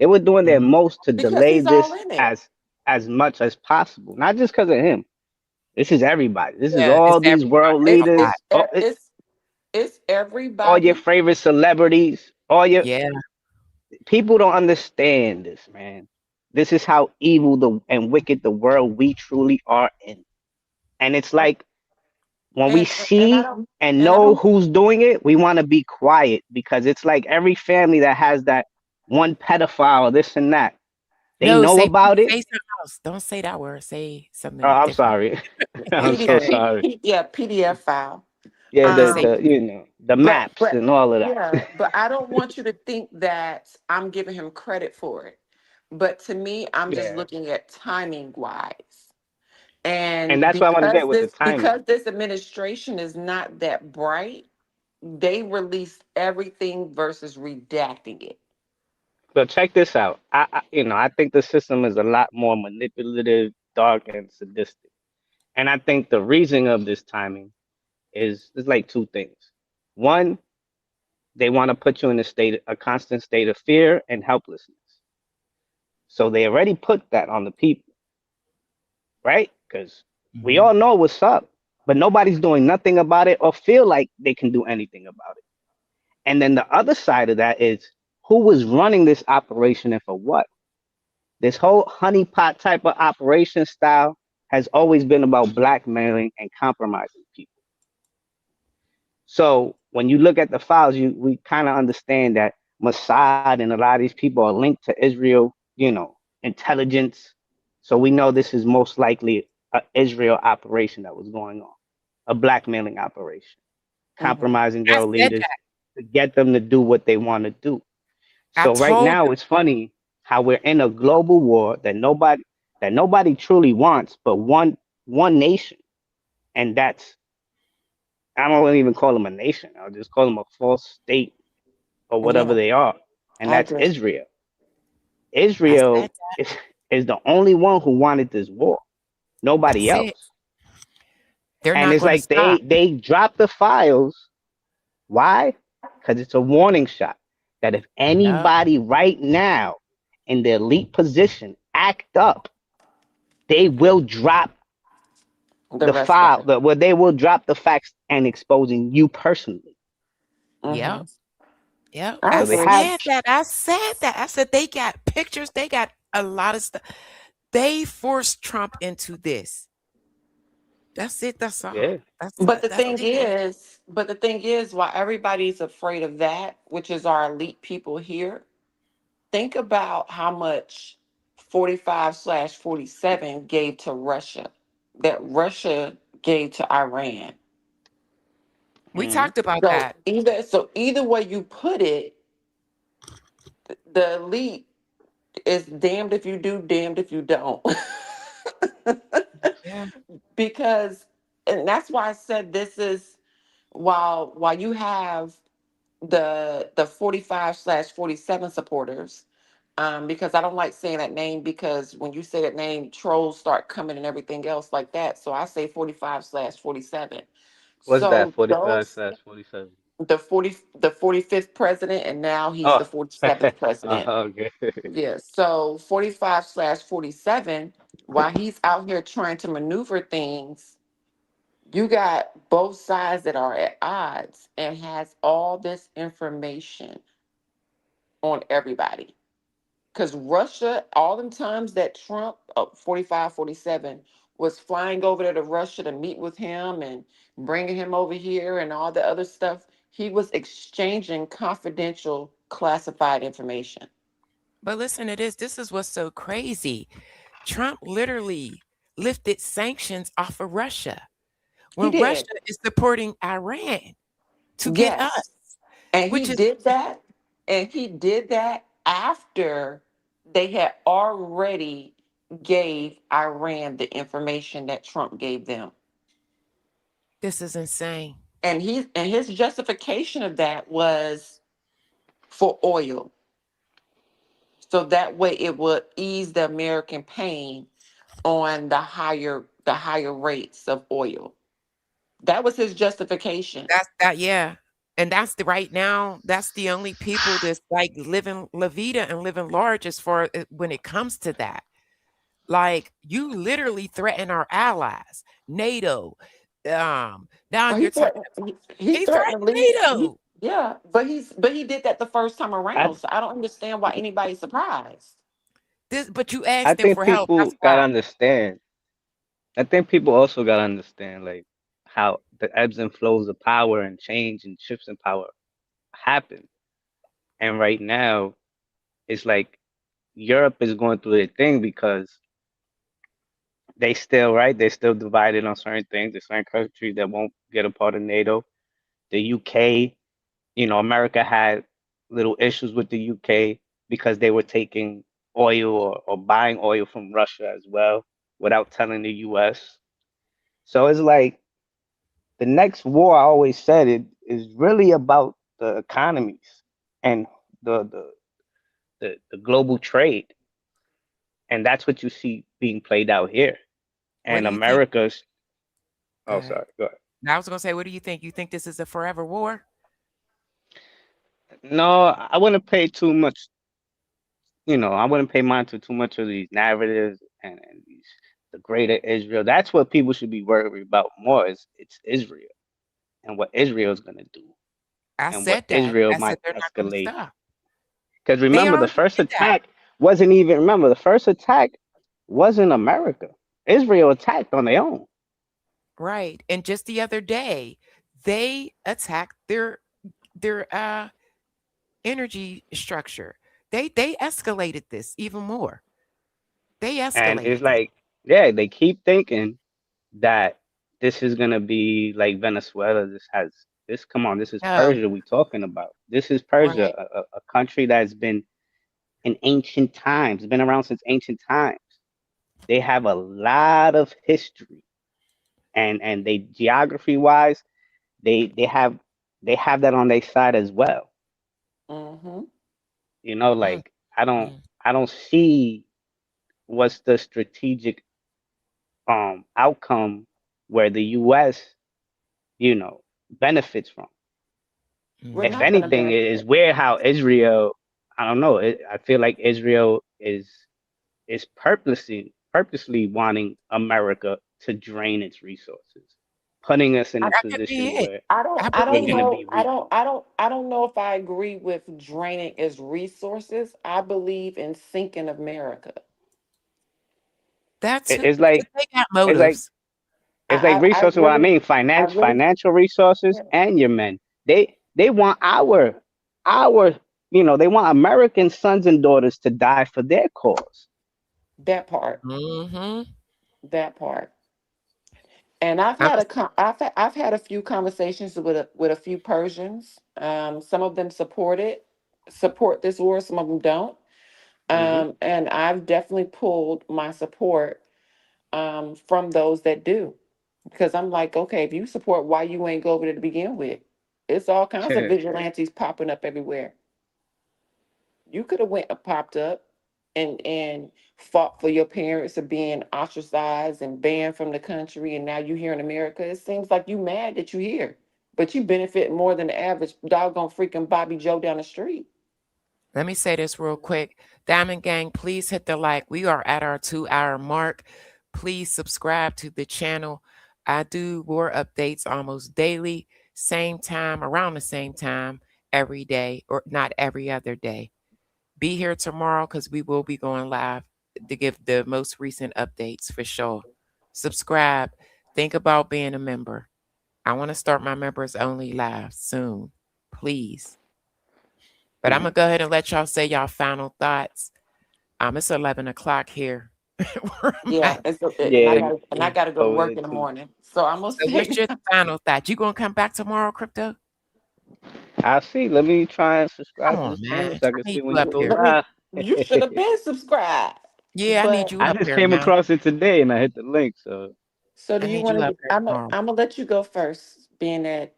were doing their most to Because delay he's all this in it. as much as possible. Not just because of him. This is everybody. This is Yeah, it's all these everybody. world A lot. leaders, It's all your everybody. favorite celebrities, all your Yeah. people don't understand this, man. This is how evil and wicked the world we truly are in. And it's like when we And I see don't and and I know don't who's doing it, we want to be quiet, because it's like every family that has that one pedophile, this and that. They No, know about it. say something else. Don't say that word. Say Oh, something I'm different. sorry. I'm so sorry. PDF file. Yeah, Okay, say the maps But and all of that. yeah, but I don't want you to think that I'm giving him credit for it. But to me, I'm just Yeah. looking at timing wise. And And that's what I want to get with the timing. because this administration is not that bright, they released everything versus redacting it. So check this out. I think the system is a lot more manipulative, dark, and sadistic. And I think the reason of this timing is like two things. One, they want to put you in a constant state of fear and helplessness. So they already put that on the people, right? Because we all know what's up, but nobody's doing nothing about it or feel like they can do anything about it. And then the other side of that is who was running this operation and for what? This whole honeypot type of operation style has always been about blackmailing and compromising people. So when you look at the files, we kind of understand that Mossad and a lot of these people are linked to Israel, intelligence. So we know this is most likely an Israel operation that was going on, a blackmailing operation, compromising I world said leaders that. to get them to do what they want to do. I So right told now you. it's funny how we're in a global war that nobody truly wants, but one nation, and that's I don't even call them a nation. I'll just call them a false state or whatever Yeah, they are, and I that's agree. Israel. I said Israel that. is the only one who wanted this war. Nobody That's it. else. They're And not it's going to like stop. they dropped the files. Why? Because it's a warning shot that if Yep. anybody right now in the elite position act up, they will drop The the rest of file. it. Well, they will drop the facts and exposing you personally. Hmm. Yep. Yep. I I So they agree. have said that. I said that. I said they got pictures. They got a lot of stuff. They forced Trump into this. That's it. That's all. yeah. But the That's thing it. is, while everybody's afraid of that, which is our elite people here, think about how much 45/47 gave to Russia, that Russia gave to Iran. We Mhm. talked about So that. either way you put it, the elite is damned if you do, damned if you don't. Yeah. Because, and that's why I said this is, while you have the 45/47 supporters, because I don't like saying that name, because when you say that name, trolls start coming and everything else like that. So I say 45/47. What's that? So 45 those, slash 47. the 45th president, and now he's Oh, the 47th president. okay. Yeah. So 45/47, while he's out here trying to maneuver things, you got both sides that are at odds and has all this information on everybody. Because Russia, all the times that Trump, 45/47, was flying over there to Russia to meet with him and bringing him over here and all the other stuff, he was exchanging confidential, classified information. But listen to this. This is what's so crazy. Trump literally lifted sanctions off of Russia He when Russia did. is supporting Iran to get us, Yes. And which he is did that. And he did that after they had already gave Iran the information that Trump gave them. this is insane. And his justification of that was for oil. So that way it would ease the American pain on the higher rates of oil. That was his justification. That's that, yeah. And that's the right now, that's the only people that's like living La Vida and living large as far when it comes to that. Like you literally threaten our allies, NATO. Now Well, you're talking he he threatened threatened to leave. NATO. Yeah, but he did that the first time I around. So I don't understand why anybody's surprised. This, but you I asked them think for help. people That's gotta why. understand. I think people also gotta understand like how the ebbs and flows of power and change and shifts in power happen. And right now, it's like Europe is going through their thing because they're still divided on certain things. There's certain countries that won't get a part of NATO. The UK, America had little issues with the UK because they were taking oil or buying oil from Russia as well without telling the US. So it's like the next war, I always said it is really about the economies and the the the global trade. And that's what you see being played out here. What And do you think? America's Go oh ahead. sorry, go ahead. Now I was gonna say, what do you think? You think this is a forever war? No, I wouldn't pay too much, I wouldn't pay mind to too much of these narratives and these the greater Israel. That's what people should be worried about more is it's Israel and what Israel is gonna do. I and what said that. Israel I said might they're not going to escalate. stop. Because They remember, the already first did that. attack wasn't even, remember, the first attack wasn't America. Israel attacked on their own. Right. And just the other day, they attacked their energy structure. They escalated this even more. They And escalated it's it. like, yeah, they keep thinking that this is gonna be like Venezuela. Come on, this is No. Persia we talking about. This is Persia, Right. a country that's been in ancient times, been around since ancient times. They have a lot of history, and they geography wise, they have that on their side as well. Mm-hmm. You know, like I don't see what's the strategic outcome where the US, benefits from. We're If not going to anything, it is benefit. weird how Israel, I don't know, I feel like Israel is purposely wanting America to drain its resources, putting us in a That could be position it. where I I we're don't believe gonna it. know. be weak. I don't know if I agree with draining its resources. I believe in sinking America. That's It- who, It's because like they got it's like motives. it's like I resources. What I really, mean, I really, financial resources, yeah, and your men. They want our they want American sons and daughters to die for their cause. that part, Mm-hmm. that part. And I've I'm had I've had a few conversations with a few Persians. Some of them support this war. Some of them don't. Hmm. And I've definitely pulled my support from those that do, because I'm like, okay, if you support, why you ain't go over there to begin with? It's all kinds of vigilantes popping up everywhere. You could have went and popped up and fought for your parents of being ostracized and banned from the country, and now you here in America. It seems like you mad that you here, but you benefit more than the average doggone freaking Bobby Joe down the street. Let me say this real quick. Diamond Gang, please hit the like. We are at our 2-hour mark. Please subscribe to the channel. I do war updates almost daily, same time, around the same time, every day, or not every other day. Be here tomorrow because we will be going live to give the most recent updates for sure. Subscribe. Think about being a member. I want to start my members only live soon. Please. But I'm going to go ahead and let y'all say y'all final thoughts. It's 11 o'clock here. Yeah, Yeah, and I gotta go to over work there in the too. morning. So I'm gonna So what's see. your final thought? You going to come back tomorrow, Crypto? I'll see. Let me try and Come subscribe to on, this channel man. so I I can need see when you you up go here. Let me. live. You should have been subscribed. Yeah, I need But you I up just here came now. across it today and I hit the link. So so do I you need you want up to? here tomorrow. I'm gonna let you go first, being that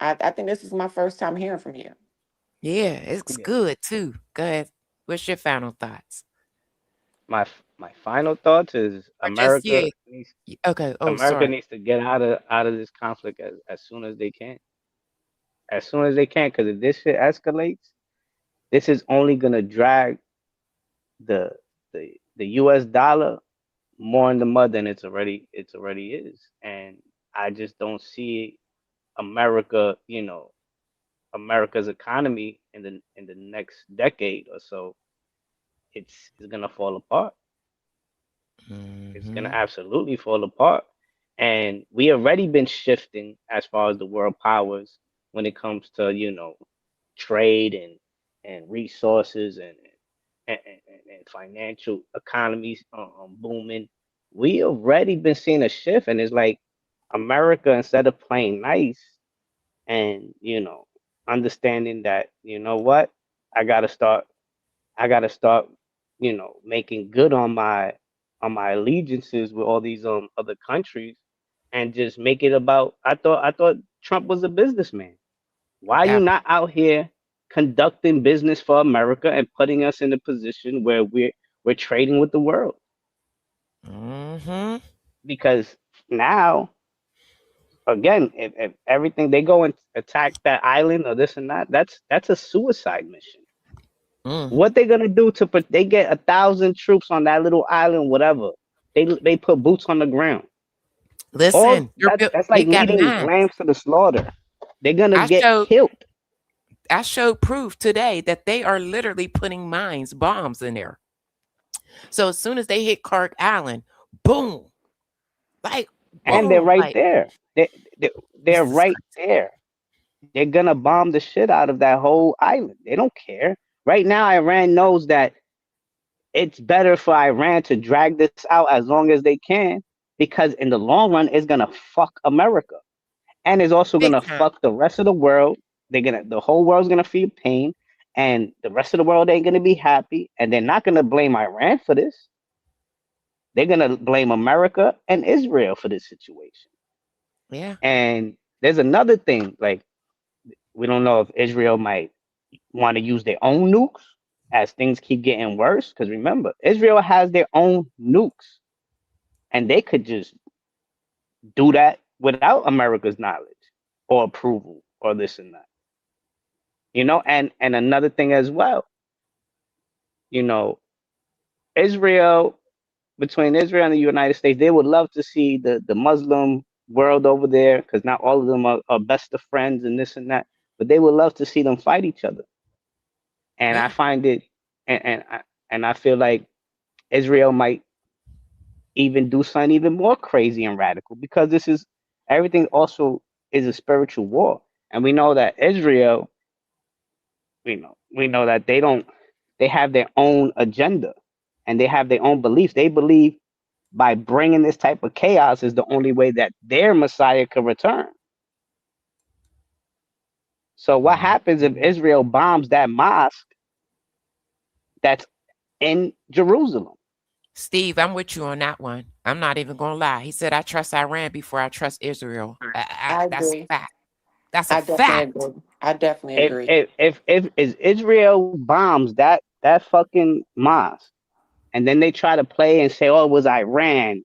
I think this is my first time hearing from you. Yeah, it's yeah, good too. Go ahead. What's your final thoughts? my final thoughts is Or just, yeah. Okay. Oh, America sorry. needs to get out of this conflict as soon as they can. As soon as they can, because if this shit escalates, this is only gonna drag the the US dollar more in the mud than it's already is. And I just don't see America, America's economy in the next decade or so, it's gonna fall apart. It's gonna Mm-hmm. absolutely fall apart. And we already been shifting as far as the world powers when it comes to, trade and resources and financial economies booming. We already been seeing a shift, and it's like America, instead of playing nice and understanding that, what, I gotta start I gotta start making good on my allegiances with all these other countries, and just make it about. I thought Trump was a businessman. Why are you Yep. not out here conducting business for America and putting us in a position where we're trading with the world? Mm-hmm. Because now, again, if everything, they go and attack that island or this and that, that's a suicide mission. Mm. What they gonna do they get 1,000 troops on that little island, whatever. They put boots on the ground. All Listen, that's like they got leading mines. lambs to the slaughter. They're gonna I get showed killed. I showed proof today that they are literally putting bombs in there. So as soon as they hit Kharg Island, boom, like And they're boom, right like there. They're right there. They're gonna bomb the shit out of that whole island. They don't care. Right now, Iran knows that it's better for Iran to drag this out as long as they can, because in the long run, it's gonna fuck America, and it's also big gonna time. fuck the rest of the world. The whole world's gonna feel pain, and the rest of the world ain't gonna be happy, and they're not gonna blame Iran for this. They're gonna blame America and Israel for this situation. Yeah. And there's another thing, like, we don't know if Israel might want to use their own nukes as things keep getting worse. Because remember, Israel has their own nukes, and they could just do that without America's knowledge or approval or this and that. And another thing as well, you know, Israel, between Israel and the United States, they would love to see the Muslim world over there, because not all of them are best of friends and this and that, but they would love to see them fight each other. And I find it, and I feel like Israel might even do something even more crazy and radical, because this is everything also is a spiritual war, and we know that Israel, we know that they have their own agenda, and they have their own beliefs. They believe by bringing this type of chaos is the only way that their Messiah could return. So what happens if Israel bombs that mosque that's in Jerusalem? Steve, I'm with you on that one. I'm not even gonna lie. He said I trust Iran before I trust Israel. I That's a agree. fact. That's a I definitely fact. agree. I definitely agree. If Israel bombs that fucking mosque, and then they try to play and say, oh, it was Iran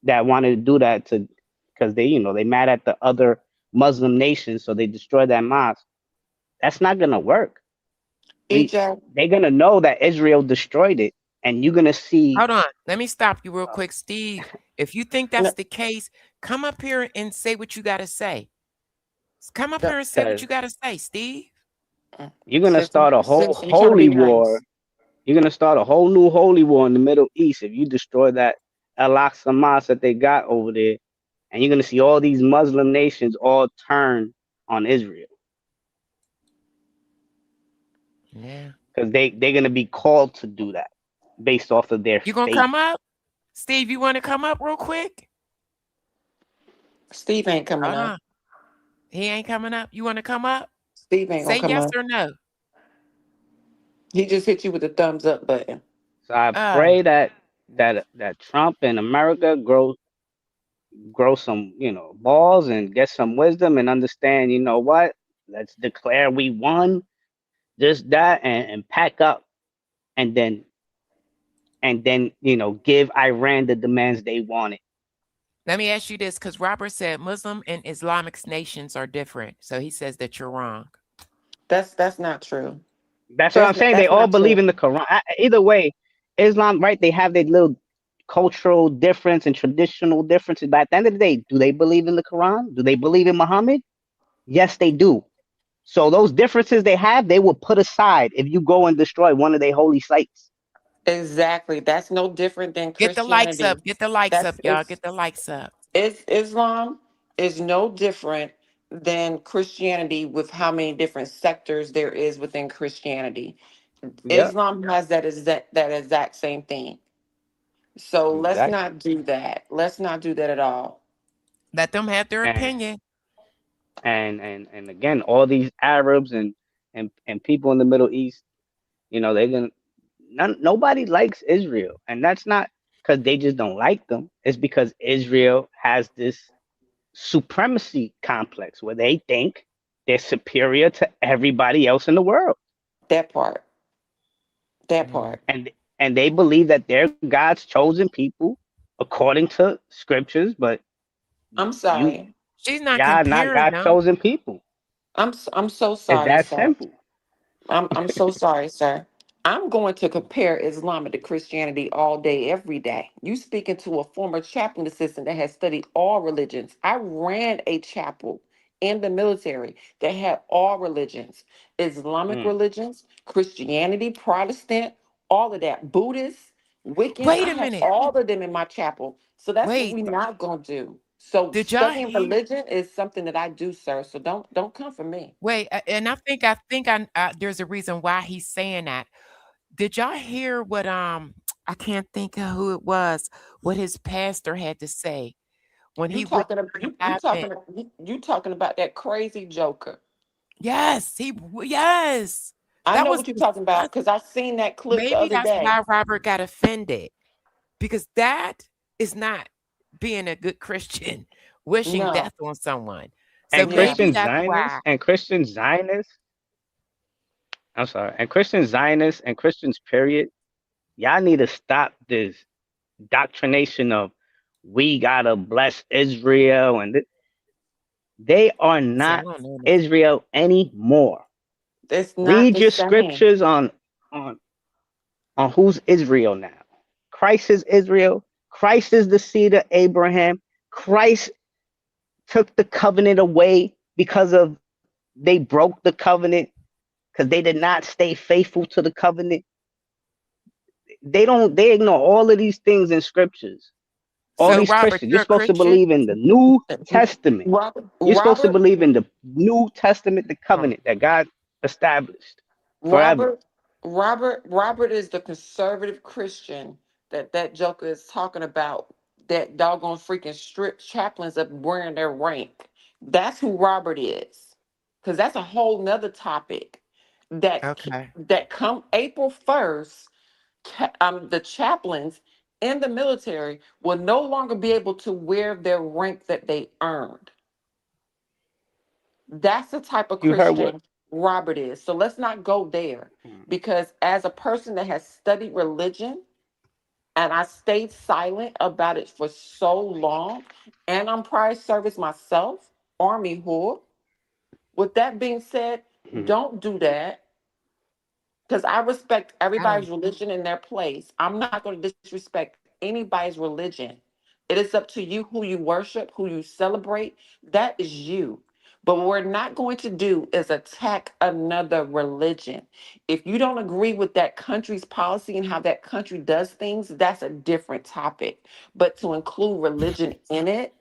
that wanted to do that, because they mad at the other Muslim nations, so they destroyed that mosque. That's not gonna work. They're gonna know that Israel destroyed it, and you're gonna see. Hold on. Let me stop you real quick, Steve. If you think that's the case, come up here and say what you gotta say. Come up here and say what you gotta say, Steve. You're gonna start a whole Since you're trying to holy be war. nice. You're gonna start a whole new holy war in the Middle East if you destroy that Al-Aqsa Mosque that they got over there, and you're gonna see all these Muslim nations all turn on Israel. Yeah. Because they're gonna be called to do that based off of their You gonna faith. come up? Steve, you wanna come up real quick? Steve ain't coming Hold up. on. He ain't coming up. You wanna come up? Steve ain't gonna Say come yes up. or no. He just hit you with the thumbs up button. So I pray that Trump and America grow some balls and get some wisdom and understand. You know what? Let's declare we won, this that, and pack up, and then give Iran the demands they wanted. Let me ask you this, because Robert said Muslim and Islamic nations are different. So he says that you're wrong. That's not true. That's what I'm saying. They all believe in the Quran. Either way, Islam, right? They have their little cultural difference and traditional differences. But at the end of the day, do they believe in the Quran? Do they believe in Muhammad? Yes, they do. So those differences they have, they will put aside if you go and destroy one of their holy sites. Exactly. That's no different than Get the likes Christianity. up. Get the likes up, y'all. Get the likes up. Islam is no different than Christianity with how many different sectors there is within Christianity. Yep. Islam has that exact same thing. So let's Exactly. not do that. Let's not do that at all. Let them have their And- opinion. And again, all these Arabs and people in the Middle East, they're gonna. Nobody likes Israel, and that's not because they just don't like them. It's because Israel has this supremacy complex where they think they're superior to everybody else in the world. That part. That part. And they believe that they're God's chosen people according to scriptures, but I'm sorry. She's not y'all not comparing God's them. chosen people. I'm so It's sorry, that sir. simple. I'm so sorry, sir. I'm going to compare Islam to Christianity all day, every day. You speaking to a former chaplain assistant that has studied all religions. I ran a chapel in the military that had all religions, Islamic religions, Christianity, Protestant, all of that, Buddhists, Wiccans. Wait I a have minute. all of them in my chapel. So that's what Wait. we're not gonna do. So Did y'all studying hear? religion is something that I do, sir. So don't come for me. Wait, and I there's a reason why he's saying that. Did y'all hear what I can't think of who it was, what his pastor had to say when You he went talking about to Advent? you talking about that crazy joker. Yes, yes. I That know was what you're talking about because I seen that clip the maybe other that's day. why Robert got offended because that is not being a good Christian, wishing No. death on someone. So And Yeah. maybe Christian that's Zionists why. and Christian Zionists, I'm sorry, and Christian Zionists and Christians, period, y'all need to stop this doctrination of we gotta bless Israel they are See, I not don't know nothing. Israel anymore. It's not Read the your same. scriptures on who's Israel now. Christ is Israel. Christ is the seed of Abraham. Christ took the covenant away because of they broke the covenant because they did not stay faithful to the covenant. They ignore all of these things in scriptures. All So these Robert, Christians, you're you're a supposed to Christian? believe in the New Testament. You're supposed to Robert, believe in the New Testament, the covenant that God established forever. Robert is the conservative Christian that joker is talking about. That doggone freaking strip chaplains up wearing their rank. That's who Robert is, because that's a whole nother topic. Okay. That come April 1st, the chaplains in the military will no longer be able to wear their rank that they earned. That's the type of You heard what? Christian Robert is. So let's not go there, because as a person that has studied religion and I stayed silent about it for so long, and I'm prior service myself, Army whore. With that being said, don't do that, because I respect everybody's religion in their place. I'm not going to disrespect anybody's religion. It is up to you who you worship, who you celebrate. That is you. But what we're not going to do is attack another religion. If you don't agree with that country's policy and how that country does things, that's a different topic. But to include religion in it,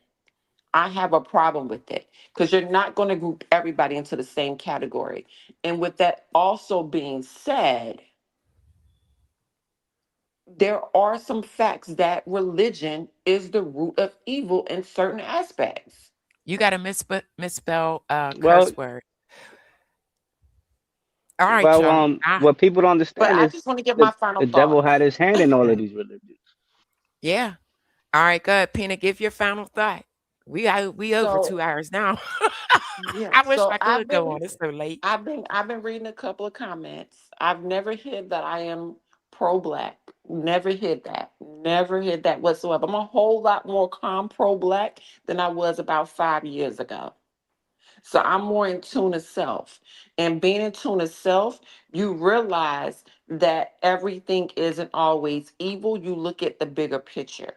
I have a problem with it, because you're not going to group everybody into the same category. And with that also being said, there are some facts that religion is the root of evil in certain aspects. You got to misspell Well, curse word. All right, y'all. what people don't But understand I is just want to give my final the devil thoughts. had his hand in all of these religions. Yeah. All right, go ahead, Pina. Give your final thought. We over So 2 hours now. yeah, I wish so I could go on. It's so late. I've been reading a couple of comments. I've never hid that I am pro-black. Never hid that. Never hid that whatsoever. I'm a whole lot more calm pro-black than I was about 5 years ago. So I'm more in tune to self. And being in tune to self, you realize that everything isn't always evil. You look at the bigger picture.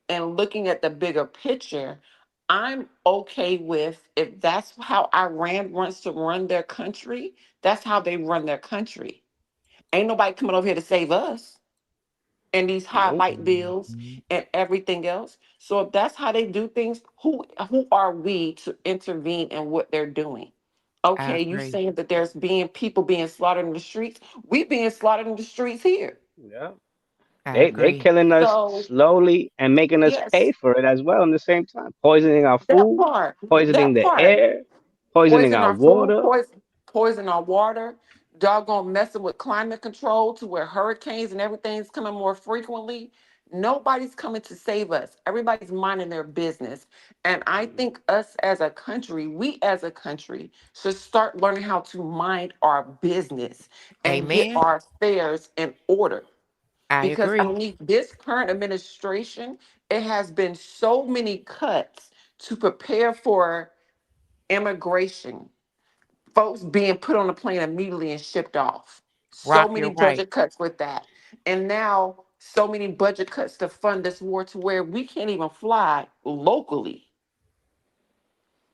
And looking at the bigger picture, I'm okay with, if that's how Iran wants to run their country, that's how they run their country. Ain't nobody coming over here to save us and these high Nope. light bills and everything else. So if that's how they do things, who are we to intervene in what they're doing? I Okay, you agree. saying that there's people being slaughtered in the streets. We being slaughtered in the streets here. Yeah. I They agree. killing us So slowly and making us yes, pay for it as well in the same time. Poisoning our that food, part, poisoning that the part. air, poisoning Poison our our food, water. poison our water, doggone messing with climate control to where hurricanes and everything's coming more frequently. Nobody's coming to save us. Everybody's minding their business. And I think us as a country, we as a country should start learning how to mind our business and get Amen. our affairs in order. I Because I agree. mean, this current administration, it has been so many cuts to prepare for immigration, folks being put on a plane immediately and shipped off. So Rock, many you're right. budget cuts with that. And now so many budget cuts to fund this war to where we can't even fly locally.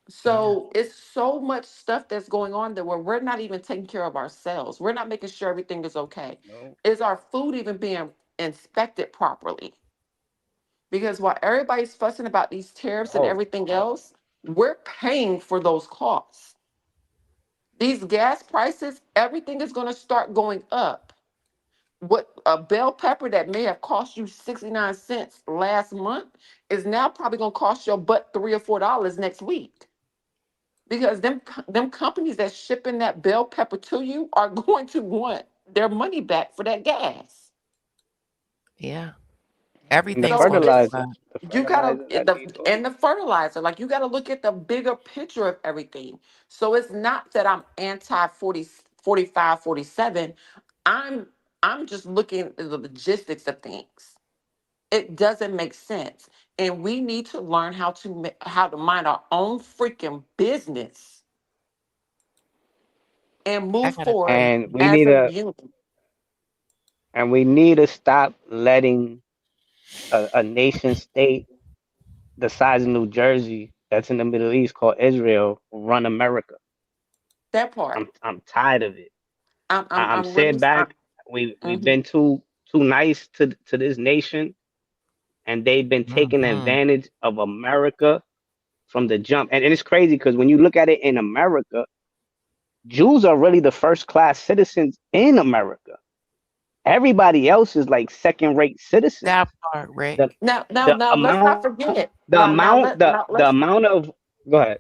So it's so much stuff that's going on there where we're not even taking care of ourselves. We're not making sure everything is okay. No. Is our food even being inspected properly? Because while everybody's fussing about these tariffs and Oh, everything else, we're paying for those costs. These gas prices, everything is going to start going up. What a bell pepper that may have cost you 69 cents last month is now probably going to cost your butt $3 or $4 next week. Because them companies that's shipping that bell pepper to you are going to want their money back for that gas. Yeah. and the Everything's going to go fertilizer, up. You gotta that they throw and the fertilizer, like you gotta look at the bigger picture of everything. So it's not that I'm anti 40, 45, 47. I'm just looking at the logistics of things. It doesn't make sense. And we need to learn how to mind our own freaking business and I move got a forward question. and as a unit. we need to stop letting a nation state the size of New Jersey that's in the Middle East called Israel run America. That part. I'm tired of it. I'm I'm really sitting back. We've mhm. been too nice to this nation, and they've been taking Mhm. advantage of America from the jump. And it's crazy because when you look at it in America, Jews are really the first class citizens in America. Everybody else is like second rate citizens. That part, Rick. The Now, the let's not amount forget. the amount the amount of go ahead.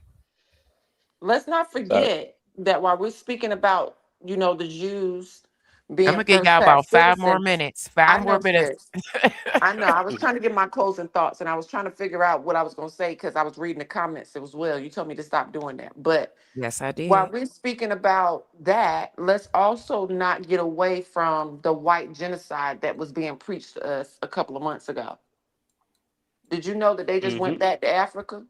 Let's not Sorry. forget that while we're speaking about, the Jews I'm being gonna give first y'all class about 5 more citizens, minutes. Five I more know, minutes. sis. I know. I was trying to get my closing thoughts and I was trying to figure out what I was going to say because I was reading the comments as well. You told me to stop doing that. But Yes, I while did. we're speaking about that, let's also not get away from the white genocide that was being preached to us a couple of months ago. Did you know that they just went Mm-hmm. back to Africa?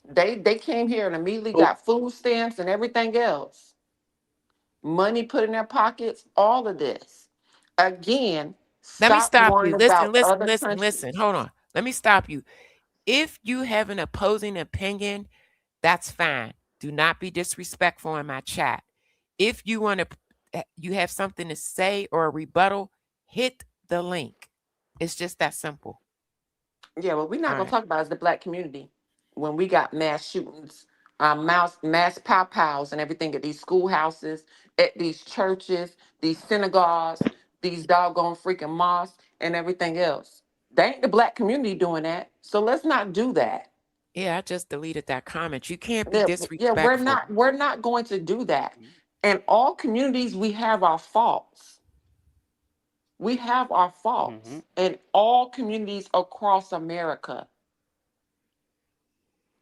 They came here and immediately Oh, got food stamps and everything else. Money put in their pockets, all of this. Again, Let me stop stop you. worrying Listen, about listen, other listen, listen. countries. Hold on. Let me stop you. If you have an opposing opinion, that's fine. Do not be disrespectful in my chat. If you want to, you have something to say or a rebuttal, hit the link. It's just that simple. Yeah, what we're not All gonna right. talk about is the black community when we got mass shootings, mass pow pows and everything at these schoolhouses, at these churches, these synagogues, these doggone freaking mosques and everything else. They ain't the black community doing that. So let's not do that. Yeah, I just deleted that comment. You can't be Yeah, we're disrespectful. not going to do that. And all communities, we have our faults. We have our mm-hmm. faults in all communities across America.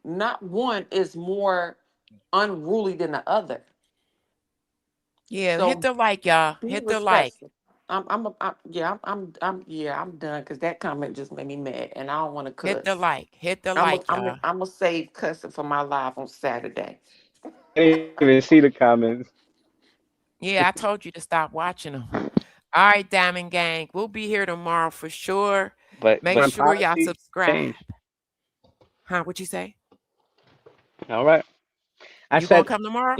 Not one is more unruly than the other. Yeah, hit So the like, y'all. be Hit the like. respectful. Yeah, I'm done because that comment just made me mad, and I don't want to Hit the cuss. like. Hit the like, y'all. I'm gonna save cussing for my live on Saturday. I didn't even see the comments. Yeah, I told you to stop watching them. All right, Diamond Gang. We'll be here tomorrow for sure. But Make sure y'all policy subscribe. changed. Huh? What you say? All right. I You gonna said, come tomorrow?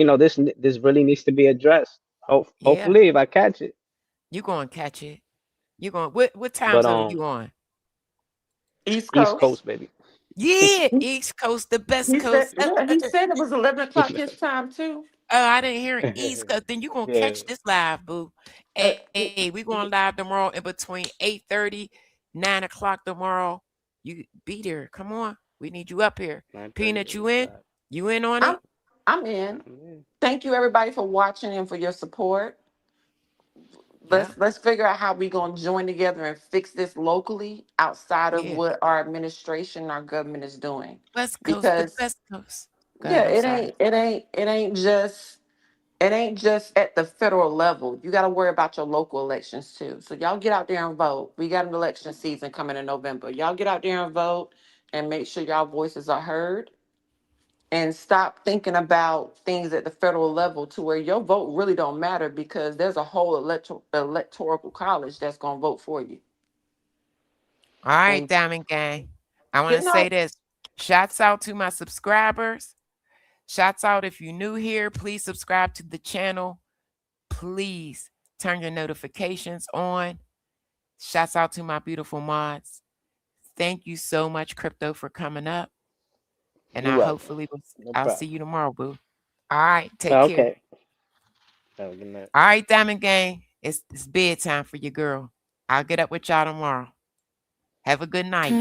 this really needs to be addressed. Yeah, Hopefully, if I catch it. you gonna catch it. You going what time But zone you on? East East Coast. Coast, baby. Yeah, East Coast, the best He said, coast. yeah, he said it was 11 o'clock his time too. Oh, I didn't hear East Coast. Then you gonna Yeah. catch this live, boo. Uh, Hey, we going live tomorrow in between 8:30, 9 o'clock tomorrow. You be there. Come on. We need you up here. 9:30 Peanut, to you in? 5. You in on I'm it? I'm in. Thank you everybody for watching and for your support. Yeah. Let's figure out how we gonna join together and fix this locally outside of Yeah. what our administration, our government is doing. West Coast, the Because best coast. Go yeah, ahead. I'm sorry. it ain't just at the federal level. You got to worry about your local elections too. So y'all get out there and vote. We got an election season coming in November. Y'all get out there and vote and make sure y'all voices are heard and stop thinking about things at the federal level to where your vote really don't matter because there's a whole electoral college that's going to vote for you. All right, And Diamond Gang. I want to good say night. this. Shouts out to my subscribers. Shouts out if you're new here, please subscribe to the channel. Please turn your notifications on. Shouts out to my beautiful mods. Thank you so much, Crypto, for coming up. And You're I welcome. hopefully No I'll problem. see you tomorrow, boo. All right, take care. Okay. Have a good night. All right, Diamond Gang. It's bedtime for your girl. I'll get up with y'all tomorrow. Have a good night.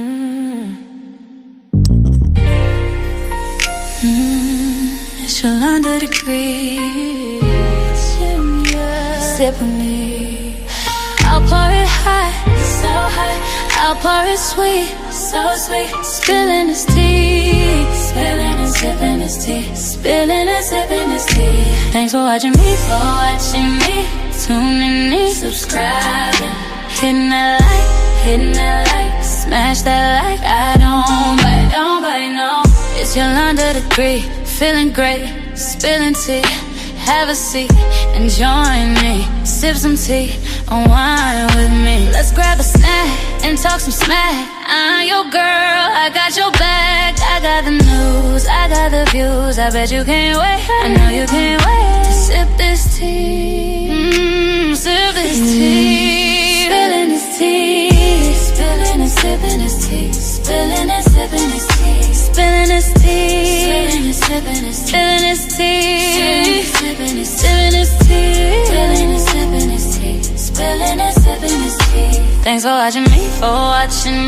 It's your under degrees. Sip with me. I'll pour it hot, so hot. I'll pour it sweet, so sweet. Spilling this tea, spilling and sipping this tea, spilling and sipping this tea. Thanks for watching me, tuning in, subscribing, hitting that like, smash that like. I don't bite, no. It's your under degree, feeling great, spilling tea. Have a seat and join me. Sip some tea, unwind with me. Let's grab a snack and talk some smack. I'm your girl, I got your back. I got the news, I got the views. I bet you can't wait, I know you can't wait to sip this tea. Sip this tea. Spilling this tea. Spilling and sipping this tea. Spilling and sipping this tea. Spilling this tea. Spilling and sipping this tea. Spilling this tea. Sipping this, sipping this tea. Spilling and sipping this tea. Spilling and sipping this tea. Thanks for watching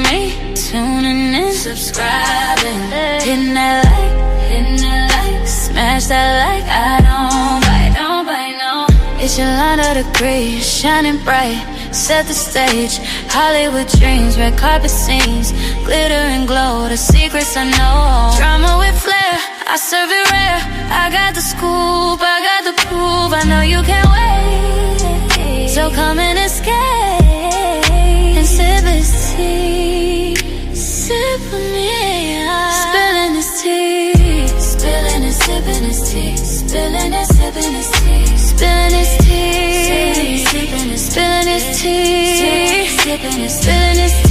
me, tuning in, subscribing, hitting that like, smash that like. I don't bite, no. It's your line of degree, shining bright, set the stage. Hollywood dreams, red carpet scenes, glitter and glow, the secrets I know. Drama with flair, I serve it rare. I got the scoop, I got the proof. I know you can't wait, so come and escape and sip this tea. Sip with me, spilling this tea, spilling and sipping this tea, spilling and sipping this tea, spilling this tea, spilling this tea, spilling this tea, spilling this tea.